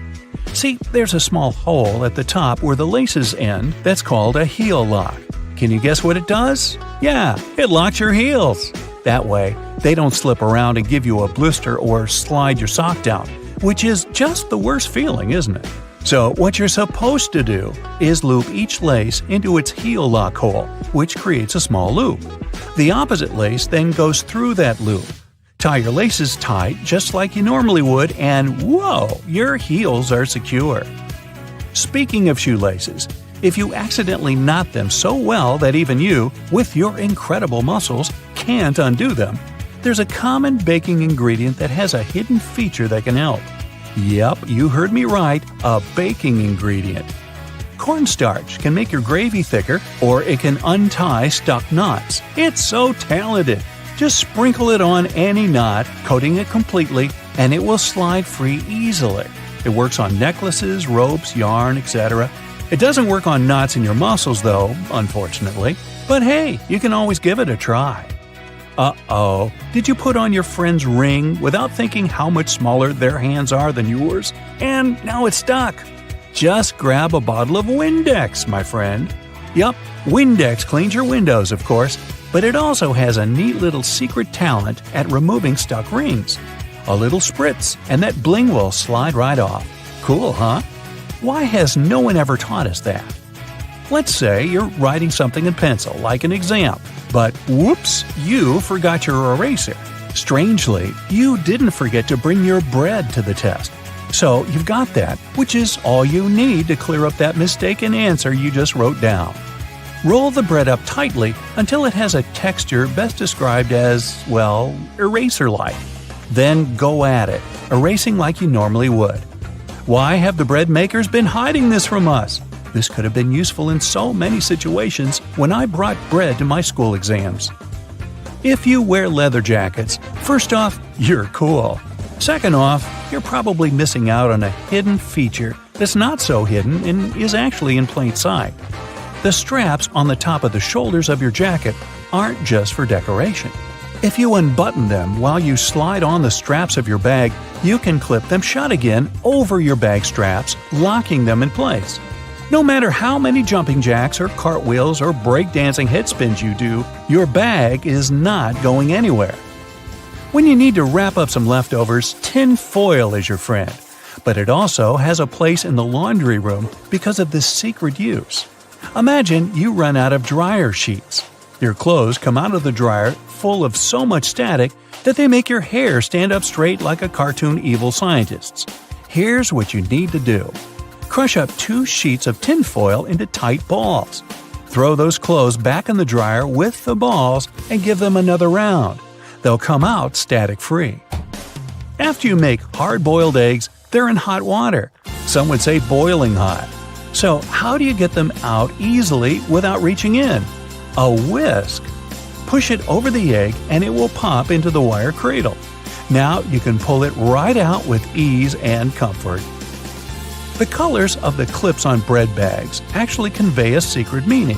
See, there's a small hole at the top where the laces end that's called a heel lock. Can you guess what it does? Yeah, it locks your heels. That way, they don't slip around and give you a blister or slide your sock down, which is just the worst feeling, isn't it? So what you're supposed to do is loop each lace into its heel lock hole, which creates a small loop. The opposite lace then goes through that loop. Tie your laces tight just like you normally would, and whoa, your heels are secure. Speaking of shoelaces, if you accidentally knot them so well that even you, with your incredible muscles, can't undo them, there's a common baking ingredient that has a hidden feature that can help. Yep, you heard me right, a baking ingredient. Cornstarch can make your gravy thicker, or it can untie stuck knots. It's so talented! Just sprinkle it on any knot, coating it completely, and it will slide free easily. It works on necklaces, ropes, yarn, etc. It doesn't work on knots in your muscles though, unfortunately. But hey, you can always give it a try. Uh-oh, did you put on your friend's ring without thinking how much smaller their hands are than yours? And now it's stuck. Just grab a bottle of Windex, my friend. Yup, Windex cleans your windows, of course, but it also has a neat little secret talent at removing stuck rings. A little spritz, and that bling will slide right off. Cool, huh? Why has no one ever taught us that? Let's say you're writing something in pencil, like an exam, but whoops, you forgot your eraser. Strangely, you didn't forget to bring your bread to the test. So you've got that, which is all you need to clear up that mistaken answer you just wrote down. Roll the bread up tightly until it has a texture best described as, well, eraser-like. Then go at it, erasing like you normally would. Why have the bread makers been hiding this from us? This could have been useful in so many situations when I brought bread to my school exams. If you wear leather jackets, first off, you're cool. Second off, you're probably missing out on a hidden feature that's not so hidden and is actually in plain sight. The straps on the top of the shoulders of your jacket aren't just for decoration. If you unbutton them while you slide on the straps of your bag, you can clip them shut again over your bag straps, locking them in place. No matter how many jumping jacks or cartwheels or breakdancing headspins you do, your bag is not going anywhere. When you need to wrap up some leftovers, tin foil is your friend. But it also has a place in the laundry room because of this secret use. Imagine you run out of dryer sheets. Your clothes come out of the dryer full of so much static that they make your hair stand up straight like a cartoon evil scientist's. Here's what you need to do. Crush up 2 sheets of tinfoil into tight balls. Throw those clothes back in the dryer with the balls and give them another round. They'll come out static-free. After you make hard-boiled eggs, they're in hot water. Some would say boiling hot. So how do you get them out easily without reaching in? A whisk. Push it over the egg and it will pop into the wire cradle. Now you can pull it right out with ease and comfort. The colors of the clips on bread bags actually convey a secret meaning.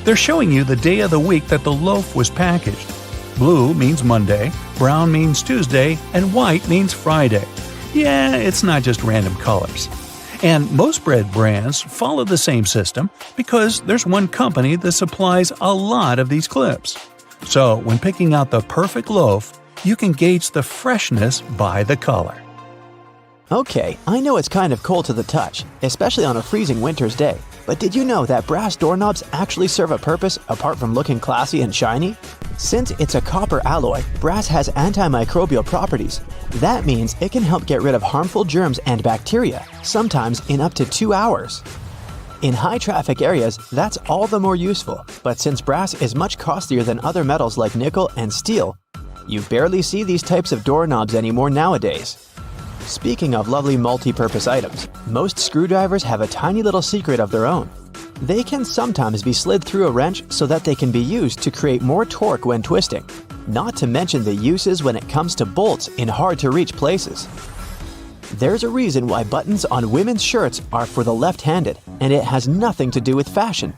They're showing you the day of the week that the loaf was packaged. Blue means Monday, brown means Tuesday, and white means Friday. Yeah, it's not just random colors. And most bread brands follow the same system because there's one company that supplies a lot of these clips. So when picking out the perfect loaf, you can gauge the freshness by the color. Okay, I know it's kind of cold to the touch, especially on a freezing winter's day, but did you know that brass doorknobs actually serve a purpose apart from looking classy and shiny? Since it's a copper alloy, brass has antimicrobial properties. That means it can help get rid of harmful germs and bacteria, sometimes in up to 2 hours. In high-traffic areas, that's all the more useful, but since brass is much costlier than other metals like nickel and steel, you barely see these types of doorknobs anymore nowadays. Speaking of lovely multi-purpose items, most screwdrivers have a tiny little secret of their own. They can sometimes be slid through a wrench so that they can be used to create more torque when twisting, not to mention the uses when it comes to bolts in hard-to-reach places. There's a reason why buttons on women's shirts are for the left-handed, and it has nothing to do with fashion.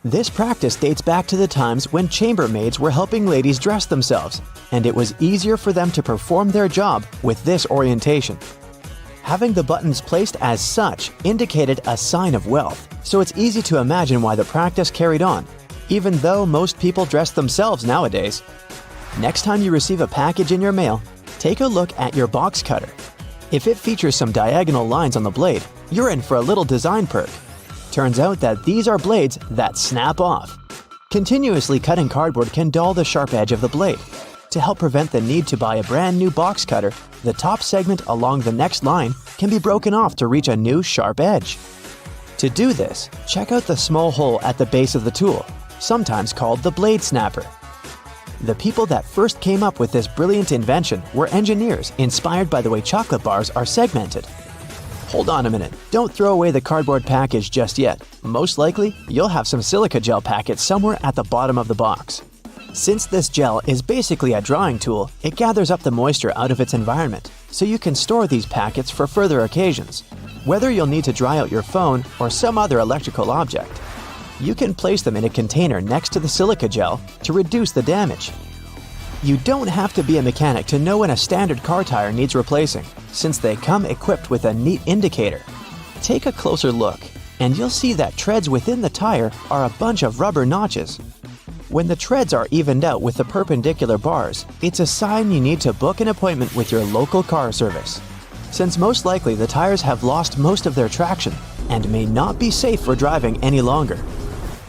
This practice dates back to the times when chambermaids were helping ladies dress themselves, and it was easier for them to perform their job with this orientation. Having the buttons placed as such indicated a sign of wealth, so it's easy to imagine why the practice carried on, even though most people dress themselves nowadays. Next time you receive a package in your mail, take a look at your box cutter. If it features some diagonal lines on the blade, you're in for a little design perk. Turns out that these are blades that snap off. Continuously cutting cardboard can dull the sharp edge of the blade. To help prevent the need to buy a brand new box cutter, the top segment along the next line can be broken off to reach a new sharp edge. To do this, check out the small hole at the base of the tool, sometimes called the blade snapper. The people that first came up with this brilliant invention were engineers inspired by the way chocolate bars are segmented. Hold on a minute, don't throw away the cardboard package just yet. Most likely, you'll have some silica gel packets somewhere at the bottom of the box. Since this gel is basically a drying tool, it gathers up the moisture out of its environment, so you can store these packets for further occasions. Whether you'll need to dry out your phone or some other electrical object, you can place them in a container next to the silica gel to reduce the damage. You don't have to be a mechanic to know when a standard car tire needs replacing, since they come equipped with a neat indicator. Take a closer look, and you'll see that treads within the tire are a bunch of rubber notches. When the treads are evened out with the perpendicular bars, it's a sign you need to book an appointment with your local car service, since most likely the tires have lost most of their traction and may not be safe for driving any longer.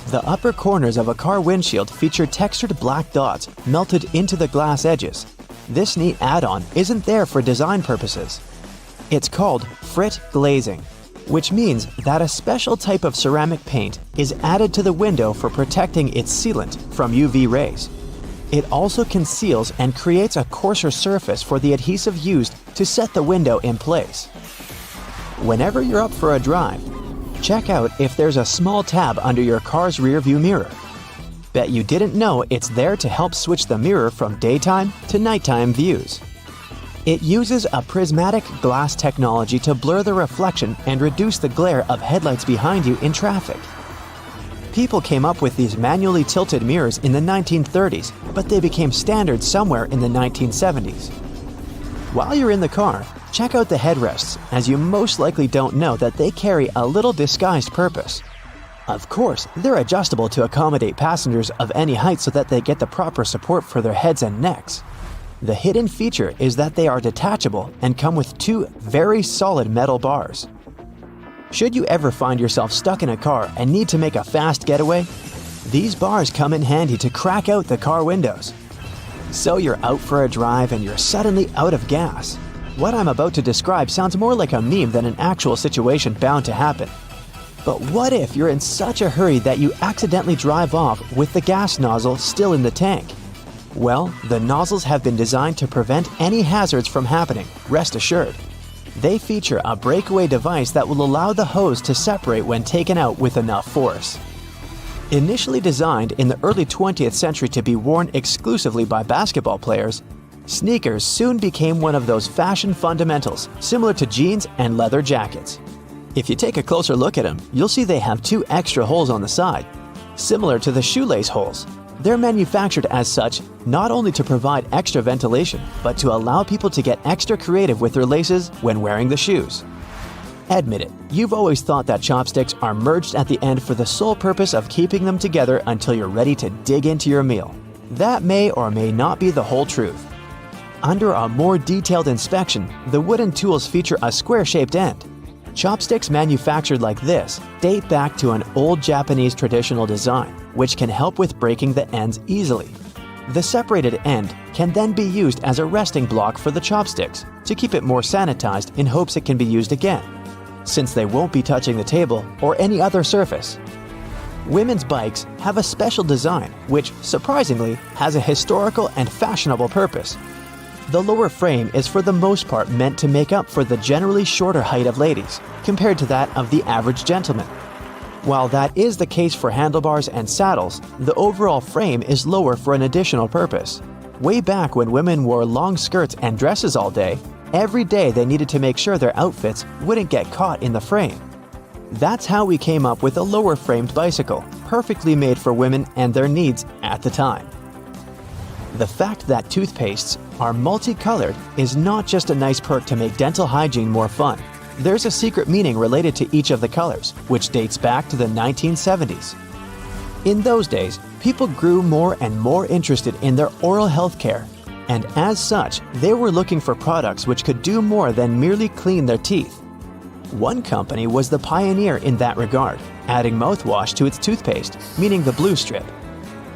The upper corners of a car windshield feature textured black dots melted into the glass edges. This neat add-on isn't there for design purposes. It's called frit glazing, which means that a special type of ceramic paint is added to the window for protecting its sealant from UV rays. It also conceals and creates a coarser surface for the adhesive used to set the window in place. Whenever you're up for a drive, check out if there's a small tab under your car's rear view mirror. Bet you didn't know it's there to help switch the mirror from daytime to nighttime views. It uses a prismatic glass technology to blur the reflection and reduce the glare of headlights behind you in traffic. People came up with these manually tilted mirrors in the 1930s, but they became standard somewhere in the 1970s. While you're in the car, check out the headrests, as you most likely don't know that they carry a little disguised purpose. Of course, they're adjustable to accommodate passengers of any height so that they get the proper support for their heads and necks. The hidden feature is that they are detachable and come with two very solid metal bars. Should you ever find yourself stuck in a car and need to make a fast getaway, these bars come in handy to crack out the car windows. So you're out for a drive and you're suddenly out of gas. What I'm about to describe sounds more like a meme than an actual situation bound to happen. But what if you're in such a hurry that you accidentally drive off with the gas nozzle still in the tank? Well, the nozzles have been designed to prevent any hazards from happening, rest assured. They feature a breakaway device that will allow the hose to separate when taken out with enough force. Initially designed in the early 20th century to be worn exclusively by basketball players, sneakers soon became one of those fashion fundamentals, similar to jeans and leather jackets. If you take a closer look at them, you'll see they have two extra holes on the side, similar to the shoelace holes. They're manufactured as such not only to provide extra ventilation, but to allow people to get extra creative with their laces when wearing the shoes. Admit it, you've always thought that chopsticks are merged at the end for the sole purpose of keeping them together until you're ready to dig into your meal. That may or may not be the whole truth. Under a more detailed inspection, the wooden tools feature a square-shaped end. Chopsticks manufactured like this date back to an old Japanese traditional design, which can help with breaking the ends easily. The separated end can then be used as a resting block for the chopsticks to keep it more sanitized in hopes it can be used again, since they won't be touching the table or any other surface. Women's bikes have a special design which, surprisingly, has a historical and fashionable purpose. The lower frame is for the most part meant to make up for the generally shorter height of ladies, compared to that of the average gentleman. While that is the case for handlebars and saddles, the overall frame is lower for an additional purpose. Way back when women wore long skirts and dresses all day, every day they needed to make sure their outfits wouldn't get caught in the frame. That's how we came up with a lower-framed bicycle, perfectly made for women and their needs at the time. The fact that toothpastes are multicolored is not just a nice perk to make dental hygiene more fun. There's a secret meaning related to each of the colors, which dates back to the 1970s. In those days, people grew more and more interested in their oral health care, and as such, they were looking for products which could do more than merely clean their teeth. One company was the pioneer in that regard, adding mouthwash to its toothpaste, meaning the blue strip.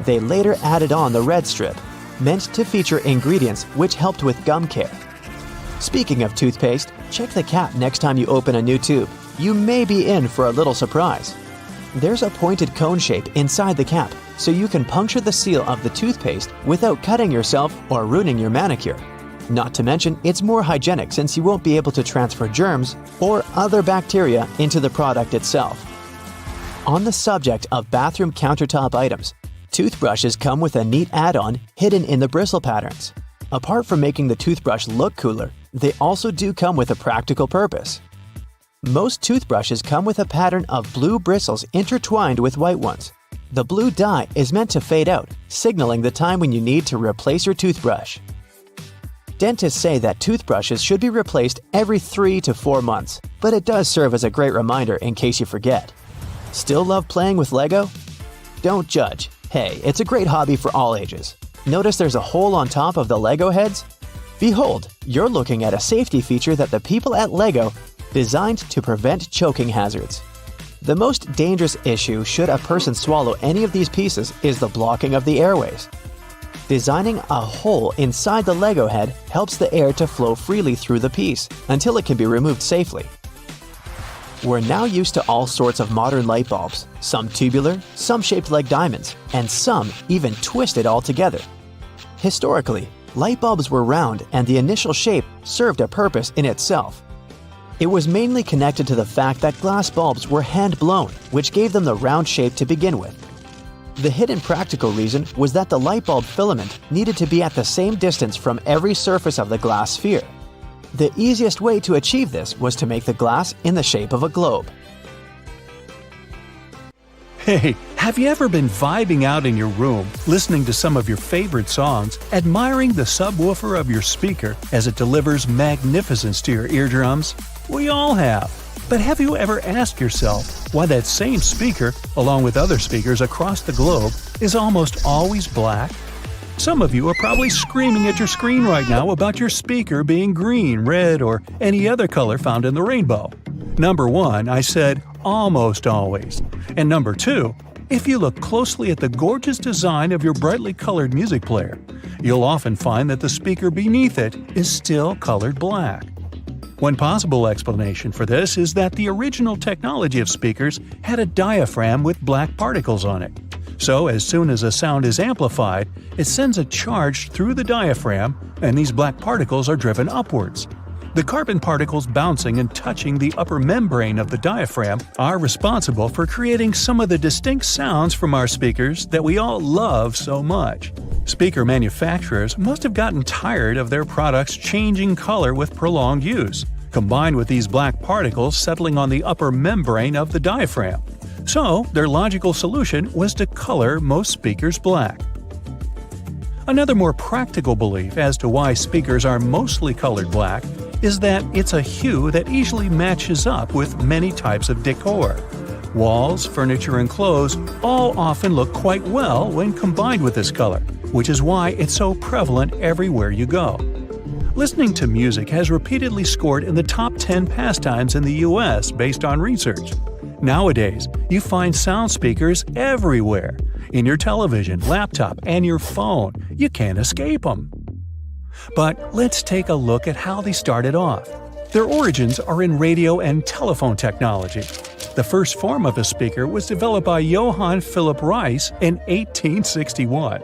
They later added on the red strip, meant to feature ingredients which helped with gum care. Speaking of toothpaste, check the cap next time you open a new tube. You may be in for a little surprise. There's a pointed cone shape inside the cap, so you can puncture the seal of the toothpaste without cutting yourself or ruining your manicure. Not to mention, it's more hygienic since you won't be able to transfer germs or other bacteria into the product itself. On the subject of bathroom countertop items, toothbrushes come with a neat add-on hidden in the bristle patterns. Apart from making the toothbrush look cooler, they also do come with a practical purpose. Most toothbrushes come with a pattern of blue bristles intertwined with white ones. The blue dye is meant to fade out, signaling the time when you need to replace your toothbrush. Dentists say that toothbrushes should be replaced every 3 to 4 months, but it does serve as a great reminder in case you forget. Still love playing with Lego? Don't judge. Hey, it's a great hobby for all ages. Notice there's a hole on top of the Lego heads? Behold, you're looking at a safety feature that the people at Lego designed to prevent choking hazards. The most dangerous issue should a person swallow any of these pieces is the blocking of the airways. Designing a hole inside the Lego head helps the air to flow freely through the piece until it can be removed safely. We're now used to all sorts of modern light bulbs, some tubular, some shaped like diamonds, and some even twisted altogether. Historically, light bulbs were round and the initial shape served a purpose in itself. It was mainly connected to the fact that glass bulbs were hand-blown, which gave them the round shape to begin with. The hidden practical reason was that the light bulb filament needed to be at the same distance from every surface of the glass sphere. The easiest way to achieve this was to make the glass in the shape of a globe. Hey, have you ever been vibing out in your room, listening to some of your favorite songs, admiring the subwoofer of your speaker as it delivers magnificence to your eardrums? We all have. But have you ever asked yourself why that same speaker, along with other speakers across the globe, is almost always black? Some of you are probably screaming at your screen right now about your speaker being green, red, or any other color found in the rainbow. Number 1, I said almost always. And number 2, if you look closely at the gorgeous design of your brightly colored music player, you'll often find that the speaker beneath it is still colored black. One possible explanation for this is that the original technology of speakers had a diaphragm with black particles on it. So as soon as a sound is amplified, it sends a charge through the diaphragm, and these black particles are driven upwards. The carbon particles bouncing and touching the upper membrane of the diaphragm are responsible for creating some of the distinct sounds from our speakers that we all love so much. Speaker manufacturers must have gotten tired of their products changing color with prolonged use, combined with these black particles settling on the upper membrane of the diaphragm. So, their logical solution was to color most speakers black. Another more practical belief as to why speakers are mostly colored black is that it's a hue that easily matches up with many types of decor. Walls, furniture, and clothes all often look quite well when combined with this color, which is why it's so prevalent everywhere you go. Listening to music has repeatedly scored in the top 10 pastimes in the US based on research. Nowadays, you find sound speakers everywhere. In your television, laptop, and your phone. You can't escape them. But let's take a look at how they started off. Their origins are in radio and telephone technology. The first form of a speaker was developed by Johann Philipp Reis in 1861.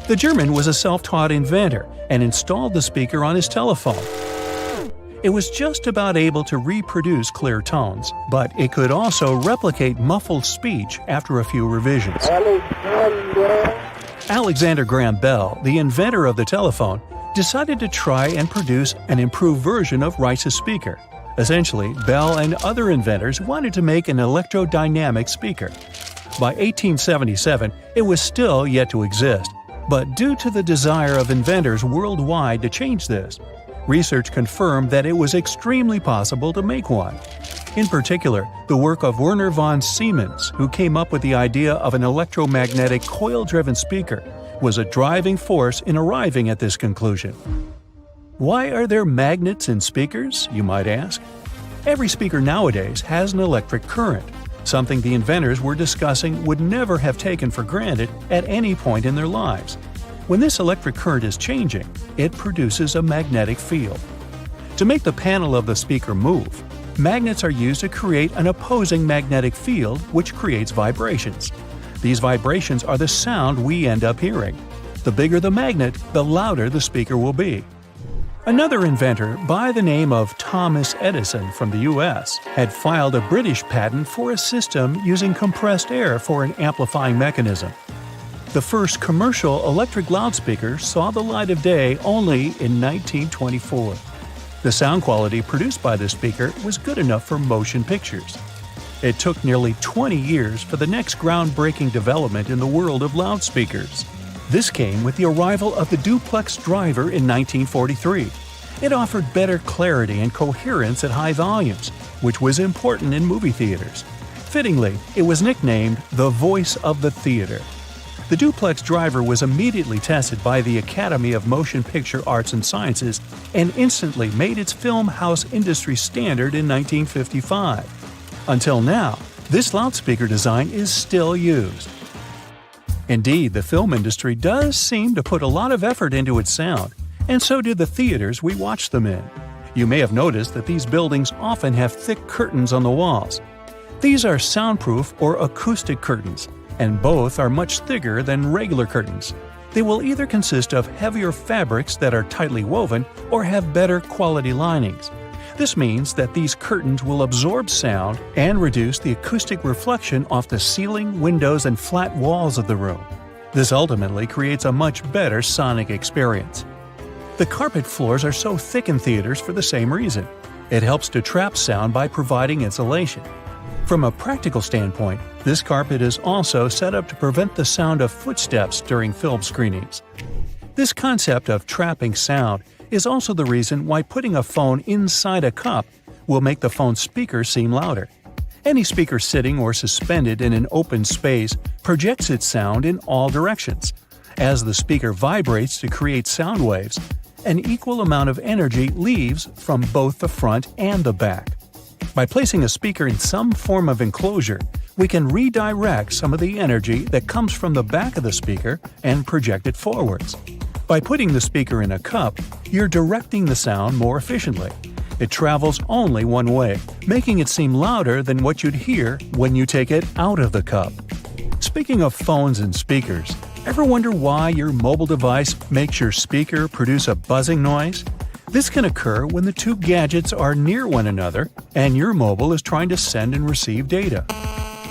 The German was a self-taught inventor and installed the speaker on his telephone. It was just about able to reproduce clear tones, but it could also replicate muffled speech after a few revisions. Alexander Graham Bell, the inventor of the telephone, decided to try and produce an improved version of Reis's speaker. Essentially, Bell and other inventors wanted to make an electrodynamic speaker. By 1877, it was still yet to exist, but due to the desire of inventors worldwide to change this, Research confirmed that it was extremely possible to make one. In particular, the work of Werner von Siemens, who came up with the idea of an electromagnetic coil-driven speaker, was a driving force in arriving at this conclusion. Why are there magnets in speakers, you might ask? Every speaker nowadays has an electric current, something the inventors were discussing would never have taken for granted at any point in their lives. When this electric current is changing, it produces a magnetic field. To make the panel of the speaker move, magnets are used to create an opposing magnetic field which creates vibrations. These vibrations are the sound we end up hearing. The bigger the magnet, the louder the speaker will be. Another inventor by the name of Thomas Edison from the US had filed a British patent for a system using compressed air for an amplifying mechanism. The first commercial electric loudspeaker saw the light of day only in 1924. The sound quality produced by this speaker was good enough for motion pictures. It took nearly 20 years for the next groundbreaking development in the world of loudspeakers. This came with the arrival of the duplex driver in 1943. It offered better clarity and coherence at high volumes, which was important in movie theaters. Fittingly, it was nicknamed the voice of the theater. The duplex driver was immediately tested by the Academy of Motion Picture Arts and Sciences and instantly made its film house industry standard in 1955. Until now, this loudspeaker design is still used. Indeed, the film industry does seem to put a lot of effort into its sound, and so do the theaters we watch them in. You may have noticed that these buildings often have thick curtains on the walls. These are soundproof or acoustic curtains, and both are much thicker than regular curtains. They will either consist of heavier fabrics that are tightly woven or have better quality linings. This means that these curtains will absorb sound and reduce the acoustic reflection off the ceiling, windows, and flat walls of the room. This ultimately creates a much better sonic experience. The carpet floors are so thick in theaters for the same reason. It helps to trap sound by providing insulation. From a practical standpoint, this carpet is also set up to prevent the sound of footsteps during film screenings. This concept of trapping sound is also the reason why putting a phone inside a cup will make the phone's speaker seem louder. Any speaker sitting or suspended in an open space projects its sound in all directions. As the speaker vibrates to create sound waves, an equal amount of energy leaves from both the front and the back. By placing a speaker in some form of enclosure, we can redirect some of the energy that comes from the back of the speaker and project it forwards. By putting the speaker in a cup, you're directing the sound more efficiently. It travels only one way, making it seem louder than what you'd hear when you take it out of the cup. Speaking of phones and speakers, ever wonder why your mobile device makes your speaker produce a buzzing noise? This can occur when the two gadgets are near one another and your mobile is trying to send and receive data.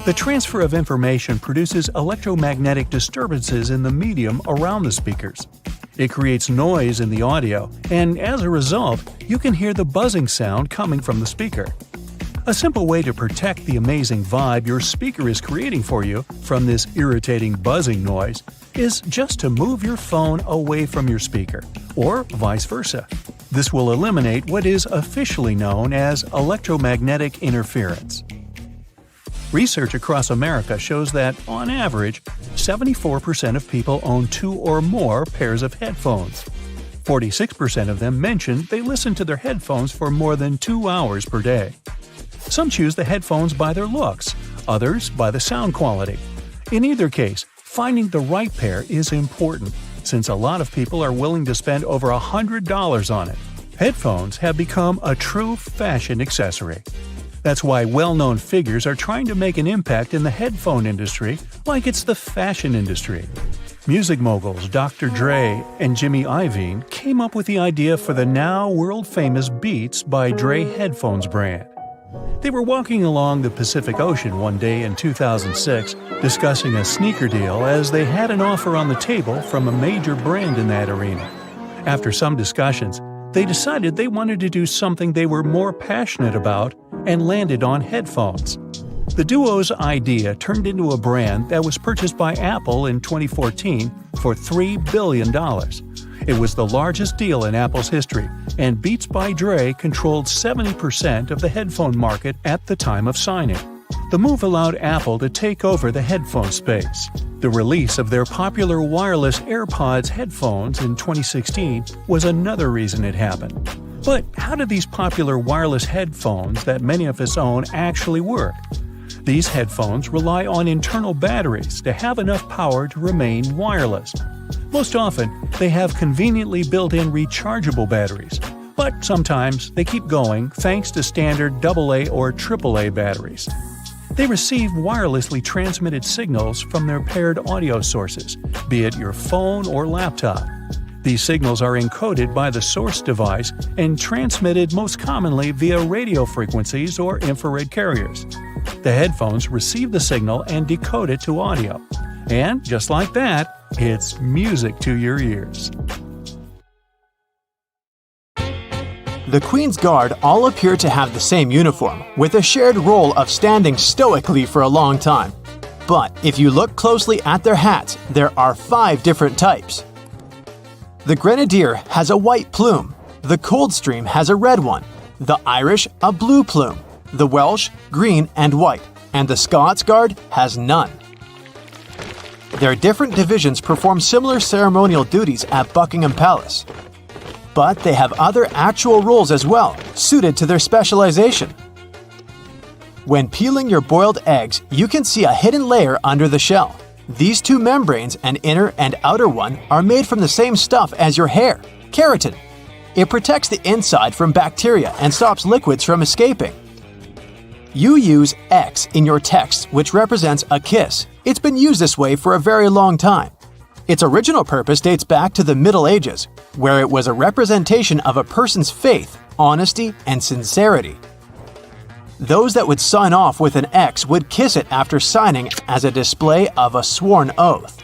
The transfer of information produces electromagnetic disturbances in the medium around the speakers. It creates noise in the audio, and as a result, you can hear the buzzing sound coming from the speaker. A simple way to protect the amazing vibe your speaker is creating for you from this irritating buzzing noise is just to move your phone away from your speaker, or vice versa. This will eliminate what is officially known as electromagnetic interference. Research across America shows that, on average, 74% of people own 2 or more pairs of headphones. 46% of them mention they listen to their headphones for more than 2 hours per day. Some choose the headphones by their looks, others by the sound quality. In either case, finding the right pair is important, since a lot of people are willing to spend over $100 on it. Headphones have become a true fashion accessory. That's why well-known figures are trying to make an impact in the headphone industry like it's the fashion industry. Music moguls Dr. Dre and Jimmy Iovine came up with the idea for the now world-famous Beats by Dre headphones brand. They were walking along the Pacific Ocean one day in 2006 discussing a sneaker deal as they had an offer on the table from a major brand in that arena. After some discussions, they decided they wanted to do something they were more passionate about and landed on headphones. The duo's idea turned into a brand that was purchased by Apple in 2014 for $3 billion. It was the largest deal in Apple's history, and Beats by Dre controlled 70% of the headphone market at the time of signing. The move allowed Apple to take over the headphone space. The release of their popular wireless AirPods headphones in 2016 was another reason it happened. But how do these popular wireless headphones that many of us own actually work? These headphones rely on internal batteries to have enough power to remain wireless. Most often, they have conveniently built-in rechargeable batteries, but sometimes they keep going thanks to standard AA or AAA batteries. They receive wirelessly transmitted signals from their paired audio sources, be it your phone or laptop. These signals are encoded by the source device and transmitted most commonly via radio frequencies or infrared carriers. The headphones receive the signal and decode it to audio. And just like that, it's music to your ears. The Queen's Guard all appear to have the same uniform, with a shared role of standing stoically for a long time. But if you look closely at their hats, there are 5 different types. The Grenadier has a white plume, the Coldstream has a red one, the Irish a blue plume, the Welsh green and white, and the Scots Guard has none. Their different divisions perform similar ceremonial duties at Buckingham Palace. But they have other actual roles as well, suited to their specialization. When peeling your boiled eggs, you can see a hidden layer under the shell. These 2 membranes, an inner and outer one, are made from the same stuff as your hair, keratin. It protects the inside from bacteria and stops liquids from escaping. You use X in your text, which represents a kiss. It's been used this way for a very long time. Its original purpose dates back to the Middle Ages, where it was a representation of a person's faith, honesty, and sincerity. Those that would sign off with an X would kiss it after signing as a display of a sworn oath.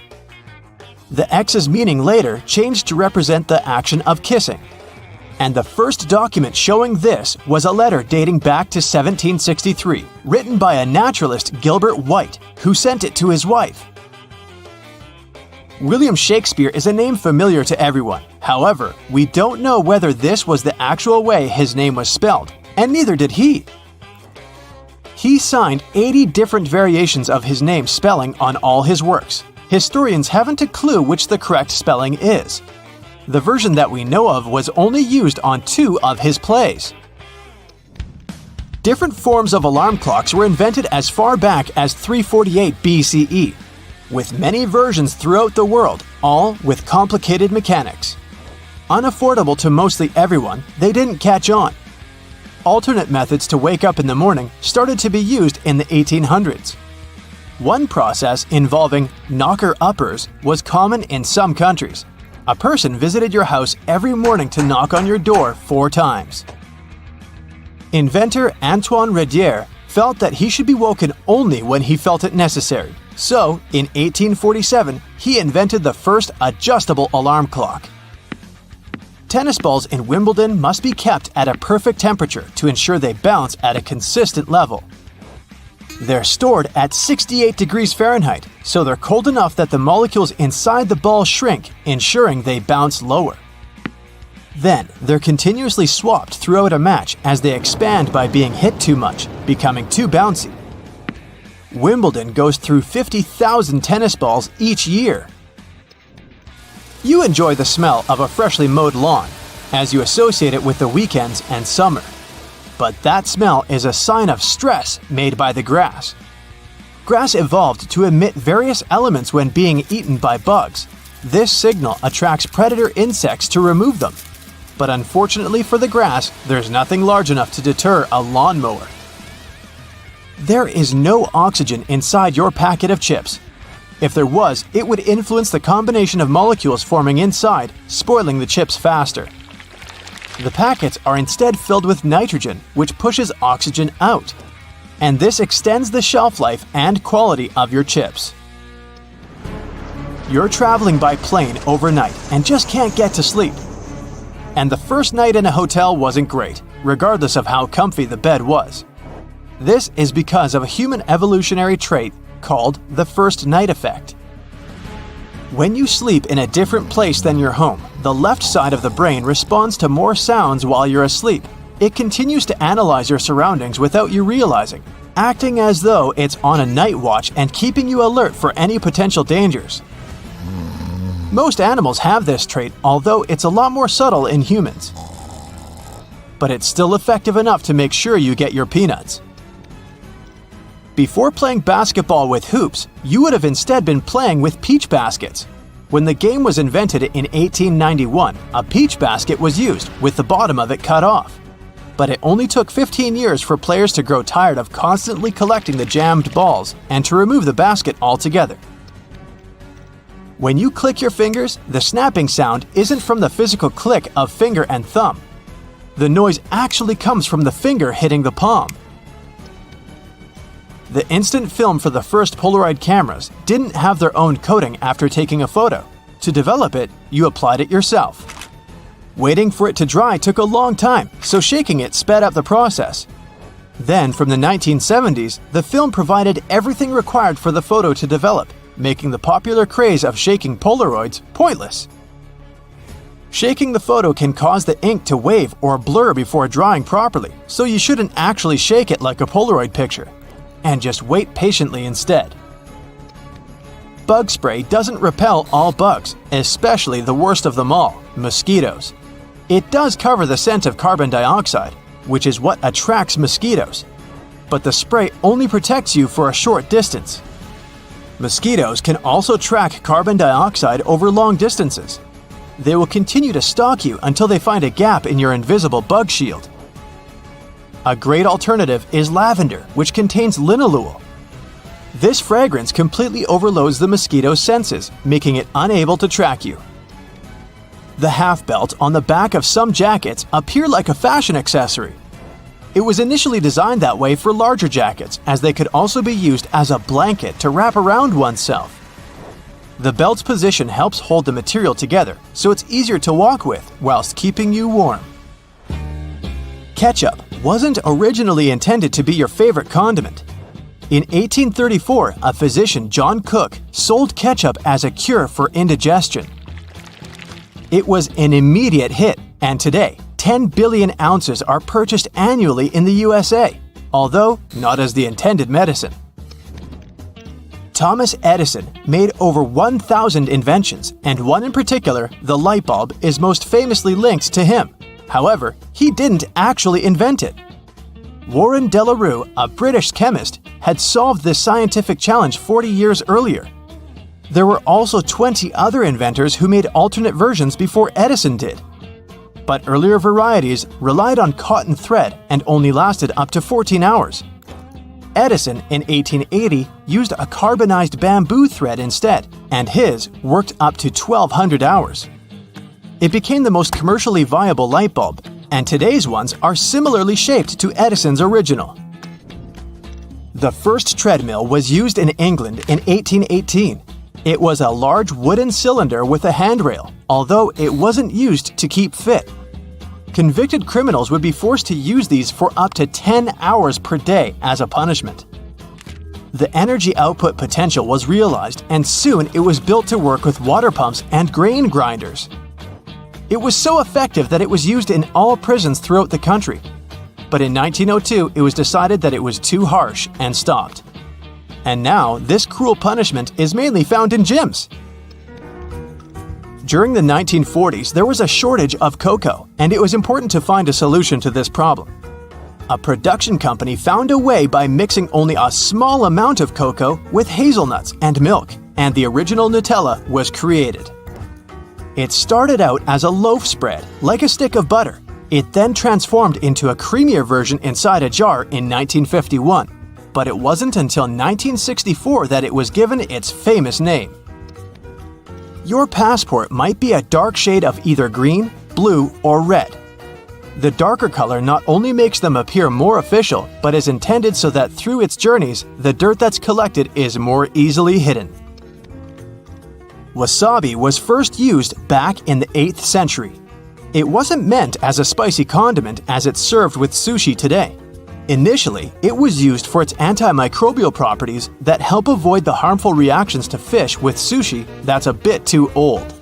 The X's meaning later changed to represent the action of kissing. And the first document showing this was a letter dating back to 1763, written by a naturalist, Gilbert White, who sent it to his wife. William Shakespeare is a name familiar to everyone. However, we don't know whether this was the actual way his name was spelled, and neither did he. He signed 80 different variations of his name spelling on all his works. Historians haven't a clue which the correct spelling is. The version that we know of was only used on 2 of his plays. Different forms of alarm clocks were invented as far back as 348 BCE, with many versions throughout the world, all with complicated mechanics. Unaffordable to mostly everyone, they didn't catch on. Alternate methods to wake up in the morning started to be used in the 1800s. One process involving knocker-uppers was common in some countries. A person visited your house every morning to knock on your door 4 times. Inventor Antoine Redier felt that he should be woken only when he felt it necessary. So, in 1847, he invented the first adjustable alarm clock. Tennis balls in Wimbledon must be kept at a perfect temperature to ensure they bounce at a consistent level. They're stored at 68 degrees Fahrenheit, so they're cold enough that the molecules inside the ball shrink, ensuring they bounce lower. Then, they're continuously swapped throughout a match as they expand by being hit too much, becoming too bouncy. Wimbledon goes through 50,000 tennis balls each year. You enjoy the smell of a freshly mowed lawn, as you associate it with the weekends and summer. But that smell is a sign of stress made by the grass. Grass evolved to emit various elements when being eaten by bugs. This signal attracts predator insects to remove them. But unfortunately for the grass, there's nothing large enough to deter a lawnmower. There is no oxygen inside your packet of chips. If there was, it would influence the combination of molecules forming inside, spoiling the chips faster. The packets are instead filled with nitrogen, which pushes oxygen out. And this extends the shelf life and quality of your chips. You're traveling by plane overnight and just can't get to sleep. And the first night in a hotel wasn't great, regardless of how comfy the bed was. This is because of a human evolutionary trait called the first night effect. When you sleep in a different place than your home, the left side of the brain responds to more sounds while you're asleep. It continues to analyze your surroundings without you realizing, acting as though it's on a night watch and keeping you alert for any potential dangers. Most animals have this trait, although it's a lot more subtle in humans. But it's still effective enough to make sure you get your peanuts. Before playing basketball with hoops, you would have instead been playing with peach baskets. When the game was invented in 1891, a peach basket was used, with the bottom of it cut off. But it only took 15 years for players to grow tired of constantly collecting the jammed balls and to remove the basket altogether. When you click your fingers, the snapping sound isn't from the physical click of finger and thumb. The noise actually comes from the finger hitting the palm. The instant film for the first Polaroid cameras didn't have their own coating after taking a photo. To develop it, you applied it yourself. Waiting for it to dry took a long time, so shaking it sped up the process. Then, from the 1970s, the film provided everything required for the photo to develop, making the popular craze of shaking Polaroids pointless. Shaking the photo can cause the ink to wave or blur before drying properly, so you shouldn't actually shake it like a Polaroid picture, and just wait patiently instead. Bug spray doesn't repel all bugs, especially the worst of them all, mosquitoes. It does cover the scent of carbon dioxide, which is what attracts mosquitoes, but the spray only protects you for a short distance. Mosquitoes can also track carbon dioxide over long distances. They will continue to stalk you until they find a gap in your invisible bug shield. A great alternative is lavender, which contains linalool. This fragrance completely overloads the mosquito's senses, making it unable to track you. The half belt on the back of some jackets appear like a fashion accessory. It was initially designed that way for larger jackets, as they could also be used as a blanket to wrap around oneself. The belt's position helps hold the material together, so it's easier to walk with whilst keeping you warm. Ketchup wasn't originally intended to be your favorite condiment. In 1834, a physician, John Cook, sold ketchup as a cure for indigestion. It was an immediate hit, and today, 10 billion ounces are purchased annually in the USA, although not as the intended medicine. Thomas Edison made over 1,000 inventions, and one in particular, the light bulb, is most famously linked to him. However, he didn't actually invent it. Warren de la Rue, a British chemist, had solved this scientific challenge 40 years earlier. There were also 20 other inventors who made alternate versions before Edison did. But earlier varieties relied on cotton thread and only lasted up to 14 hours. Edison, in 1880, used a carbonized bamboo thread instead, and his worked up to 1,200 hours. It became the most commercially viable light bulb, and today's ones are similarly shaped to Edison's original. The first treadmill was used in England in 1818. It was a large wooden cylinder with a handrail, although it wasn't used to keep fit. Convicted criminals would be forced to use these for up to 10 hours per day as a punishment. The energy output potential was realized, and soon it was built to work with water pumps and grain grinders. It was so effective that it was used in all prisons throughout the country. But in 1902, it was decided that it was too harsh and stopped. And now, this cruel punishment is mainly found in gyms. During the 1940s, there was a shortage of cocoa, and it was important to find a solution to this problem. A production company found a way by mixing only a small amount of cocoa with hazelnuts and milk, and the original Nutella was created. It started out as a loaf spread, like a stick of butter. It then transformed into a creamier version inside a jar in 1951, but it wasn't until 1964 that it was given its famous name. Your passport might be a dark shade of either green, blue, or red. The darker color not only makes them appear more official, but is intended so that through its journeys, the dirt that's collected is more easily hidden. Wasabi was first used back in the 8th century. It wasn't meant as a spicy condiment as it's served with sushi today. Initially, it was used for its antimicrobial properties that help avoid the harmful reactions to fish with sushi that's a bit too old.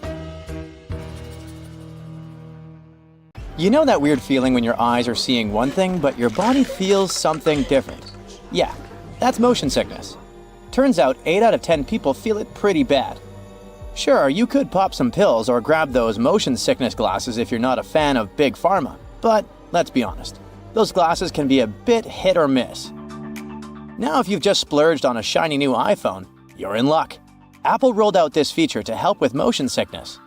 You know that weird feeling when your eyes are seeing one thing, but your body feels something different? Yeah, that's motion sickness. Turns out 8 out of 10 people feel it pretty bad. Sure, you could pop some pills or grab those motion sickness glasses if you're not a fan of Big Pharma, but let's be honest, those glasses can be a bit hit or miss. Now if you've just splurged on a shiny new iPhone, you're in luck. Apple rolled out this feature to help with motion sickness.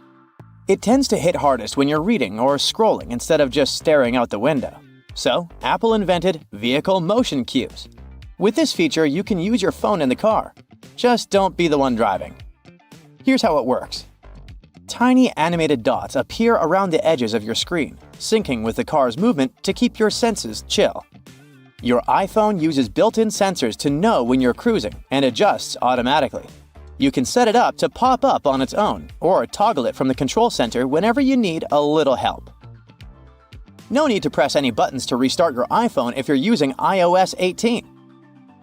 It tends to hit hardest when you're reading or scrolling instead of just staring out the window. So, Apple invented vehicle motion cues. With this feature, you can use your phone in the car. Just don't be the one driving. Here's how it works. Tiny animated dots appear around the edges of your screen, syncing with the car's movement to keep your senses chill. Your iPhone uses built-in sensors to know when you're cruising and adjusts automatically. You can set it up to pop up on its own or toggle it from the control center whenever you need a little help. No need to press any buttons to restart your iPhone if you're using iOS 18.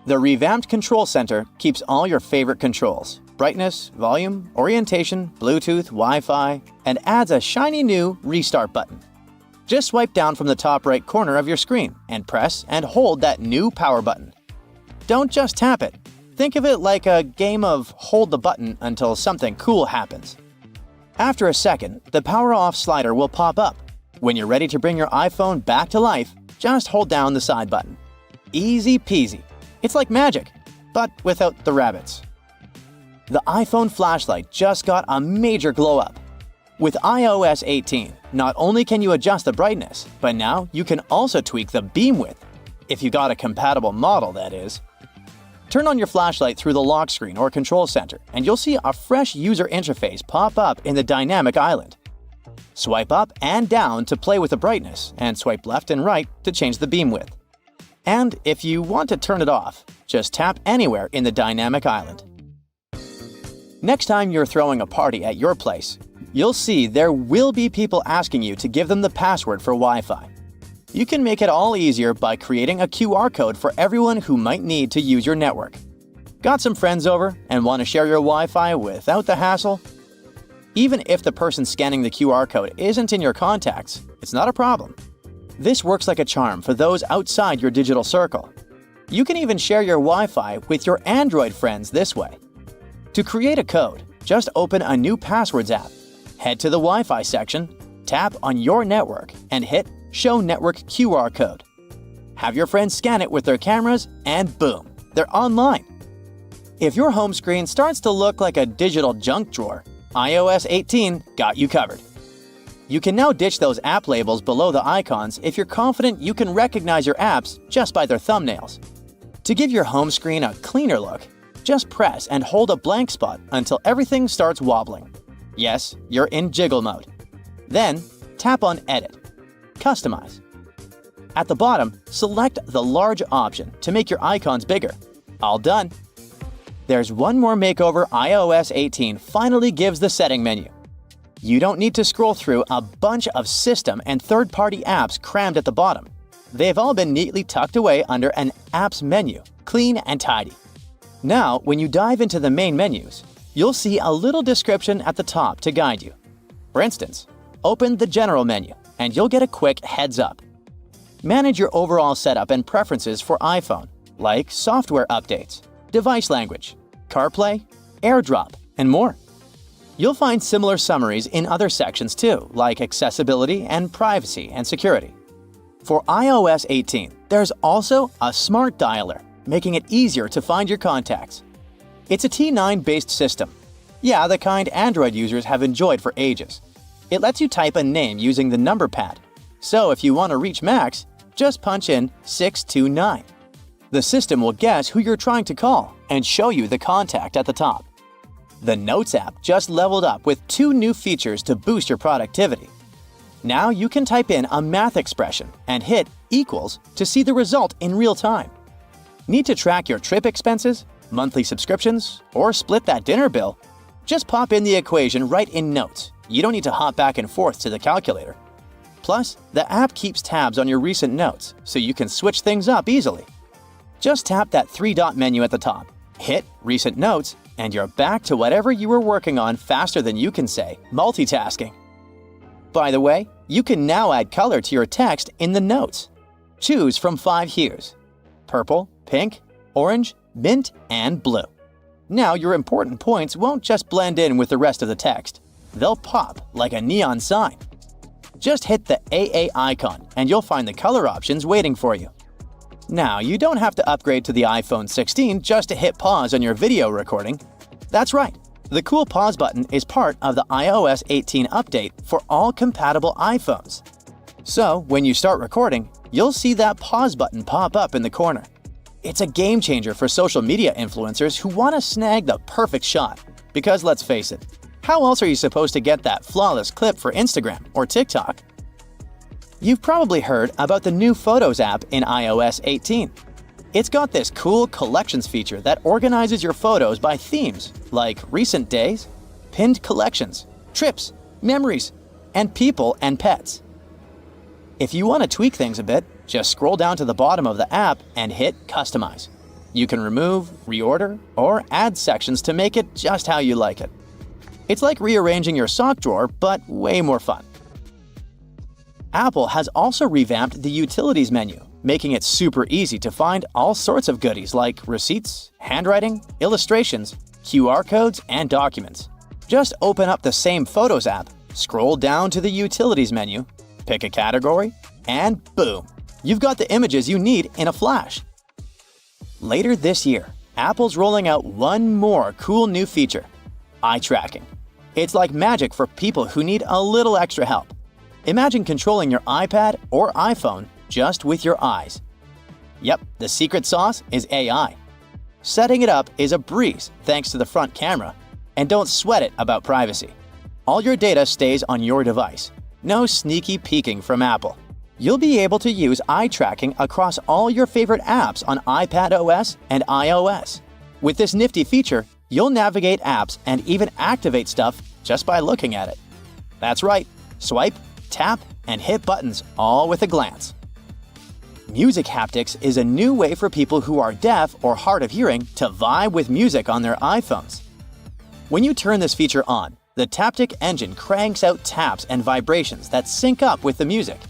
The revamped control center keeps all your favorite controls: brightness, volume, orientation, Bluetooth, Wi-Fi, and adds a shiny new restart button. Just swipe down from the top right corner of your screen and press and hold that new power button. Don't just tap it. Think of it like a game of hold the button until something cool happens. After a second, the power off slider will pop up. When you're ready to bring your iPhone back to life, just hold down the side button. Easy peasy. It's like magic, but without the rabbits. The iPhone flashlight just got a major glow up. With iOS 18, not only can you adjust the brightness, but now you can also tweak the beam width. If you got a compatible model, that is. Turn on your flashlight through the lock screen or control center, and you'll see a fresh user interface pop up in the dynamic island. Swipe up and down to play with the brightness, and swipe left and right to change the beam width. And if you want to turn it off, just tap anywhere in the dynamic island. Next time you're throwing a party at your place, you'll see there will be people asking you to give them the password for Wi-Fi. You can make it all easier by creating a QR code for everyone who might need to use your network. Got some friends over and want to share your Wi-Fi without the hassle? Even if the person scanning the QR code isn't in your contacts, it's not a problem. This works like a charm for those outside your digital circle. You can even share your Wi-Fi with your Android friends this way. To create a code, just open a new Passwords app. Head to the Wi-Fi section, tap on your network, and hit Show Network QR Code. Have your friends scan it with their cameras, and boom, they're online. If your home screen starts to look like a digital junk drawer, iOS 18 got you covered. You can now ditch those app labels below the icons if you're confident you can recognize your apps just by their thumbnails. To give your home screen a cleaner look, just press and hold a blank spot until everything starts wobbling. Yes, you're in jiggle mode. Then, tap on Edit. Customize. At the bottom, select the large option to make your icons bigger. All done. There's one more makeover iOS 18 finally gives the setting menu. You don't need to scroll through a bunch of system and third-party apps crammed at the bottom. They've all been neatly tucked away under an Apps menu, clean and tidy. Now, when you dive into the main menus, you'll see a little description at the top to guide you. For instance, open the General menu, and you'll get a quick heads up. Manage your overall setup and preferences for iPhone, like software updates, device language, CarPlay, AirDrop, and more. You'll find similar summaries in other sections too, like accessibility and privacy and security. For iOS 18, there's also a smart dialer, making it easier to find your contacts. It's a T9-based system. Yeah, the kind Android users have enjoyed for ages. It lets you type a name using the number pad. So if you want to reach Max, just punch in 629. The system will guess who you're trying to call and show you the contact at the top. The Notes app just leveled up with 2 new features to boost your productivity. Now you can type in a math expression and hit equals to see the result in real time. Need to track your trip expenses, monthly subscriptions, or split that dinner bill? Just pop in the equation right in Notes. You don't need to hop back and forth to the calculator. Plus, the app keeps tabs on your recent notes, so you can switch things up easily. Just tap that 3-dot menu at the top, hit Recent Notes, and you're back to whatever you were working on faster than you can say multitasking. By the way, you can now add color to your text in the notes. Choose from 5 hues: purple, pink, orange, mint, and blue. Now your important points won't just blend in with the rest of the text. They'll pop like a neon sign. Just hit the AA icon and you'll find the color options waiting for you. Now, you don't have to upgrade to the iPhone 16 just to hit pause on your video recording. That's right, the cool pause button is part of the iOS 18 update for all compatible iPhones. So, when you start recording, you'll see that pause button pop up in the corner. It's a game changer for social media influencers who want to snag the perfect shot. Because let's face it, how else are you supposed to get that flawless clip for Instagram or TikTok? You've probably heard about the new Photos app in iOS 18. It's got this cool collections feature that organizes your photos by themes like recent days, pinned collections, trips, memories, and people and pets. If you want to tweak things a bit, just scroll down to the bottom of the app and hit Customize. You can remove, reorder, or add sections to make it just how you like it. It's like rearranging your sock drawer, but way more fun. Apple has also revamped the Utilities menu, making it super easy to find all sorts of goodies like receipts, handwriting, illustrations, QR codes, and documents. Just open up the same Photos app, scroll down to the Utilities menu, pick a category, and boom! You've got the images you need in a flash. Later this year, Apple's rolling out one more cool new feature: eye tracking. It's like magic for people who need a little extra help. Imagine controlling your iPad or iPhone just with your eyes. Yep, the secret sauce is AI. Setting it up is a breeze thanks to the front camera, and don't sweat it about privacy. All your data stays on your device. No sneaky peeking from Apple. You'll be able to use eye tracking across all your favorite apps on iPadOS and iOS. With this nifty feature, you'll navigate apps and even activate stuff just by looking at it. That's right, swipe, tap, and hit buttons all with a glance. Music haptics is a new way for people who are deaf or hard of hearing to vibe with music on their iPhones. When you turn this feature on, the Taptic engine cranks out taps and vibrations that sync up with the music.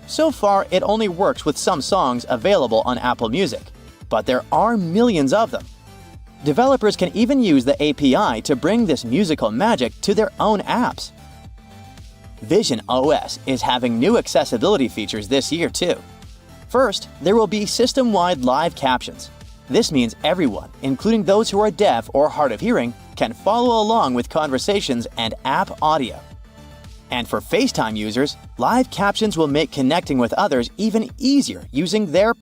So far, it only works with some songs available on Apple Music, but there are millions of them. Developers can even use the API to bring this musical magic to their own apps. Vision OS is having new accessibility features this year too. First, there will be system-wide live captions. This means everyone, including those who are deaf or hard of hearing, can follow along with conversations and app audio. And for FaceTime users, live captions will make connecting with others even easier using their